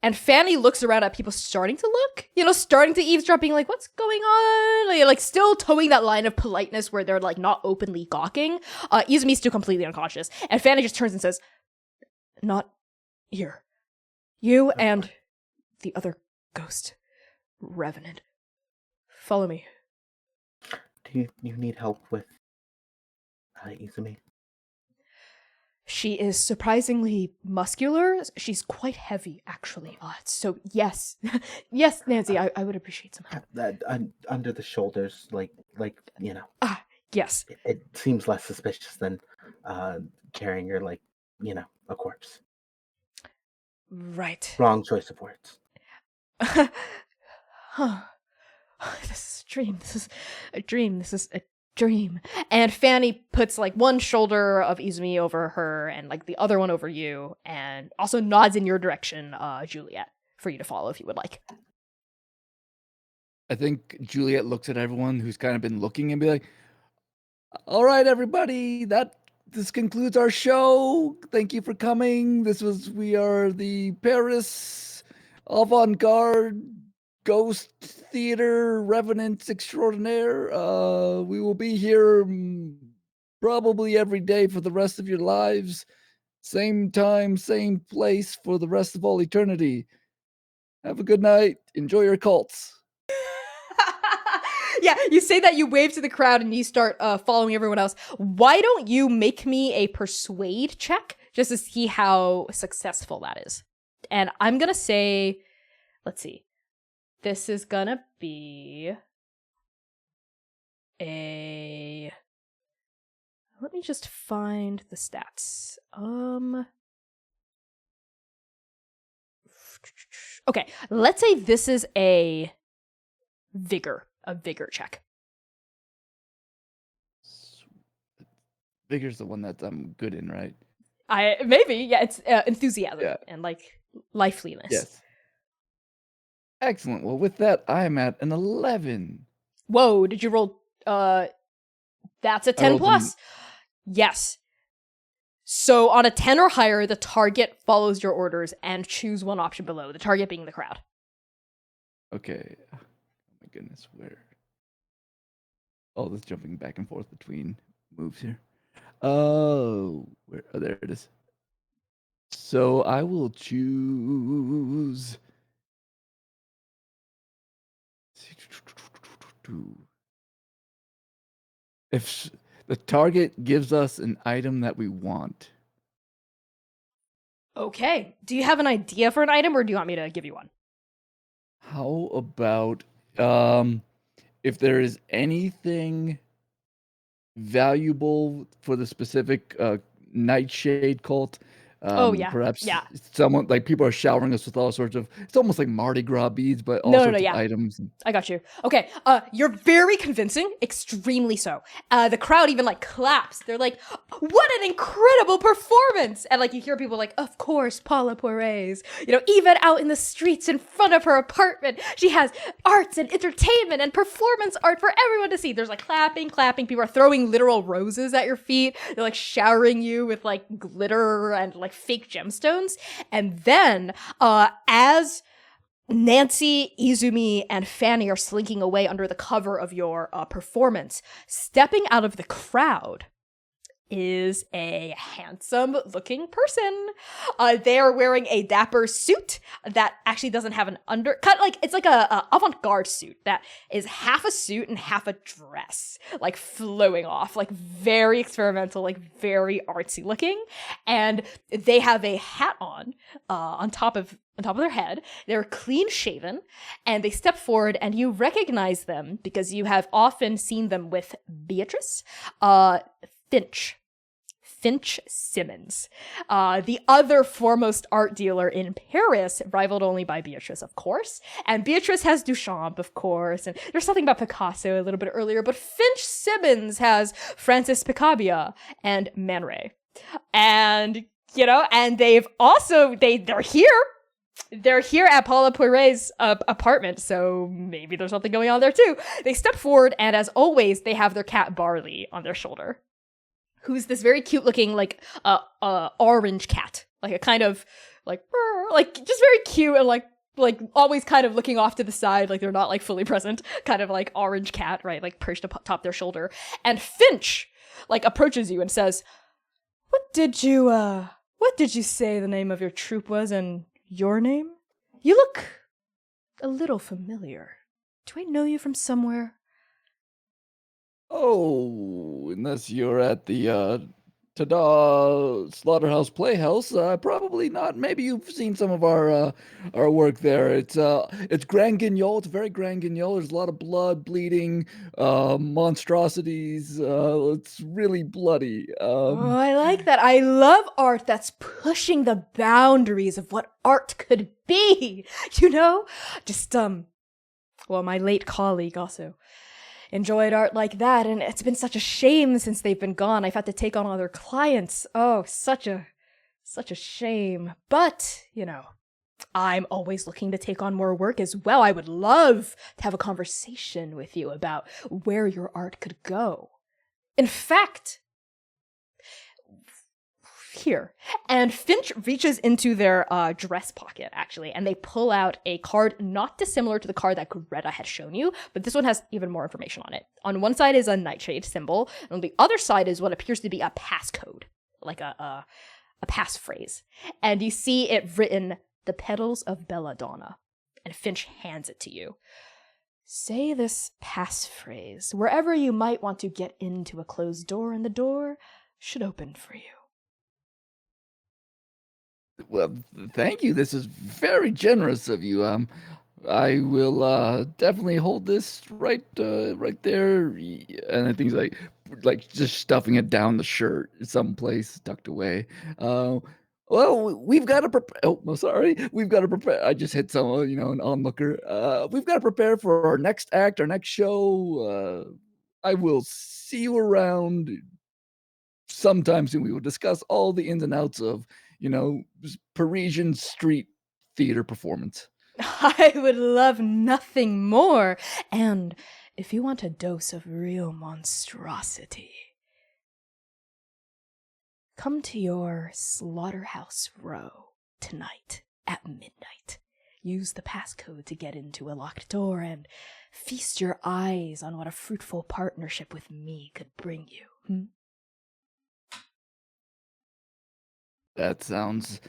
And Fanny looks around at people starting to look, starting to eavesdrop, being like, what's going on? Like still towing that line of politeness where they're like not openly gawking. Izumi's still completely unconscious. And Fanny just turns and says, not here. You and the other ghost, Revenant. Follow me. Do you need help with Izumi? She is surprisingly muscular. She's quite heavy, actually. So yes, yes, Nancy, I would appreciate some help. Under the shoulders, like Yes. It seems less suspicious than carrying her like a corpse. Right. Wrong choice of words. Huh. This is a dream. This is a dream. This is a dream. And Fanny puts like one shoulder of Izumi over her and like the other one over you, and also nods in your direction, Juliet, for you to follow if you would like. I think Juliet looks at everyone who's kind of been looking and be like, all right, everybody, this concludes our show. Thank you for coming. We are the Paris Avant-Garde Ghost Theater Revenant Extraordinaire. We will be here probably every day for the rest of your lives. Same time, same place for the rest of all eternity. Have a good night. Enjoy your cults. Yeah, you say that, you wave to the crowd, and you start following everyone else. Why don't you make me a persuade check just to see how successful that is? And I'm going to say, let's see. This is going to be a... Let me just find the stats. Okay, let's say this is a vigor check. Vigor's the one that I'm good in, right? It's enthusiasm and like liveliness. Yes. Excellent. Well, with that, I'm at an 11. Whoa, did you roll that's a 10 plus? Yes. So on a 10 or higher, the target follows your orders and choose one option below, the target being the crowd. Okay. Oh my goodness, where? Oh, this jumping back and forth between moves here. Oh, there it is. So I will choose. If the target gives us an item that we want. Okay. Do you have an idea for an item, or do you want me to give you one? How about if there is anything valuable for the specific Nightshade cult? Perhaps someone, like, people are showering us with all sorts of, it's almost like Mardi Gras beads, but all sorts of items. I got you. Okay, you're very convincing, extremely so. The crowd even like claps. They're like, "What an incredible performance!" And like you hear people like, "Of course, Paula Poiret's. Even out in the streets in front of her apartment, she has arts and entertainment and performance art for everyone to see." There's like clapping. People are throwing literal roses at your feet. They're like showering you with like glitter and like fake gemstones. And then, as Nancy, Izumi, and Fanny are slinking away under the cover of your performance, stepping out of the crowd is a handsome-looking person. They are wearing a dapper suit that actually doesn't have an undercut. Like, it's like a avant-garde suit that is half a suit and half a dress, like flowing off, like very experimental, like very artsy looking. And they have a hat on top of their head. They're clean shaven, and they step forward, and you recognize them because you have often seen them with Beatrice, Finch Simmons, the other foremost art dealer in Paris, rivaled only by Beatrice, of course. And Beatrice has Duchamp, of course, and there's something about Picasso a little bit earlier, but Finch Simmons has Francis Picabia and Man Ray. And, and they've also, they're here. They're here at Paula Poiret's apartment, so maybe there's something going on there too. They step forward, and as always, they have their cat Barley on their shoulder, who's this very cute looking, like, orange cat. Like a kind of, like just very cute and like always kind of looking off to the side, like they're not like fully present, kind of like orange cat, right? Like perched atop their shoulder. And Finch, like, approaches you and says, What did you say the name of your troupe was, and your name? You look a little familiar. Do I know you from somewhere? Oh, unless you're at the Ta-da! Slaughterhouse Playhouse. Probably not. Maybe you've seen some of our work there. It's Grand Guignol. It's very Grand Guignol. There's a lot of blood, bleeding, monstrosities. It's really bloody. Oh, I like that. I love art that's pushing the boundaries of what art could be. You know? Just, well, my late colleague also enjoyed art like that, and it's been such a shame since they've been gone. I've had to take on other clients. Oh, such a shame. But, you know, I'm always looking to take on more work as well. I would love to have a conversation with you about where your art could go. In fact, here. And Finch reaches into their dress pocket, actually, and they pull out a card not dissimilar to the card that Greta had shown you, but this one has even more information on it. On one side is a nightshade symbol, and on the other side is what appears to be a passcode, like a passphrase. And you see it written, "The Petals of Belladonna," and Finch hands it to you. Say this passphrase wherever you might want to get into a closed door, and the door should open for you. Well, thank you. This is very generous of you. I will definitely hold this right there. And I think like just stuffing it down the shirt someplace tucked away. Well, we've got to prepare. Oh, no, sorry. We've got to prepare. I just hit some, an onlooker. We've got to prepare for our next act, our next show. I will see you around sometime soon. We will discuss all the ins and outs of, Parisian street theater performance. I would love nothing more. And if you want a dose of real monstrosity, come to your Slaughterhouse Row tonight at midnight. Use the passcode to get into a locked door and feast your eyes on what a fruitful partnership with me could bring you. That sounds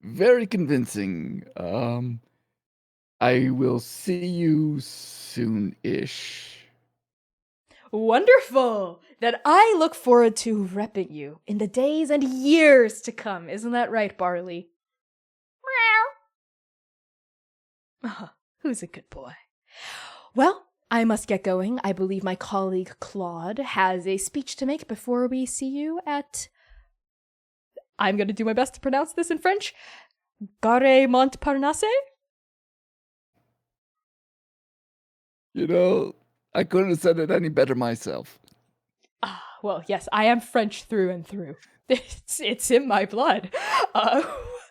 very convincing. I will see you soon-ish. Wonderful! Then I look forward to repping you in the days and years to come. Isn't that right, Barley? Meow. Who's a good boy? Well, I must get going. I believe my colleague Claude has a speech to make before we see you at... I'm going to do my best to pronounce this in French. Gare Montparnasse? I couldn't have said it any better myself. Well, yes, I am French through and through. It's in my blood.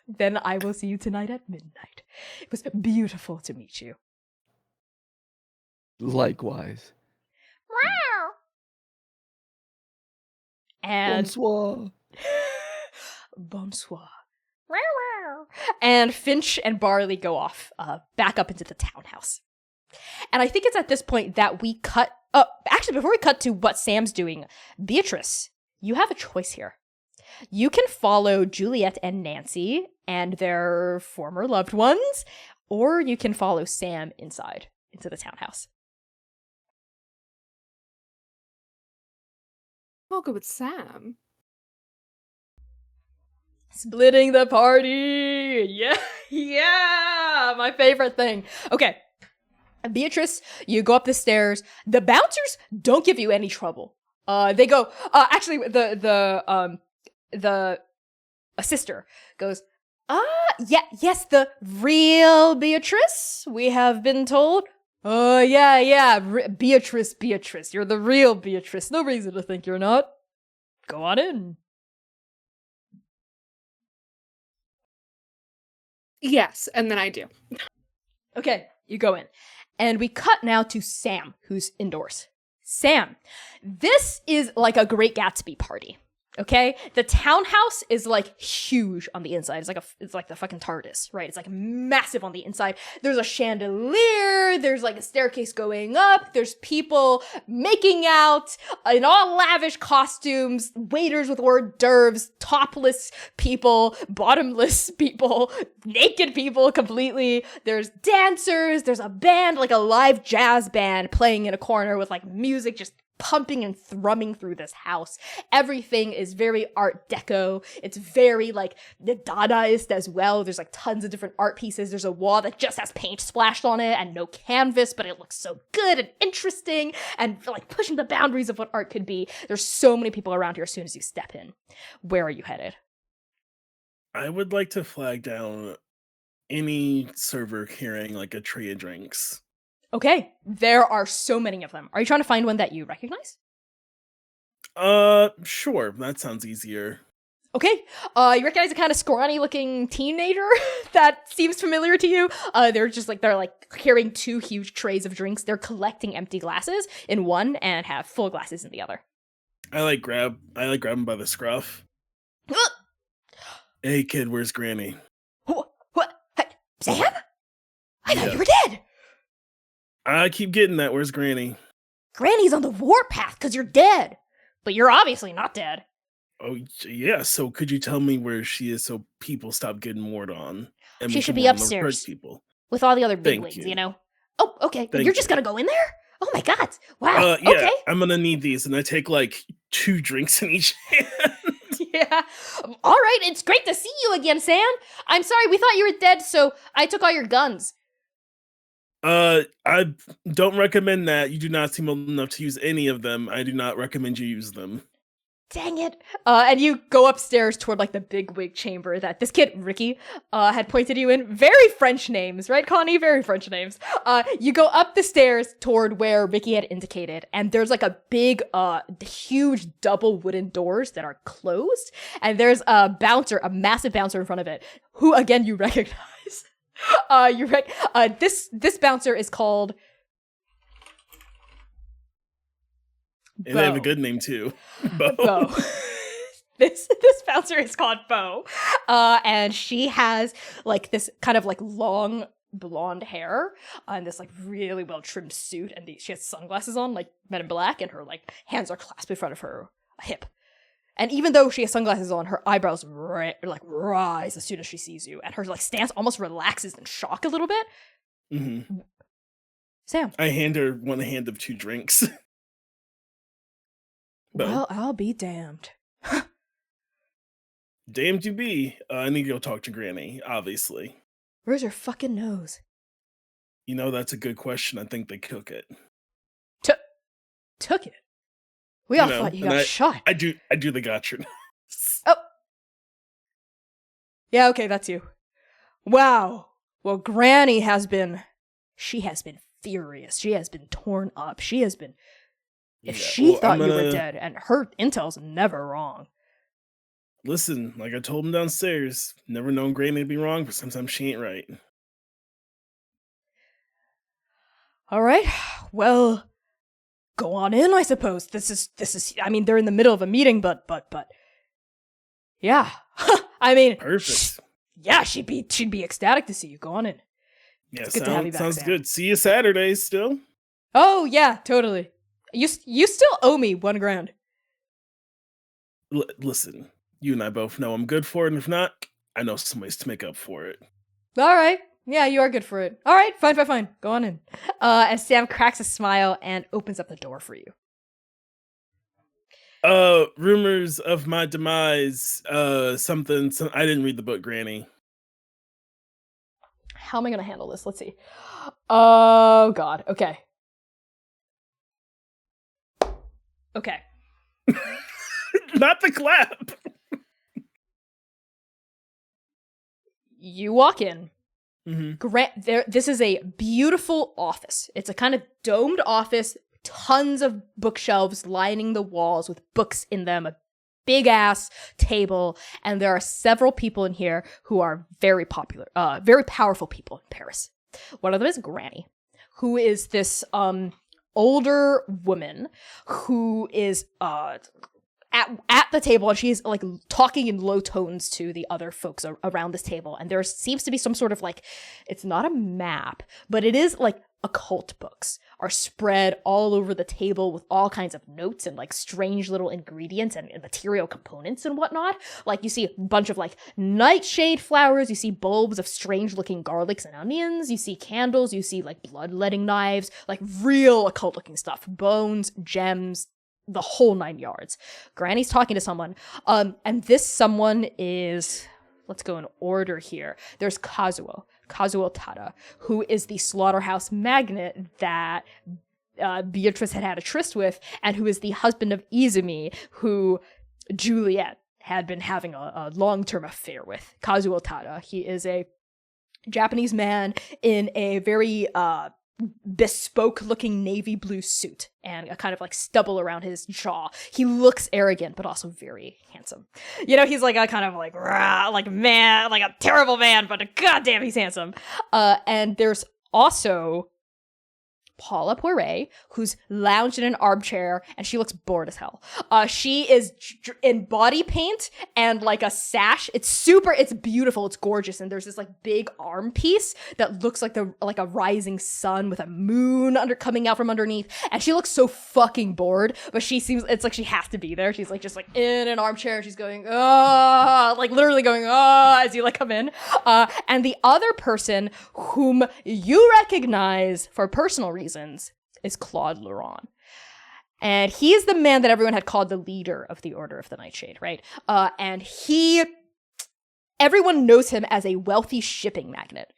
Then I will see you tonight at midnight. It was beautiful to meet you. Likewise. Wow. And Bonsoir. Bonsoir. And Finch and Barley go off, back up into the townhouse. And I think it's at this point that we cut... actually, before we cut to what Sam's doing, Beatrice, you have a choice here. You can follow Juliet and Nancy and their former loved ones, or you can follow Sam inside, into the townhouse. I'll go with Sam. Splitting the party! Yeah! My favorite thing. Okay. Beatrice, you go up the stairs. The bouncers don't give you any trouble. They go, actually, the sister goes, yes, the real Beatrice, we have been told. Oh, yeah, Beatrice, you're the real Beatrice. No reason to think you're not. Go on in. Yes, and then I do. Okay, you go in. And we cut now to Sam, who's indoors. Sam, this is like a Great Gatsby party, okay? The townhouse is like huge on the inside. It's like the fucking TARDIS, right? It's like massive on the inside. There's a chandelier. There's like a staircase going up. There's people making out in all lavish costumes, waiters with hors d'oeuvres, topless people, bottomless people, naked people completely. There's dancers. There's a band, like a live jazz band playing in a corner with like music just pumping and thrumming through this house. Everything is very Art Deco. It's very like the Dadaist as well. There's like tons of different art pieces. There's a wall that just has paint splashed on it and no canvas, but it looks so good and interesting and like pushing the boundaries of what art could be. There's so many people around here as soon as you step in. Where are you headed? I would like to flag down any server carrying like a tray of drinks. Okay, there are so many of them. Are you trying to find one that you recognize? Sure. That sounds easier. Okay, you recognize a kind of scrawny looking teenager that seems familiar to you. They're carrying 2 huge trays of drinks. They're collecting empty glasses in one and have full glasses in the other. I grab him by the scruff. Hey kid, where's Granny? What? Hey, Sam? I thought Yeah. you were dead. I keep getting that. Where's Granny? Granny's on the warpath because you're dead. But you're obviously not dead. Oh yeah. So could you tell me where she is so people stop getting warred on? And She we should can be warn the upstairs. first people. With all the other Thank bigwigs, you. you know? Oh, okay. Thank You're just you. gonna go in there? Oh my god. Wow. Yeah. Okay. I'm gonna need these, and I take like 2 drinks in each hand. Yeah. All right. It's great to see you again, Sam. I'm sorry. We thought you were dead, so I took all your guns. I don't recommend that. You do not seem old enough to use any of them. I do not recommend you use them. Dang it. And you go upstairs toward like the bigwig chamber that this kid, Ricky, had pointed you in. Very French names, right, Connie? Very French names. You go up the stairs toward where Ricky had indicated, and there's like a big, huge double wooden doors that are closed, and there's a massive bouncer in front of it, who again you recognize. This bouncer is called And they have a Bo. good name too. Bo. Bo. This bouncer is called Bo. And she has like this kind of like long blonde hair and this like really well trimmed suit, and she has sunglasses on, like Men in Black, and her like hands are clasped in front of her hip. And even though she has sunglasses on, her eyebrows rise as soon as she sees you, and her like stance almost relaxes in shock a little bit. Mm-hmm. Sam. I hand her one hand of 2 drinks. Bo. Well, I'll be damned. Damned you be. I need to go talk to Granny, obviously. Where's her fucking nose? You know, that's a good question. I think they cook it. Took it. We all You know, thought you and got shot. I do the gotcha. Oh. Yeah, okay, that's you. Wow. Well, Granny has been furious. She has been torn up. She has been, if she thought you were dead, and her intel's never wrong. Listen, like I told him downstairs, never known Granny to be wrong, but sometimes she ain't right. All right. Well, go on in, I suppose. This is I mean, they're in the middle of a meeting, but yeah. I mean, Perfect. yeah, she'd be ecstatic to see you. Go on in. Yeah, It's good to have you back, sounds Sam. good. See you Saturdays still. Oh, yeah, totally. You still owe me $1,000. Listen, you and I both know I'm good for it, and if not, I know some ways to make up for it. All right. Yeah, you are good for it. All right, fine. Go on in. And Sam cracks a smile and opens up the door for you. Rumors of my demise, something I didn't read the book, Granny. How am I going to handle this? Let's see. Oh, God. Okay. Okay. Not the clap. You walk in. Mm-hmm. This is a beautiful office. It's a kind of domed office, tons of bookshelves lining the walls with books in them, a big ass table, and there are several people in here who are very popular, very powerful people in Paris. One of them is Granny, who is this older woman who is at the table, and she's like talking in low tones to the other folks around this table. And there seems to be some sort of like, it's not a map, but it is like occult books are spread all over the table with all kinds of notes and like strange little ingredients and material components and whatnot. Like you see a bunch of like nightshade flowers, you see bulbs of strange looking garlics and onions, you see candles, you see like bloodletting knives, like real occult looking stuff, bones, gems, the whole 9 yards. Granny's talking to someone, and this someone is, let's go in order here. There's Kazuo Tada, who is the slaughterhouse magnate that Beatrice had a tryst with, and who is the husband of Izumi, who Juliet had been having a long-term affair with. Kazuo Tada. He is a Japanese man in a very bespoke looking navy blue suit and a kind of like stubble around his jaw. He looks arrogant but also very handsome. You know, he's like a kind of like rah, like man, like a terrible man, but goddamn he's handsome. And there's also Paula Poiret, who's lounged in an armchair, and she looks bored as hell. She is in body paint and like a sash. It's beautiful, it's gorgeous, and there's this like big arm piece that looks like a rising sun with a moon coming out from underneath, and she looks so fucking bored, but it's like she has to be there. She's like just like in an armchair, she's going, like literally going, as you like come in. And the other person whom you recognize for personal reasons is Claude Laurent. And he's the man that everyone had called the leader of the Order of the Nightshade, right? And everyone knows him as a wealthy shipping magnate.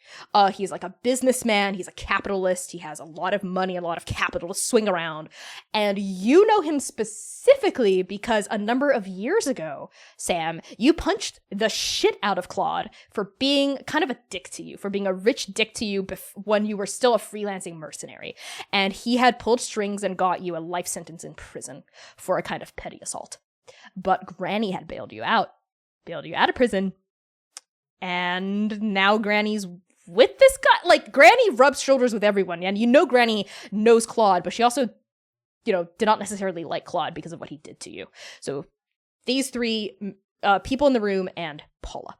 He's like a businessman, he's a capitalist, he has a lot of money, a lot of capital to swing around. And you know him specifically because a number of years ago, Sam, you punched the shit out of Claude for being kind of a dick to you, for being a rich dick to you when you were still a freelancing mercenary. And he had pulled strings and got you a life sentence in prison for a kind of petty assault. But Granny had bailed you out of prison. And now Granny's with this guy. Like, Granny rubs shoulders with everyone. And you know Granny knows Claude, but she also, did not necessarily like Claude because of what he did to you. So these three people in the room and Paula.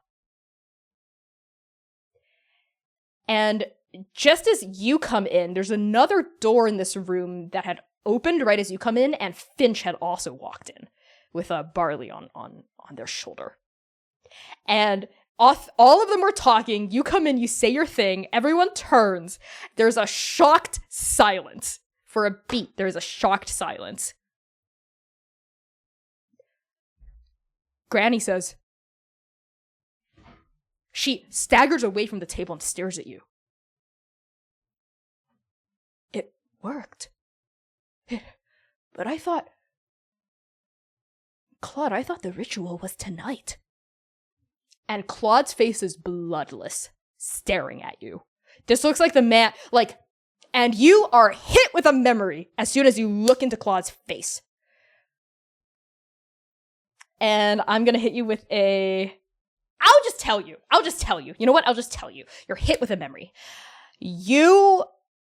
And just as you come in, there's another door in this room that had opened right as you come in, and Finch had also walked in with a barley on their shoulder. And all of them are talking. You come in, you say your thing. Everyone turns. There's a shocked silence. For a beat, there's a shocked silence. Granny says, she staggers away from the table and stares at you. It worked. But I thought, Claude, I thought the ritual was tonight. And Claude's face is bloodless, staring at you. This looks like the man, and you are hit with a memory as soon as you look into Claude's face. And I'm gonna hit you with I'll just tell you. You know what? I'll just tell you. You're hit with a memory. You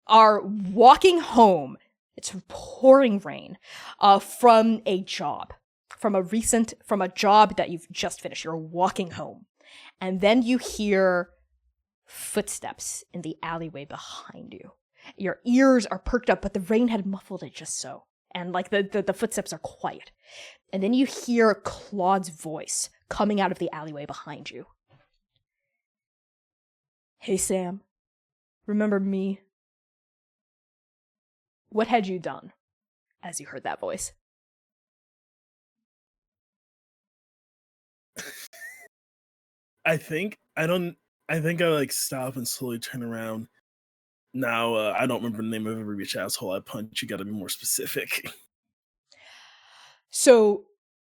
are walking home. It's pouring rain, from a job. From a job that you've just finished. You're walking home. And then you hear footsteps in the alleyway behind you. Your ears are perked up, but the rain had muffled it just so. And the footsteps are quiet. And then you hear Claude's voice coming out of the alleyway behind you. Hey, Sam. Remember me? What had you done as you heard that voice? I think I stop and slowly turn around. Now, I don't remember the name of every bitch asshole I punch. You gotta be more specific. So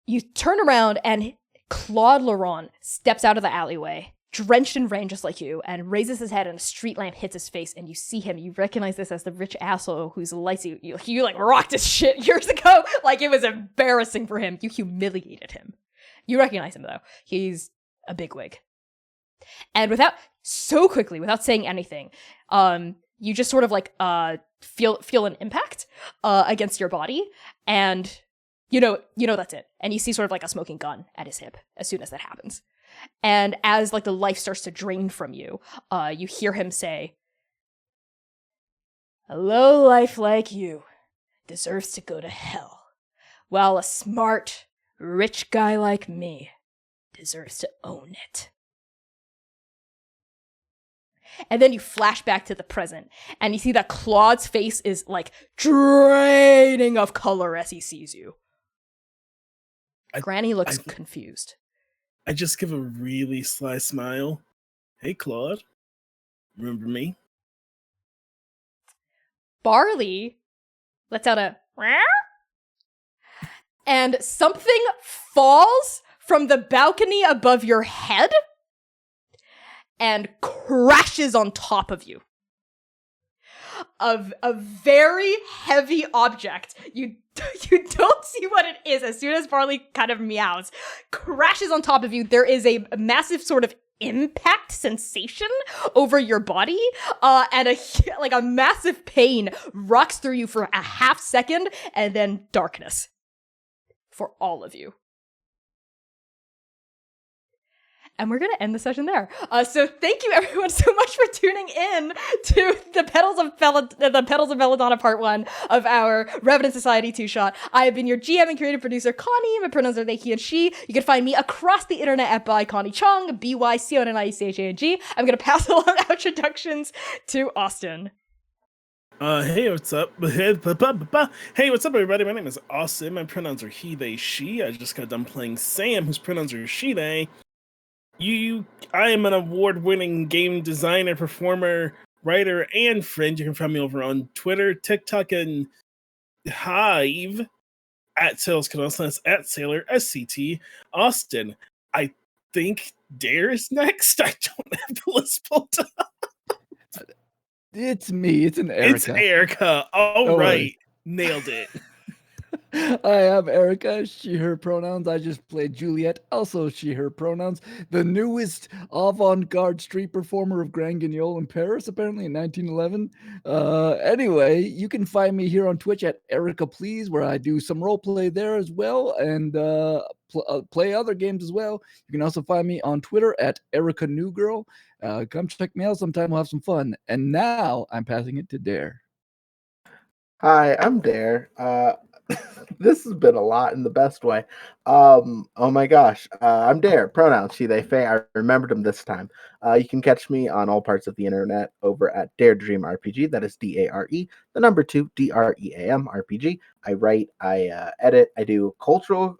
you turn around and Claude Laurent steps out of the alleyway, drenched in rain just like you, and raises his head and a street lamp hits his face, and you see him. You recognize this as the rich asshole who's lights you rocked his shit years ago. It was embarrassing for him. You humiliated him. You recognize him though. He's a bigwig. And without saying anything, you just sort of feel an impact against your body, and You know that's it. And you see sort of like a smoking gun at his hip as soon as that happens. And as like the life starts to drain from you, you hear him say, "A low life like you deserves to go to hell, while a smart, rich guy like me deserves to own it." And then you flash back to the present, and you see that Claude's face is like draining of color as he sees you. Granny looks confused. I just give a really sly smile. "Hey, Claude. Remember me?" Barley lets out a and something falls from the balcony above your head and crashes on top of you. A very heavy object. You don't see what it is as soon as Barley kind of meows. Crashes on top of you. There is a massive sort of impact sensation over your body, and a massive pain rocks through you for a half second, and then darkness for all of you. And we're going to end the session there. So thank you everyone so much for tuning in to the Petals of Belladonna Part 1 of our Revenant Society 2-shot. I have been your GM and creative producer, Connie. My pronouns are they, he, and she. You can find me across the internet at by Connie Chong, BYCONNIECHANG. I'm going to pass along our introductions to Austin. Hey, what's up? Hey, what's up, everybody? My name is Austin. My pronouns are he, they, she. I just got done playing Sam, whose pronouns are she, they. I am an award-winning game designer, performer, writer, and friend. You can find me over on Twitter, TikTok, and Hive at Sales Canals. That's at Sailor SCT Austin. I think Dare is next. I don't have the list pulled up. It's me. It's Erica. It's Erica. All right. Nailed it. I have Erica, she, her pronouns. I just played Juliet, also she, her pronouns. The newest avant-garde street performer of Grand Guignol in Paris, apparently in 1911. Anyway, you can find me here on Twitch at Erica Please, where I do some role play there as well, and play other games as well. You can also find me on Twitter at Erica Newgirl. Come check me out sometime, we'll have some fun. And now I'm passing it to Dare. Hi, I'm Dare. This has been a lot in the best way. Oh my gosh. I'm Dare. Pronouns she, they, they. I remembered them this time. You can catch me on all parts of the internet over at Dare Dream RPG. That is DARE, the number 2, DREAM RPG. I write, I edit, I do cultural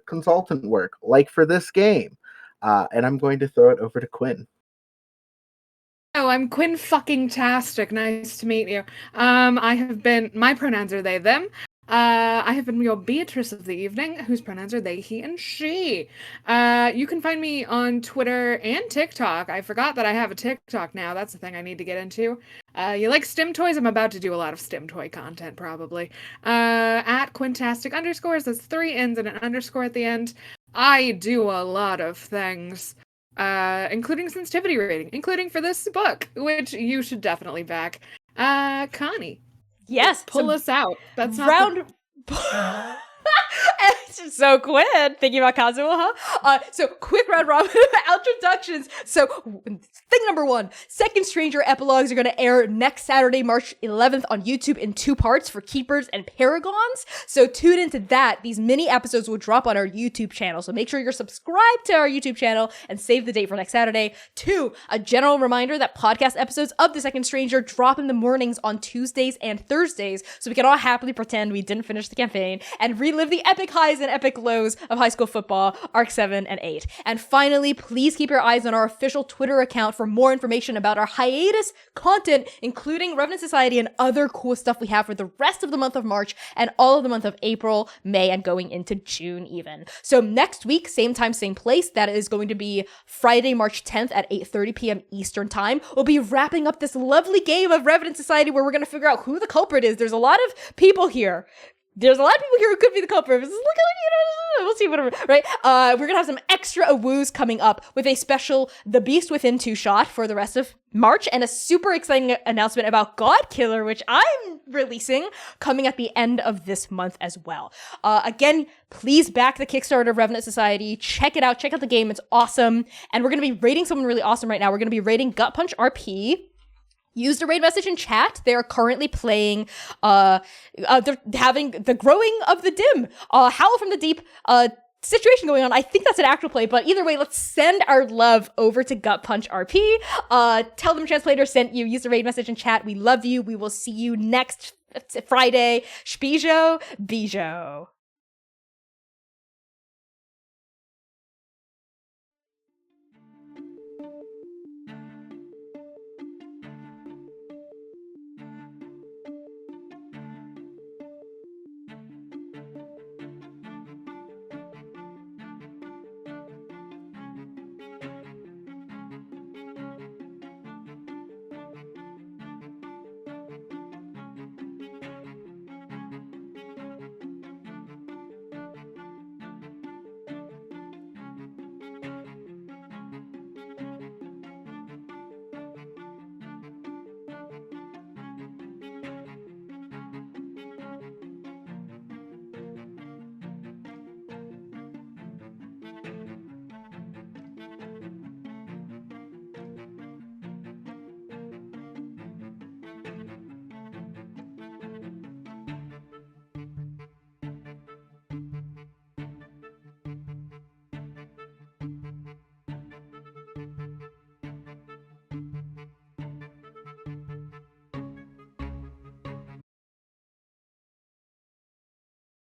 consultant work, like for this game. And I'm going to throw it over to Quinn. Oh, I'm Quinn fucking Tastic. Nice to meet you. My pronouns are they, them. I have been your Beatrice of the evening, whose pronouns are they, he, and she. You can find me on Twitter and TikTok. I forgot that I have a TikTok now. That's the thing I need to get into. You like STEM toys? I'm about to do a lot of STEM toy content, probably. At Quintastic _. That's 3 N's and an underscore at the end. I do a lot of things. Including sensitivity rating, including for this book, which you should definitely back. Connie. Yes. Pull us out. That's not round. So Quinn, thinking about Kazuo, huh? So quick round robin introductions. So thing number 1, Second Stranger epilogues are going to air next Saturday, March 11th on YouTube in 2 parts for Keepers and Paragons. So tune into that. These mini episodes will drop on our YouTube channel. So make sure you're subscribed to our YouTube channel and save the date for next Saturday. 2, a general reminder that podcast episodes of The Second Stranger drop in the mornings on Tuesdays and Thursdays. So we can all happily pretend we didn't finish the campaign and relive the epic highs and epic lows of high school football, Arc 7 and 8. And finally, please keep your eyes on our official Twitter account for more information about our hiatus content, including Revenant Society and other cool stuff we have for the rest of the month of March and all of the month of April, May, and going into June even. So next week, same time, same place. That is going to be Friday, March 10th at 8:30 p.m. Eastern time. We'll be wrapping up this lovely game of Revenant Society where we're going to figure out who the culprit is. There's a lot of people here. there's a lot of people here who could be the culprit. Look at, we'll see, whatever, right? We're gonna have some extra awoos coming up with a special The Beast Within 2-shot for the rest of March, and a super exciting announcement about God Killer, which I'm releasing, coming at the end of this month as well. Again, please back the Kickstarter of Revenant Society. Check it out. Check out the game. It's awesome. And we're gonna be rating someone really awesome right now. We're gonna be rating Gut Punch RP. Use the raid message in chat. They are currently playing, they're having the Growing of the Dim, Howl from the Deep, situation going on. I think that's an actual play, but either way, let's send our love over to Gut Punch RP. Tell them Translator sent you. Use the raid message in chat. We love you. We will see you next Friday. Spijo, Bijo.